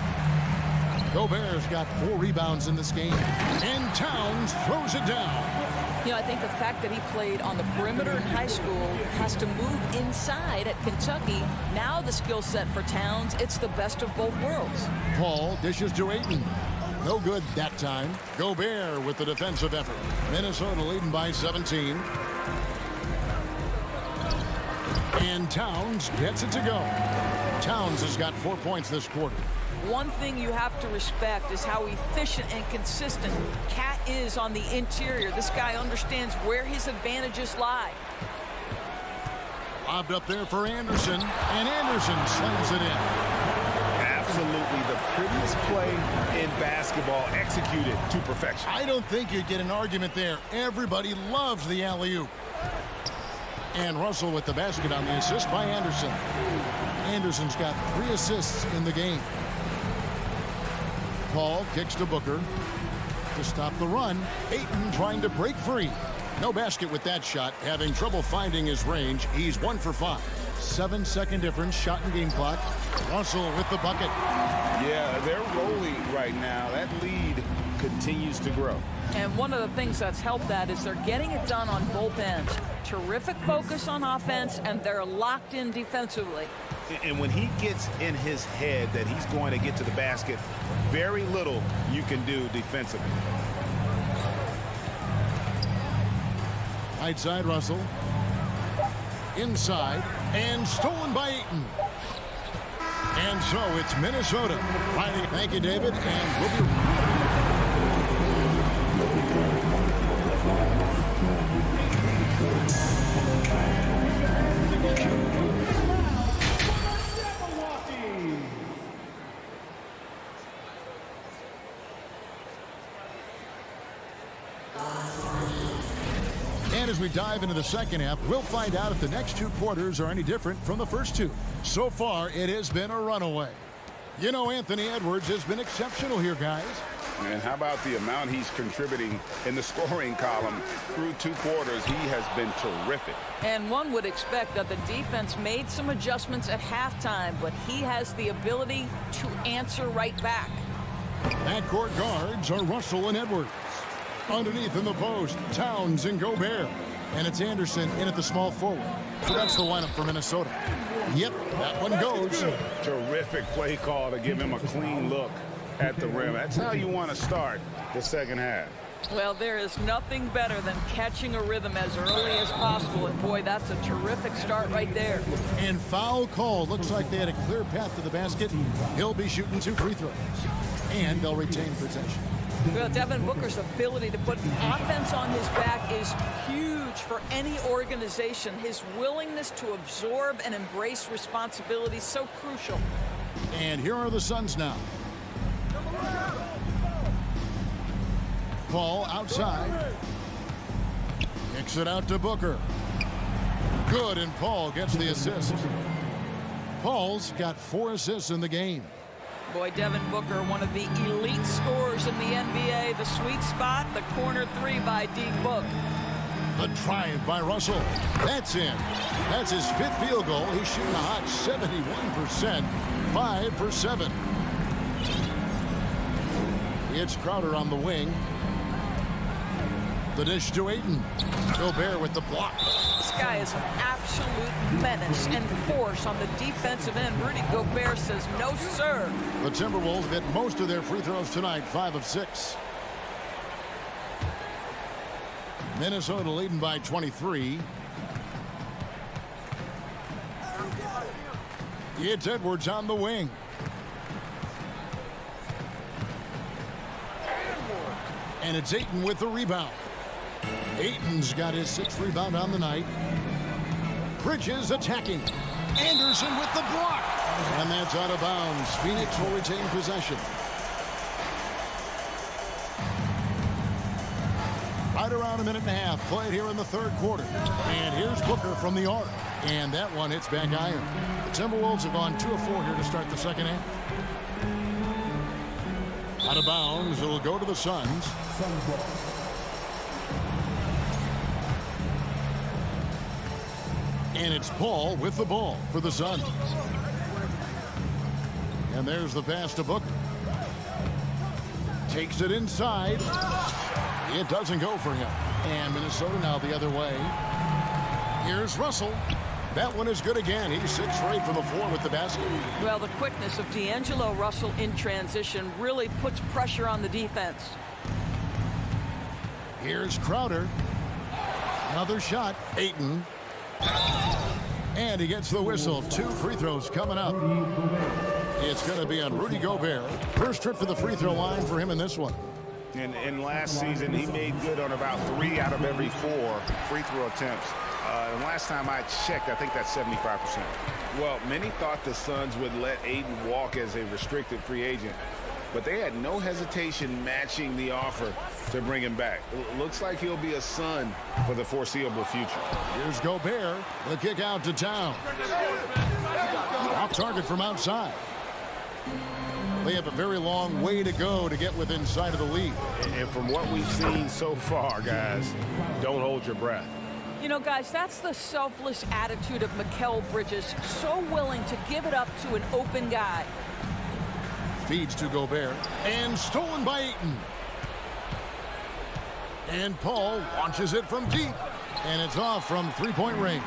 Gobert's got 4 rebounds in this game. And Towns throws it down. You know, I think the fact that he played on the perimeter in high school, has to move inside at Kentucky. Now the skill set for Towns, it's the best of both worlds. Paul dishes to Ayton. No good that time. Gobert with the defensive effort. Minnesota leading by 17. And Towns gets it to go. Towns has got 4 points this quarter. One thing you have to respect is how efficient and consistent Cat is on the interior. This guy understands where his advantages lie. Lobbed up there for Anderson, and Anderson slams it in. Absolutely the prettiest play in basketball, executed to perfection. I don't think you'd get an argument there. Everybody loves the alley-oop. And Russell with the basket on the assist by Anderson. Anderson's got 3 assists in the game. Paul kicks to Booker to stop the run. Ayton trying to break free. No basket with that shot. Having trouble finding his range. He's 1 for 5. 7-second difference. Shot and game clock. Russell with the bucket. Yeah, they're rolling right now. That lead continues to grow. And one of the things that's helped that is they're getting it done on both ends. Terrific focus on offense, and they're locked in defensively. And when he gets in his head that he's going to get to the basket, very little you can do defensively. Right side Russell. Inside, and stolen by Ayton. And so it's Minnesota. Riley, thank you, David, and we'll be... And as we dive into the second half, we'll find out if the next 2 quarters are any different from the first 2. So far, it has been a runaway. You know, Anthony Edwards has been exceptional here, guys. And how about the amount he's contributing in the scoring column through 2 quarters? He has been terrific. And one would expect that the defense made some adjustments at halftime, but he has the ability to answer right back. Backcourt guards are Russell and Edwards. Underneath in the post, Towns and Gobert. And it's Anderson in at the small forward. So that's the lineup for Minnesota. Yep, that one goes. Terrific play call to give him a clean look at the rim. That's how you want to start the second half. Well, there is nothing better than catching a rhythm as early as possible. And, boy, that's a terrific start right there. And foul call. Looks like they had a clear path to the basket. He'll be shooting 2 free throws. And they'll retain possession. Well, Devin Booker's ability to put offense on his back is huge for any organization. His willingness to absorb and embrace responsibility is so crucial. And here are the Suns now. Paul outside. Kicks it out to Booker. Good, and Paul gets the assist. Paul's got 4 assists in the game. Boy, Devin Booker, one of the elite scorers in the NBA. The sweet spot, the corner 3 by D. Book. The drive by Russell. That's in. That's his 5th field goal. He's shooting a hot 71%. 5 for 7. It's Crowder on the wing. The dish to Ayton. Gobert with the block. This guy is an absolute menace and force on the defensive end. Rudy Gobert says no, sir. The Timberwolves hit most of their free throws tonight, 5 of 6. Minnesota leading by 23. It's Edwards on the wing. And it's Ayton with the rebound. Ayton's got his 6th rebound on the night. Bridges attacking. Anderson with the block. And that's out of bounds. Phoenix will retain possession. Right around a minute and a half played here in the 3rd quarter. And here's Booker from the arc. And that one hits back iron. The Timberwolves have gone 2 of 4 here to start the second half. Out of bounds, it'll go to the Suns. And it's Paul with the ball for the Suns. And there's the pass to Booker. Takes it inside. It doesn't go for him. And Minnesota now the other way. Here's Russell. That one is good again. He's 6 straight from the floor with the basket. Well, the quickness of D'Angelo Russell in transition really puts pressure on the defense. Here's Crowder. Another shot. Ayton. And he gets the whistle. 2 free throws coming up. It's going to be on Rudy Gobert. First trip to the free throw line for him in this one. And last season, he made good on about 3 out of every 4 free throw attempts. And last time I checked, I think that's 75%. Well, many thought the Suns would let Ayton walk as a restricted free agent, but they had no hesitation matching the offer to bring him back. Looks like he'll be a Sun for the foreseeable future. Here's Gobert. The kick out to Town. Off target from outside. They have a very long way to go to get within sight of the lead. And from what we've seen so far, guys, don't hold your breath. You know, guys, that's the selfless attitude of Mikal Bridges. So willing to give it up to an open guy. Feeds to Gobert. And stolen by Ayton. And Paul launches it from deep. And it's off from 3-point range.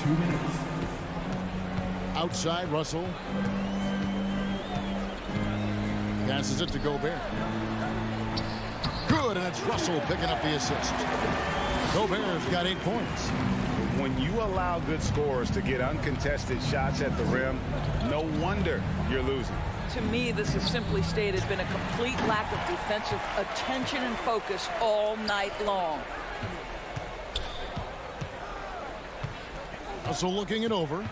2 minutes. Outside, Russell. Passes it to Gobert. Good, and it's Russell picking up the assist. Gobert's got 8 points. When you allow good scorers to get uncontested shots at the rim, no wonder you're losing. To me, this is simply stated been a complete lack of defensive attention and focus all night long. Russell looking it over.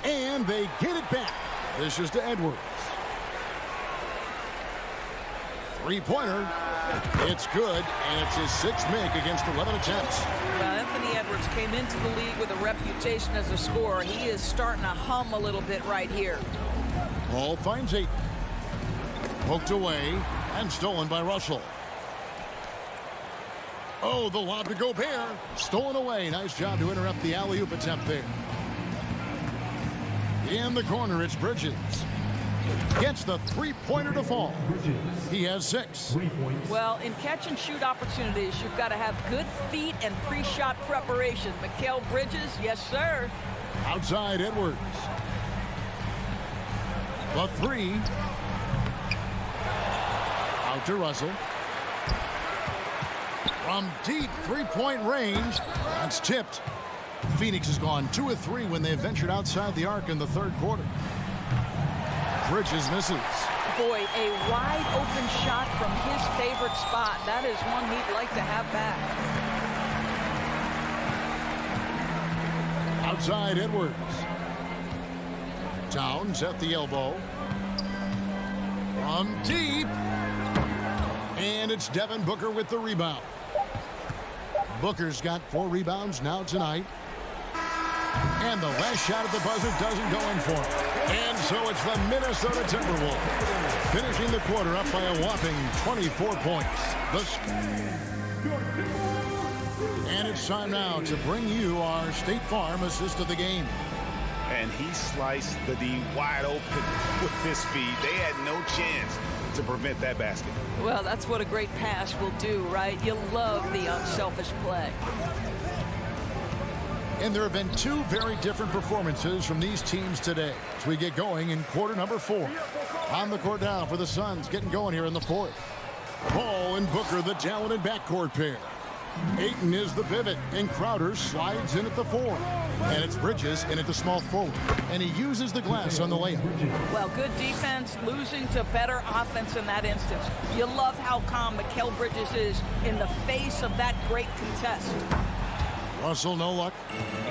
And they get it back. This is to Edwards. 3-pointer. It's good, and it's his 6th make against 11 attempts. Well, Anthony Edwards came into the league with a reputation as a scorer. He is starting to hum a little bit right here. Paul finds Ayton. Poked away and stolen by Russell. Oh, the lob to Gobert. Stolen away. Nice job to interrupt the alley-oop attempt there. In the corner, it's Bridges. Gets the 3-pointer to fall. He has 6. Well, in catch-and-shoot opportunities, you've got to have good feet and pre-shot preparation. Mikal Bridges, yes, sir. Outside, Edwards. The 3. Out to Russell. From deep 3-point range, that's tipped. Phoenix has gone 2 of 3 when they ventured outside the arc in the 3rd quarter. Bridges misses. Boy, a wide open shot from his favorite spot. That is one he'd like to have back. Outside, Edwards. Towns at the elbow. From deep. And it's Devin Booker with the rebound. Booker's got 4 rebounds now tonight. And the last shot at the buzzer doesn't go in for him. And so it's the Minnesota Timberwolves finishing the quarter up by a whopping 24 points. And it's time now to bring you our State Farm assist of the game. and he sliced the D wide open with his feet. They had no chance to prevent that basket. Well, that's what a great pass will do, right? You love the unselfish play. And there have been two very different performances from these teams today as we get going in quarter number 4. On the court now for the Suns, getting going here in the 4th. Ball and Booker, the talented backcourt pair. Ayton is the pivot, and Crowder slides in at the 4. And it's Bridges in at the small forward. And he uses the glass on the layup. Well, good defense, losing to better offense in that instance. You love how calm Mikal Bridges is in the face of that great contest. Russell, no luck.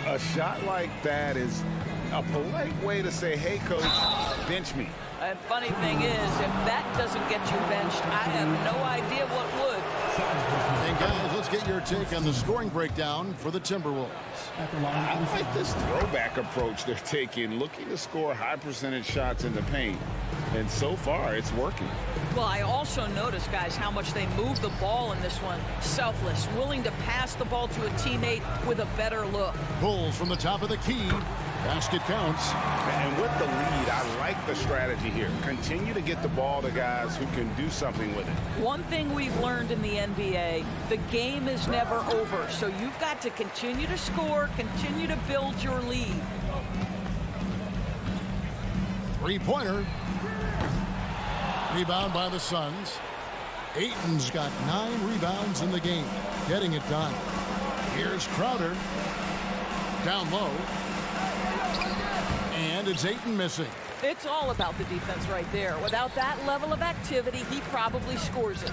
A shot like that is a polite way to say, hey, coach, bench me. And funny thing is, if that doesn't get you benched, I have no idea what would. And guys, let's get your take on the scoring breakdown for the Timberwolves. I like this throwback approach they're taking, looking to score high percentage shots in the paint. And so far, it's working. Well, I also noticed, guys, how much they move the ball in this one. Selfless, willing to pass the ball to a teammate with a better look. Pulls from the top of the key. Basket counts. And with the lead, I like the strategy here. Continue to get the ball to guys who can do something with it. One thing we've learned in the NBA, the game is never over. So you've got to continue to score, continue to build your lead. Three-pointer. Rebound by the Suns. Ayton's got 9 rebounds in the game, getting it done. Here's Crowder. Down low. And it's Ayton missing. It's all about the defense right there. Without that level of activity, he probably scores it.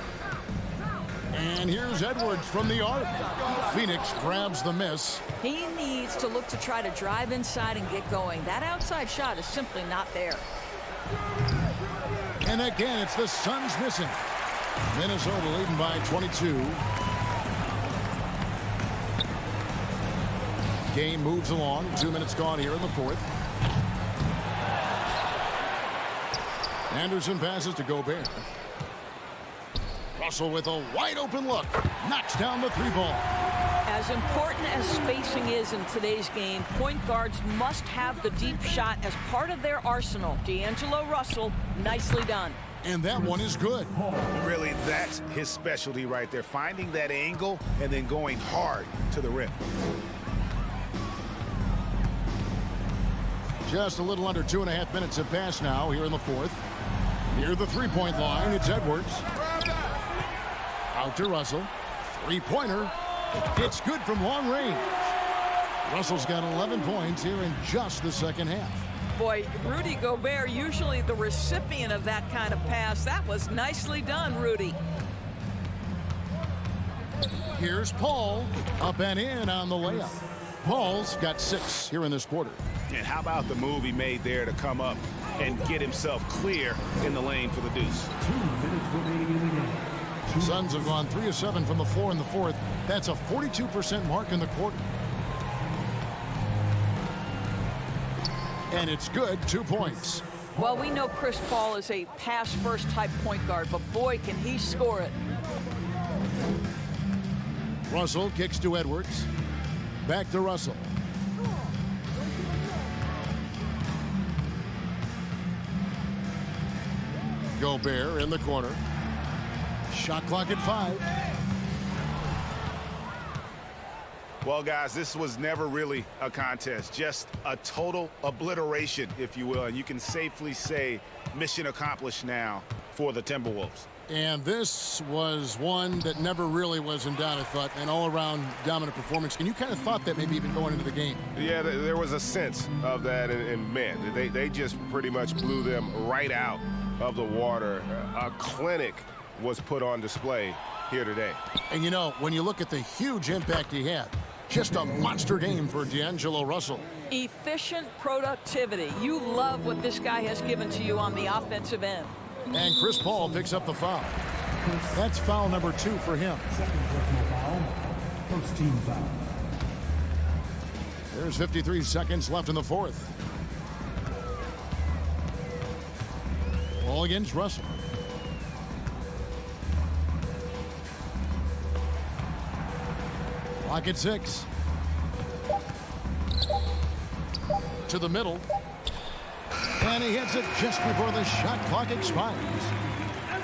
And here's Edwards from the arc. Phoenix grabs the miss. He needs to look to try to drive inside and get going. That outside shot is simply not there. And again, it's the Suns missing. Minnesota leading by 22. Game moves along. 2 minutes gone here in the 4th. Anderson passes to Gobert. Russell with a wide open look. Knocks down the 3-ball. As important as spacing is in today's game, point guards must have the deep shot as part of their arsenal. D'Angelo Russell, nicely done. And that one is good. Really, that's his specialty right there. Finding that angle and then going hard to the rim. Just a little under 2.5 minutes have passed now here in the 4th. Near the 3-point line, it's Edwards. Out to Russell. 3-pointer. It's good from long range. Russell's got 11 points here in just the second half. Boy, Rudy Gobert, usually the recipient of that kind of pass. That was nicely done, Rudy. Here's Paul. Up and in on the layup. Paul's got 6 here in this quarter. And how about the move he made there to come up and get himself clear in the lane for the deuce? 2 minutes remaining in the game. Suns have gone 3 of 7 from the floor in the 4th. That's a 42% mark in the quarter. And it's good, 2 points. Well, we know Chris Paul is a pass-first type point guard, but boy, can he score it. Russell kicks to Edwards. Back to Russell. Gobert in the corner. Shot clock at 5. Well, guys, this was never really a contest, just a total obliteration, if you will. And you can safely say mission accomplished now for the Timberwolves. And this was one that never really was in doubt, I thought, an all-around dominant performance. And you kind of thought that maybe even going into the game. Yeah, there was a sense of that, and man, they just pretty much blew them right out of the water. A clinic was put on display here today. And you know, when you look at the huge impact he had, just a monster game for D'Angelo Russell. Efficient productivity. You love what this guy has given to you on the offensive end. And Chris Paul picks up the foul. That's foul number 2 for him. Second personal foul. First team foul. There's 53 seconds left in the 4th. Ball against Russell. Clock at 6. to the middle. And he hits it just before the shot clock expires.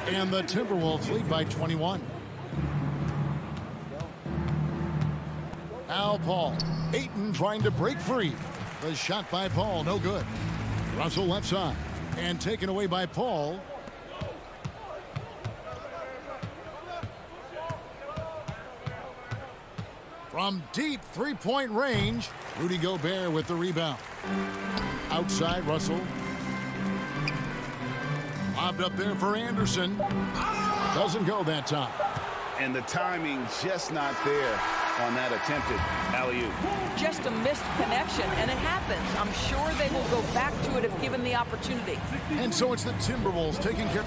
And the Timberwolves lead by 21. Now Paul. Ayton trying to break free. The shot by Paul, no good. Russell left side. And taken away by Paul. From deep three-point range, Rudy Gobert with the rebound. Outside, Russell. Lobbed up there for Anderson. Doesn't go that time. And the timing just not there on that attempted alley-oop. Just a missed connection, and it happens. I'm sure they will go back to it if given the opportunity. And so it's the Timberwolves taking care.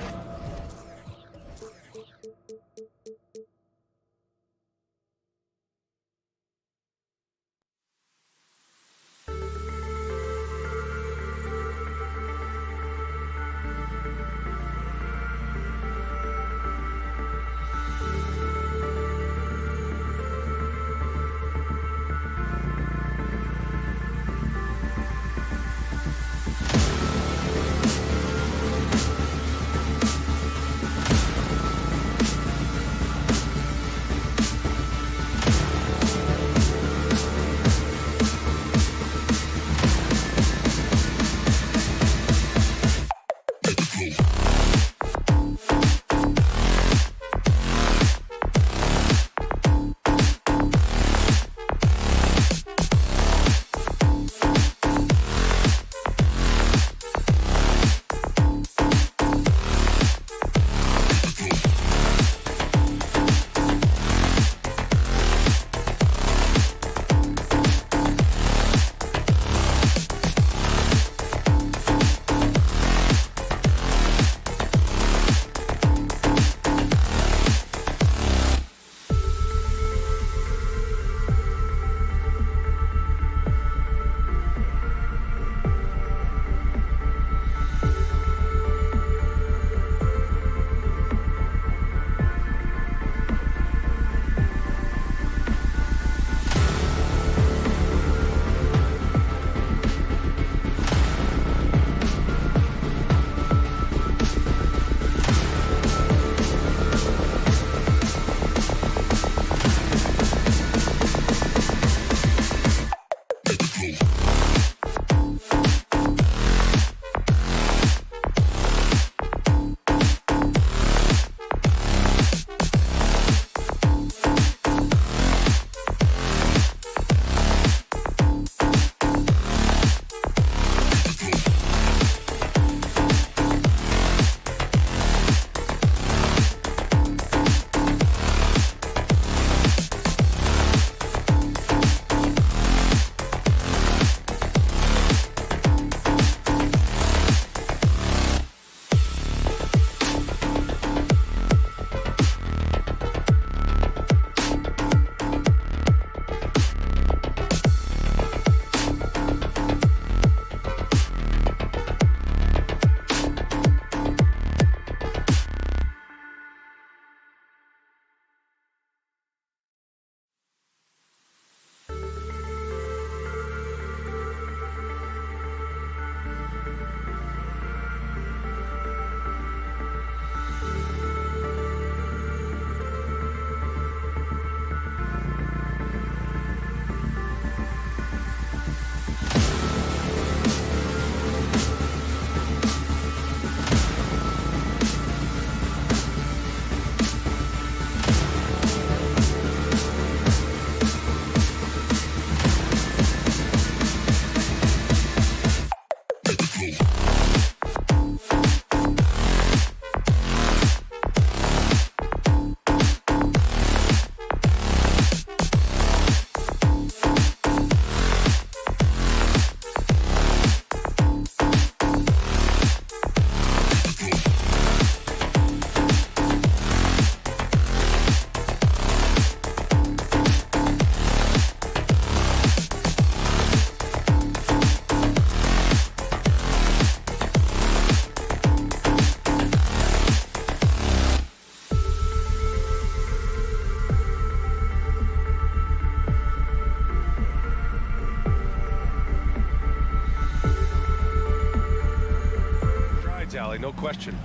alley, no question.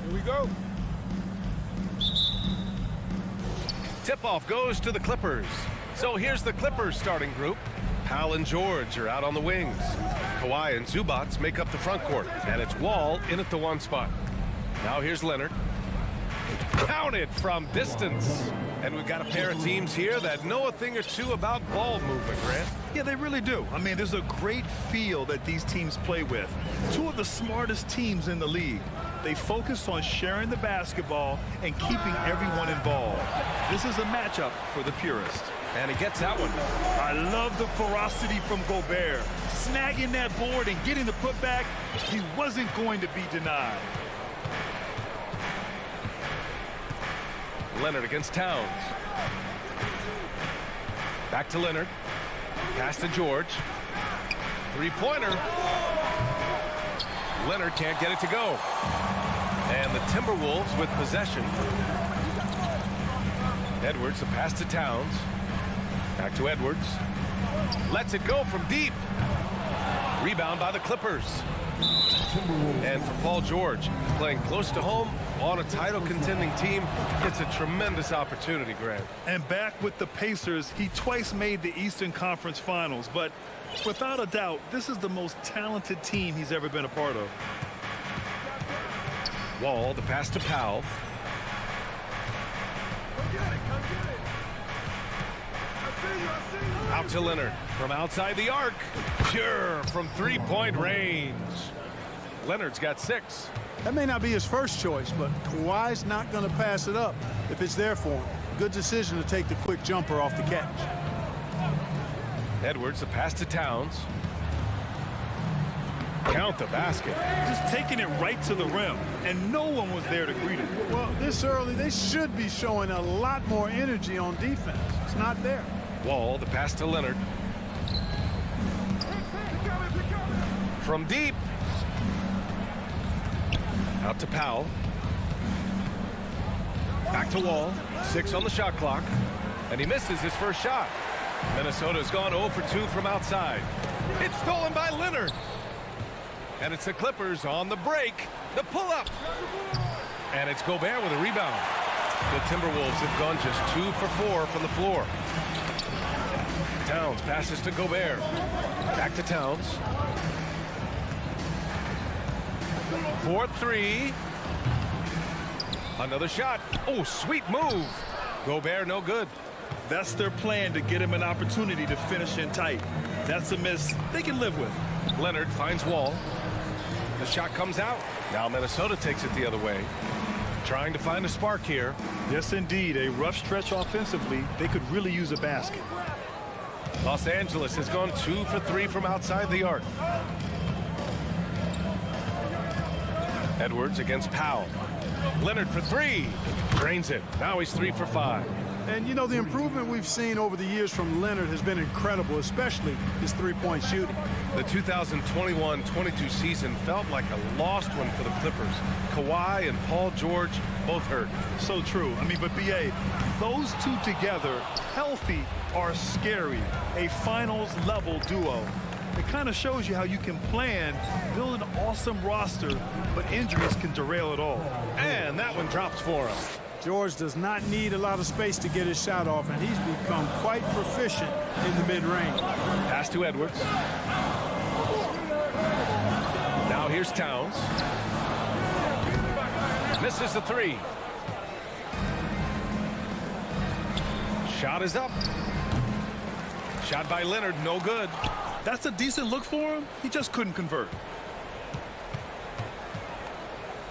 Here we go. Tip-off goes to the Clippers. So here's the Clippers starting group. Powell and George are out on the wings. Kawhi and Zubac make up the front court. And it's Wall in at the 1 spot. Now here's Leonard. Counted from distance. And we've got a pair of teams here that know a thing or two about ball movement, Grant. Yeah, they really do. I mean, there's a great feel that these teams play with. Two of the smartest teams in the league. They focus on sharing the basketball and keeping everyone involved. This is a matchup for the purist. And he gets that one. I love the ferocity from Gobert. Snagging that board and getting the putback, he wasn't going to be denied. Leonard against Towns. Back to Leonard. Pass to George. Three-pointer. Leonard can't get it to go. And the Timberwolves with possession. Edwards, the pass to Towns. Back to Edwards. Lets it go from deep. Rebound by the Clippers. And for Paul George, playing close to home on a title contending team, it's a tremendous opportunity, Grant. And back with the Pacers, he twice made the Eastern Conference Finals, but without a doubt, this is the most talented team he's ever been a part of. Wall, the pass to Powell. Out to Leonard from outside the arc. Pure from three-point range. Leonard's got 6. That may not be his first choice, but Kawhi's not going to pass it up if it's there for him. Good decision to take the quick jumper off the catch. Edwards, the pass to Towns. Count the basket. Just taking it right to the rim, and no one was there to greet him. Well, this early, they should be showing a lot more energy on defense. It's not there. Wall, the pass to Leonard. From deep. Out to Powell. Back to Wall. 6 on the shot clock. And he misses his first shot. Minnesota's gone 0 for 2 from outside. It's stolen by Leonard. And it's the Clippers on the break. The pull-up. And it's Gobert with a rebound. The Timberwolves have gone just 2 for 4 from the floor. Towns passes to Gobert. Back to Towns. 4-3. Another shot. Oh, sweet move. Gobert no good. That's their plan, to get him an opportunity to finish in tight. That's a miss they can live with. Leonard finds Wall. The shot comes out. Now Minnesota takes it the other way. Trying to find a spark here. Yes, indeed. A rough stretch offensively. They could really use a basket. Los Angeles has gone 2 for 3 from outside the arc. Edwards against Powell. Leonard for 3. Drains it. Now he's 3 for 5. And, you know, the improvement we've seen over the years from Leonard has been incredible, especially his three-point shooting. The 2021-22 season felt like a lost one for the Clippers. Kawhi and Paul George both hurt. So true. I mean, but B.A., those two together, healthy, are scary. A finals-level duo. It kind of shows you how you can plan, build an awesome roster, but injuries can derail it all. And that one drops for him. George does not need a lot of space to get his shot off, and he's become quite proficient in the mid-range. Pass to Edwards. Now here's Towns. Misses the 3. Shot is up. Shot by Leonard, no good. That's a decent look for him. He just couldn't convert.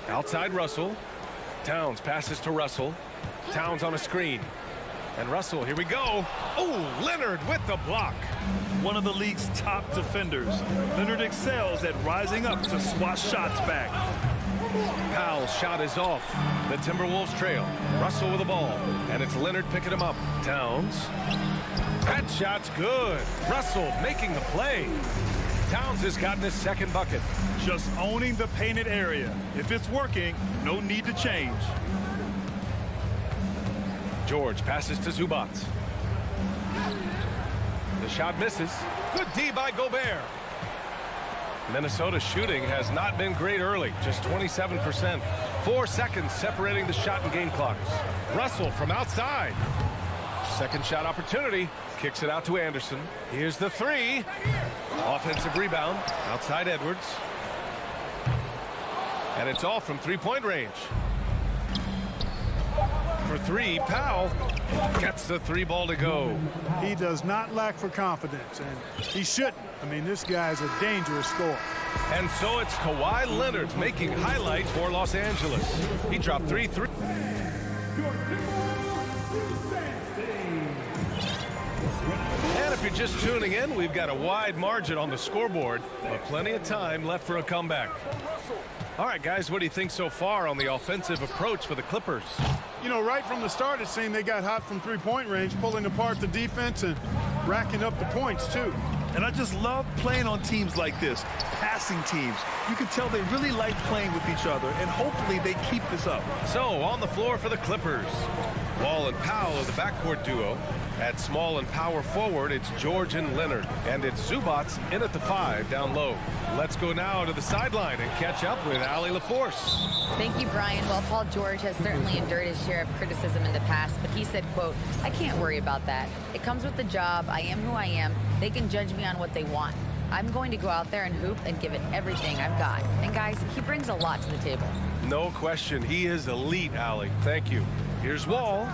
Outside Russell. Towns passes to Russell. Towns on a screen. And Russell, here we go. Oh, Leonard with the block. One of the league's top defenders. Leonard excels at rising up to swat shots back. Powell's shot is off. The Timberwolves trail. Russell with the ball. And it's Leonard picking him up. Towns. That shot's good. Russell making the play. Towns has gotten his second bucket. Just owning the painted area. If it's working, no need to change. George passes to Zubac. The shot misses. Good D by Gobert. Minnesota's shooting has not been great early, just 27%. 4 seconds separating the shot and game clocks. Russell from outside. Second shot opportunity. Kicks it out to Anderson. Here's the three. Offensive rebound. Outside Edwards. And it's all from three-point range. For three, Powell gets the three ball to go. He does not lack for confidence, and he shouldn't. I mean, this guy's a dangerous scorer. And so it's Kawhi Leonard making highlights for Los Angeles. He dropped 3 threes. And if you're just tuning in, we've got a wide margin on the scoreboard, but plenty of time left for a comeback. All right, guys, what do you think so far on the offensive approach for the Clippers? You know, right from the start, it seemed they got hot from three-point range, pulling apart the defense and racking up the points, too. And I just love playing on teams like this, passing teams. You can tell they really like playing with each other, and hopefully they keep this up. So, on the floor for the Clippers, Wall and Powell are the backcourt duo. At small and power forward, it's George and Leonard. And it's Zubats in at the 5 down low. Let's go now to the sideline and catch up with Allie LaForce. Thank you, Brian. Well, Paul George has certainly endured his share of criticism in the past, but he said, quote, "I can't worry about that. It comes with the job. I am who I am. They can judge me on what they want. I'm going to go out there and hoop and give it everything I've got." And guys, he brings a lot to the table. No question. He is elite, Allie. Thank you. Here's Wall.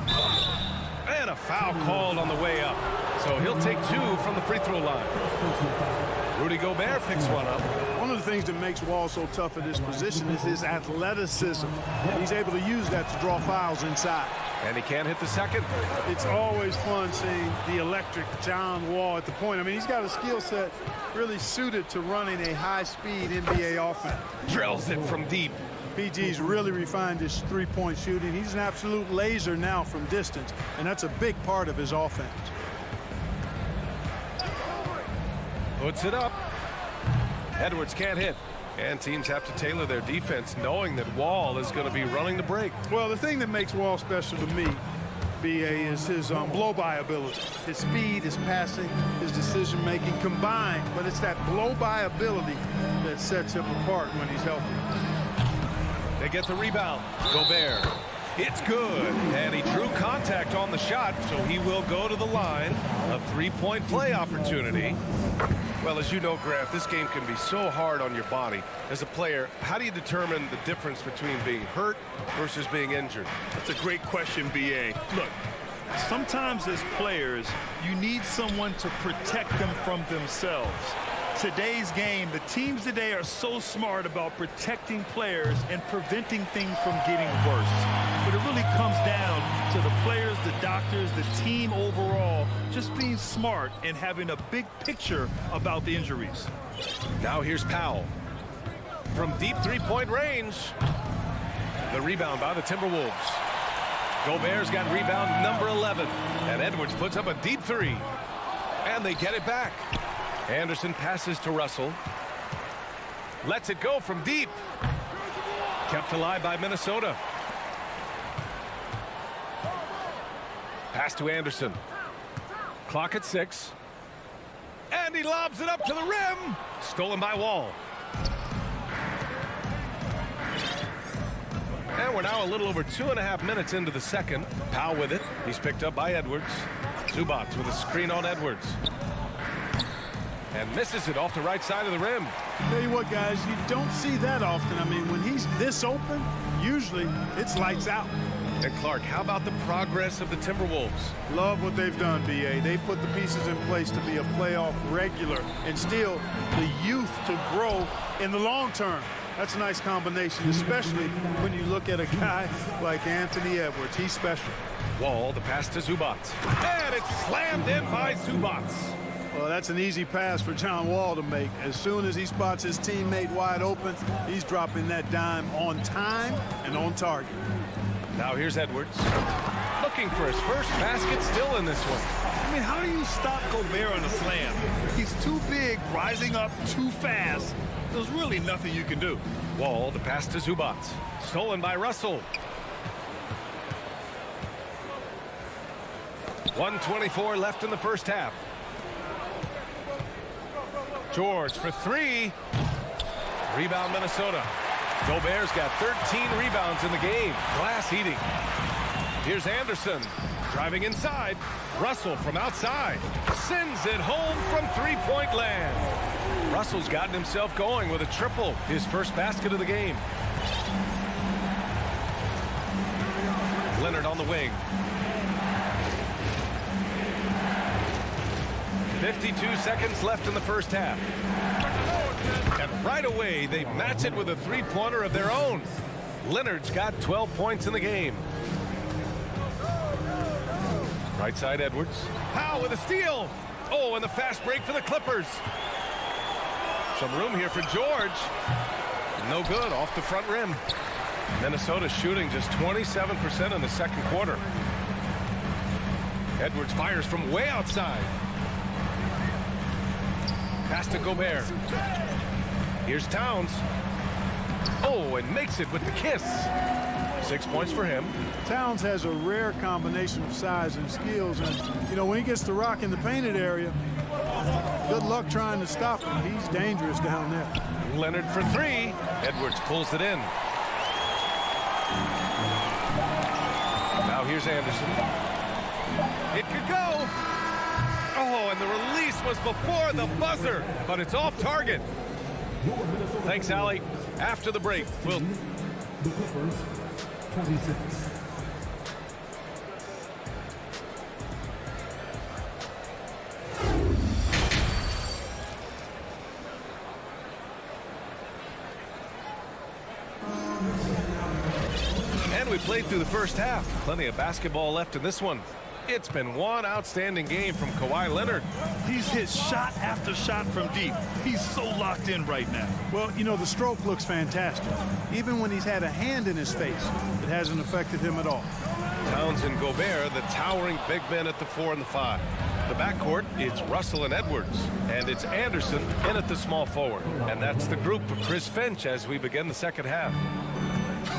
And a foul called on the way up. So he'll take 2 from the free throw line. Rudy Gobert picks one up. One of the things that makes Wall so tough at this position is his athleticism. He's able to use that to draw fouls inside. And he can't hit the second. It's always fun seeing the electric John Wall at the point. I mean, he's got a skill set really suited to running a high-speed NBA offense. Drills it from deep. PG's really refined his three-point shooting. He's an absolute laser now from distance, and that's a big part of his offense. Puts it up. Edwards can't hit. And teams have to tailor their defense knowing that Wall is going to be running the break. Well, the thing that makes Wall special to me, BA, is his blow-by ability. His speed, his passing, his decision-making combined, but it's that blow-by ability that sets him apart when he's healthy. They get the rebound. Gobert. It's good. And he drew contact on the shot, so he will go to the line. A three-point play opportunity. Well, as you know, Grant, this game can be so hard on your body. As a player, how do you determine the difference between being hurt versus being injured? That's a great question, BA. Look, sometimes as players, you need someone to protect them from themselves. Today's game, the teams today are so smart about protecting players and preventing things from getting worse. But it really comes down to the players, the doctors, the team overall, just being smart and having a big picture about the injuries. Now here's Powell. From deep three-point range. The rebound by the Timberwolves. Gobert's got rebound number 11. And Edwards puts up a deep three. And they get it back. Anderson passes to Russell. Lets it go from deep. Kept alive by Minnesota. Pass to Anderson. Clock at 6. And he lobs it up to the rim. Stolen by Wall. And we're now a little over 2.5 minutes into the second. Powell with it. He's picked up by Edwards. Zubats with a screen on Edwards. And misses it off the right side of the rim. Tell you what, guys, you don't see that often. I mean, when he's this open, usually it's lights out. And Clark, how about the progress of the Timberwolves? Love what they've done, BA. They put the pieces in place to be a playoff regular and still the youth to grow in the long term. That's a nice combination, especially when you look at a guy like Anthony Edwards. He's special. Wall, the pass to Zubats. And it's slammed in by Zubats. Well, that's an easy pass for John Wall to make. As soon as he spots his teammate wide open, he's dropping that dime on time and on target. Now here's Edwards. Looking for his first basket still in this one. I mean, how do you stop Gobert on a slam? He's too big, rising up too fast. There's really nothing you can do. Wall, the pass to Zubats. Stolen by Russell. 1:24 left in the first half. George for three. Rebound, Minnesota. Gobert's got 13 rebounds in the game. Glass eating. Here's Anderson. Driving inside. Russell from outside. Sends it home from three-point land. Russell's gotten himself going with a triple. His first basket of the game. Leonard on the wing. 52 seconds left in the first half. And right away, they match it with a three-pointer of their own. Leonard's got 12 points in the game. Right side, Edwards. Howe with a steal. Oh, and the fast break for the Clippers. Some room here for George. No good, off the front rim. Minnesota shooting just 27% in the second quarter. Edwards fires from way outside. Pass to Gobert. Here's Towns. Oh, and makes it with the kiss. 6 points for him. Towns has a rare combination of size and skills, and you know, when he gets the rock in the painted area, good luck trying to stop him. He's dangerous down there. Leonard for three. Edwards pulls it in. Now here's Anderson. It could go. Oh, and the release was before the buzzer, but it's off target. Thanks, Allie. After the break, we'll... The Clippers, 26. And we played through the first half. Plenty of basketball left in this one. It's been one outstanding game from Kawhi Leonard. He's hit shot after shot from deep. He's so locked in right now. Well, you know, the stroke looks fantastic. Even when he's had a hand in his face, it hasn't affected him at all. Towns and Gobert, the towering big men at the 4 and the 5. The backcourt, it's Russell and Edwards. And it's Anderson in at the small forward. And that's the group for Chris Finch as we begin the second half.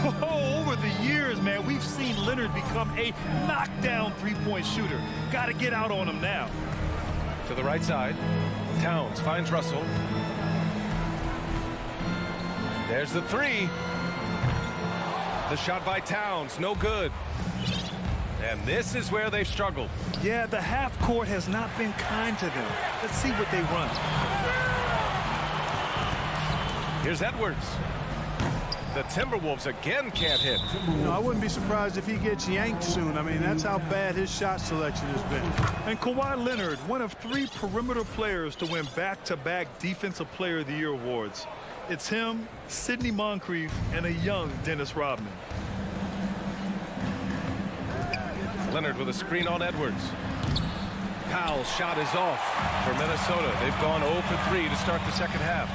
Oh, over the years, man, we've seen Leonard become a knockdown three-point shooter. Got to get out on him now. To the right side, Towns finds Russell. There's the three. The shot by Towns, no good. And this is where they've struggled. Yeah, the half court has not been kind to them. Let's see what they run. Here's Edwards. The Timberwolves again can't hit. No, I wouldn't be surprised if he gets yanked soon. I mean, that's how bad his shot selection has been. And Kawhi Leonard, one of 3 perimeter players to win back-to-back Defensive Player of the Year awards. It's him, Sidney Moncrief, and a young Dennis Rodman. Leonard with a screen on Edwards. Powell's shot is off for Minnesota. They've gone 0 for 3 to start the second half.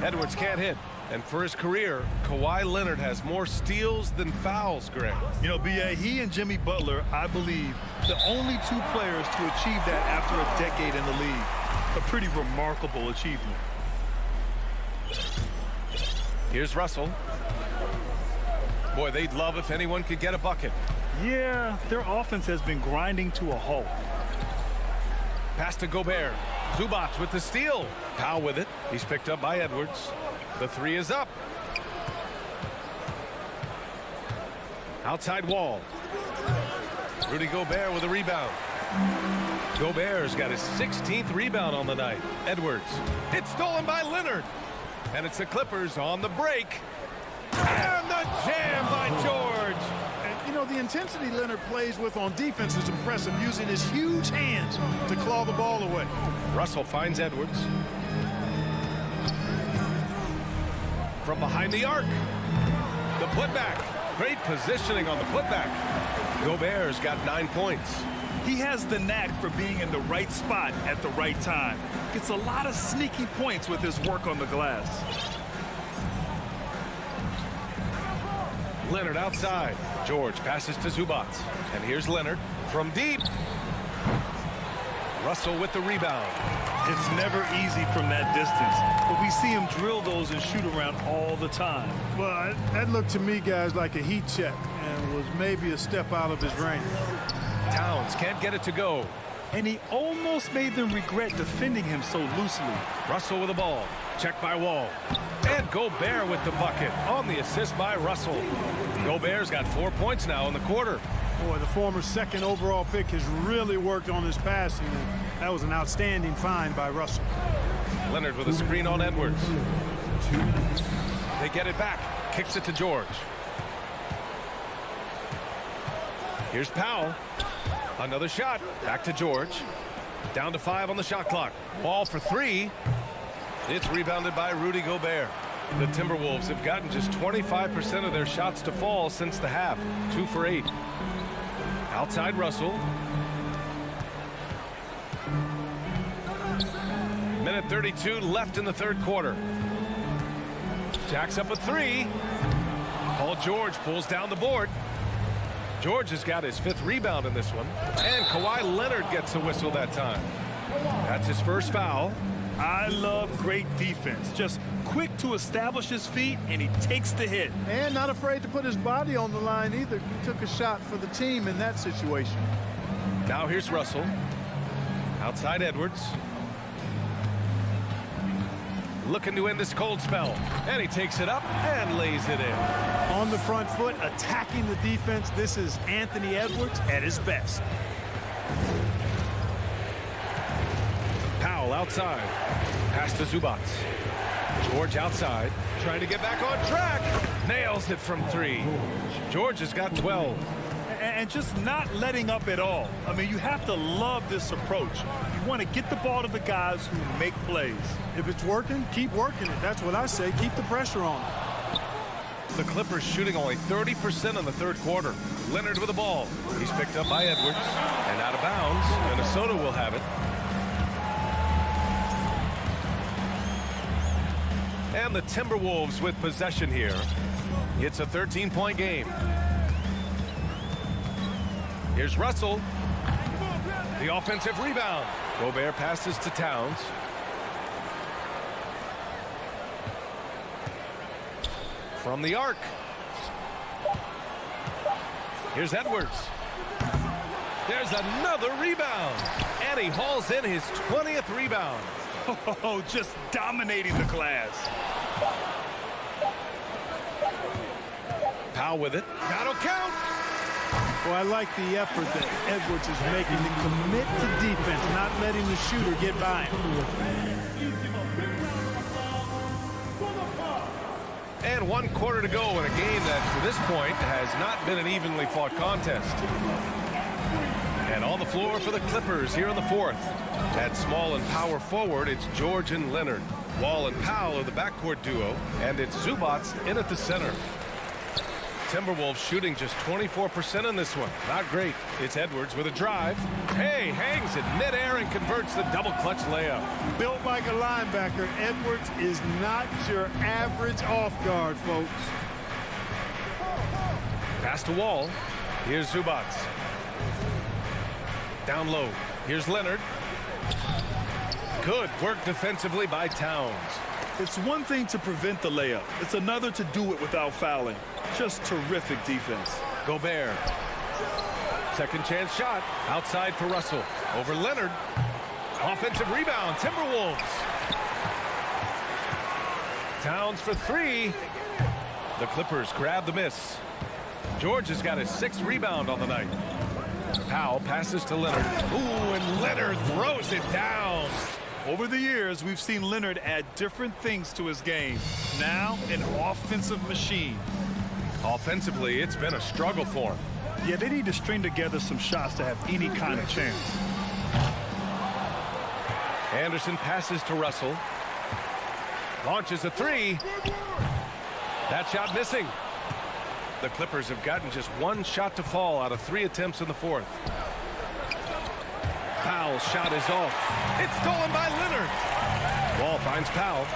Edwards can't hit. And for his career, Kawhi Leonard has more steals than fouls, Greg. You know, B.A., he and Jimmy Butler, I believe, the only 2 players to achieve that after a decade in the league. A pretty remarkable achievement. Here's Russell. Boy, they'd love if anyone could get a bucket. Yeah, their offense has been grinding to a halt. Pass to Gobert. Zubac with the steal. Powell with it. He's picked up by Edwards. The 3 is up. Outside wall. Rudy Gobert with a rebound. Gobert's got his 16th rebound on the night. Edwards. It's stolen by Leonard. And it's the Clippers on the break. And the jam by George. And, you know, the intensity Leonard plays with on defense is impressive, using his huge hands to claw the ball away. Russell finds Edwards. From behind the arc. The putback. Great positioning on the putback. Gobert's got 9 points. He has the knack for being in the right spot at the right time. Gets a lot of sneaky points with his work on the glass. Leonard outside. George passes to Zubac. And here's Leonard from deep. Russell with the rebound. It's never easy from that distance, but we see him drill those and shoot around all the time. Well, that looked to me, guys, like a heat check and was maybe a step out of his range. Towns can't get it to go. and he almost made them regret defending him so loosely. Russell with the ball. Checked by Wall. And Gobert with the bucket on the assist by Russell. Gobert's got 4 points now in the quarter. Boy, the former second overall pick has really worked on his passing. That was an outstanding find by Russell. Leonard with a screen on Edwards. They get it back. Kicks it to George. Here's Powell. Another shot. Back to George. Down to 5 on the shot clock. Ball for 3. It's rebounded by Rudy Gobert. The Timberwolves have gotten just 25% of their shots to fall since the half. 2 for 8. Outside Russell. Minute 32 left in the third quarter. Jacks up a 3. Paul George pulls down the board. George has got his 5th rebound in this one. And Kawhi Leonard gets a whistle that time. That's his first foul. I love great defense. Just quick to establish his feet, and he takes the hit. And not afraid to put his body on the line either. He took a shot for the team in that situation. Now here's Russell. Outside Edwards. Looking to end this cold spell. And he takes it up and lays it in. On the front foot, attacking the defense. This is Anthony Edwards at his best. Powell outside. Pass to Zubac. George outside. Trying to get back on track. Nails it from 3. George has got 12. And just not letting up at all. I mean, you have to love this approach. You want to get the ball to the guys who make plays. If it's working, keep working it. That's what I say. Keep the pressure on. The Clippers shooting only 30% in the third quarter. Leonard with the ball. He's picked up by Edwards. And out of bounds. Minnesota will have it. And the Timberwolves with possession here. It's a 13-point game. Here's Russell. The offensive rebound. Gobert passes to Towns. From the arc. Here's Edwards. There's another rebound. And he hauls in his 20th rebound. Oh, just dominating the glass. Powell with it. That'll count. Well, I like the effort that Edwards is making to commit to defense, not letting the shooter get by him. And 1 quarter to go in a game that, to this point, has not been an evenly fought contest. And on the floor for the Clippers here in the fourth. At small and power forward, it's George and Leonard. Wall and Powell are the backcourt duo, and it's Zubac in at the center. Timberwolves shooting just 24% in this one. Not great. It's Edwards with a drive. Hey, hangs it midair and converts the double clutch layup. Built like a linebacker, Edwards is not your average off guard, folks. Pass to Wall. Here's Zubac. Down low. Here's Leonard. Good work defensively by Towns. It's one thing to prevent the layup. It's another to do it without fouling. Just terrific defense. Gobert. Second chance shot. Outside for Russell. Over Leonard. Offensive rebound. Timberwolves. Towns for 3. The Clippers grab the miss. George has got his 6th rebound on the night. Powell passes to Leonard. Ooh, and Leonard throws it down. Over the years, we've seen Leonard add different things to his game. Now, an offensive machine. Offensively, it's been a struggle for him. Yeah, they need to string together some shots to have any kind of chance. Anderson passes to Russell. Launches a 3. That shot missing. The Clippers have gotten just 1 shot to fall out of 3 attempts in the fourth. Powell's shot is off. It's stolen by Leonard. Wall finds Powell.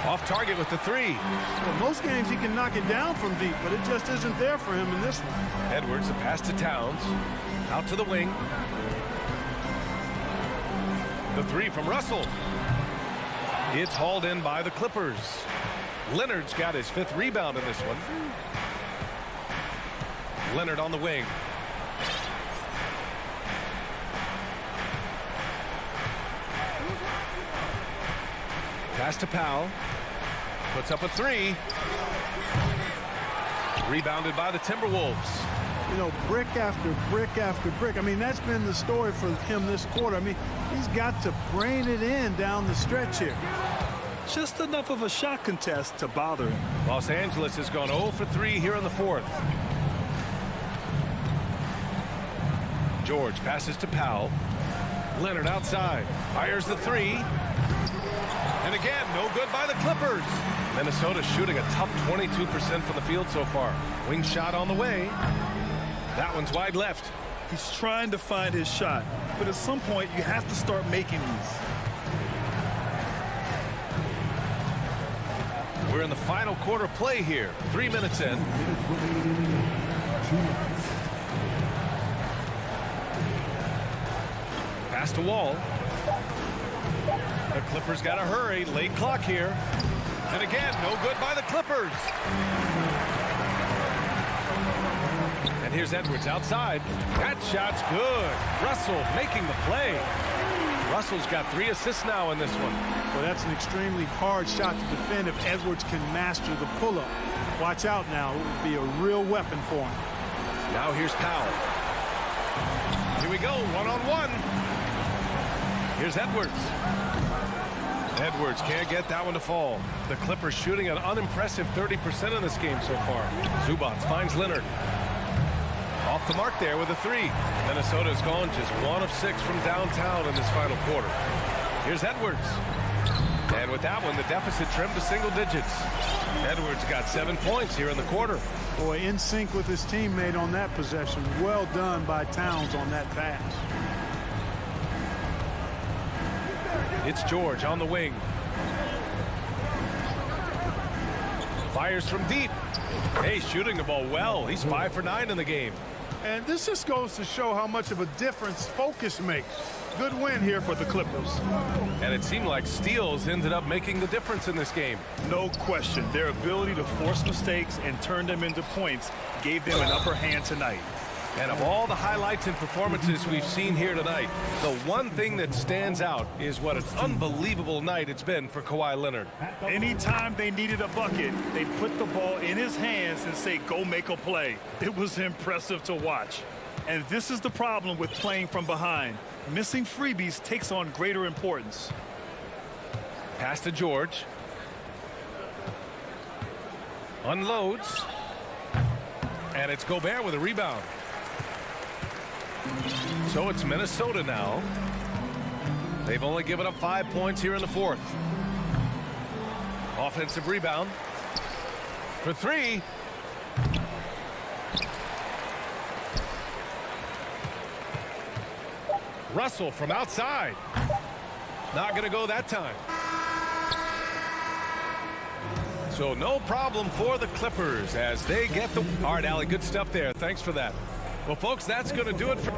Off target with the 3. Well, most games he can knock it down from deep, but it just isn't there for him in this one. Edwards, a pass to Towns. Out to the wing. The 3 from Russell. It's hauled in by the Clippers. Leonard's got his 5th rebound in this one. Pass to Powell. Puts up a three. Rebounded by the Timberwolves. You know, brick after brick after brick. I mean, that's been the story for him this quarter. I mean, he's got to brain it in down the stretch here. Just enough of a shot contest to bother him. Los Angeles has gone 0 for 3 here in the fourth. George passes to Powell. Leonard outside. Fires the three. And again, no good by the Clippers. Minnesota shooting a tough 22% from the field so far. Wing shot on the way. That one's wide left. He's trying to find his shot, but at some point you have to start making these. We're in the final quarter play here. 3 minutes in. Pass to Wall. The Clippers got to hurry. Late clock here. And again, no good by the Clippers. And here's Edwards outside. That shot's good. Russell making the play. Russell's got 3 assists now in this one. Well, that's an extremely hard shot to defend if Edwards can master the pull-up. Watch out now. It would be a real weapon for him. Now here's Powell. Here we go, one-on-one. Here's Edwards. Edwards can't get that one to fall. The Clippers shooting an unimpressive 30% in this game so far. Zubac finds Leonard. Off the mark there with a three. Minnesota's gone just 1 of 6 from downtown in this final quarter. Here's Edwards. And with that one, the deficit trimmed to single digits. Edwards got 7 points here in the quarter. Boy, in sync with his teammate on that possession. Well done by Towns on that pass. It's George on the wing. Fires from deep. Hey, shooting the ball well. He's 5 for 9 in the game. And this just goes to show how much of a difference focus makes. Good win here for the Clippers. And it seemed like steals ended up making the difference in this game. No question. Their ability to force mistakes and turn them into points gave them an upper hand tonight. And of all the highlights and performances we've seen here tonight, the one thing that stands out is what an unbelievable night it's been for Kawhi Leonard. Anytime they needed a bucket, they put the ball in his hands and say, go make a play. It was impressive to watch. And this is the problem with playing from behind. Missing freebies takes on greater importance. Pass to George. Unloads. And it's Gobert with a rebound. So it's Minnesota now. They've only given up 5 points here in the fourth. Offensive rebound. For three. Russell from outside. Not going to go that time. So no problem for the Clippers as they get the... All right, Allie, good stuff there. Thanks for that. Well, folks, that's going to do it for...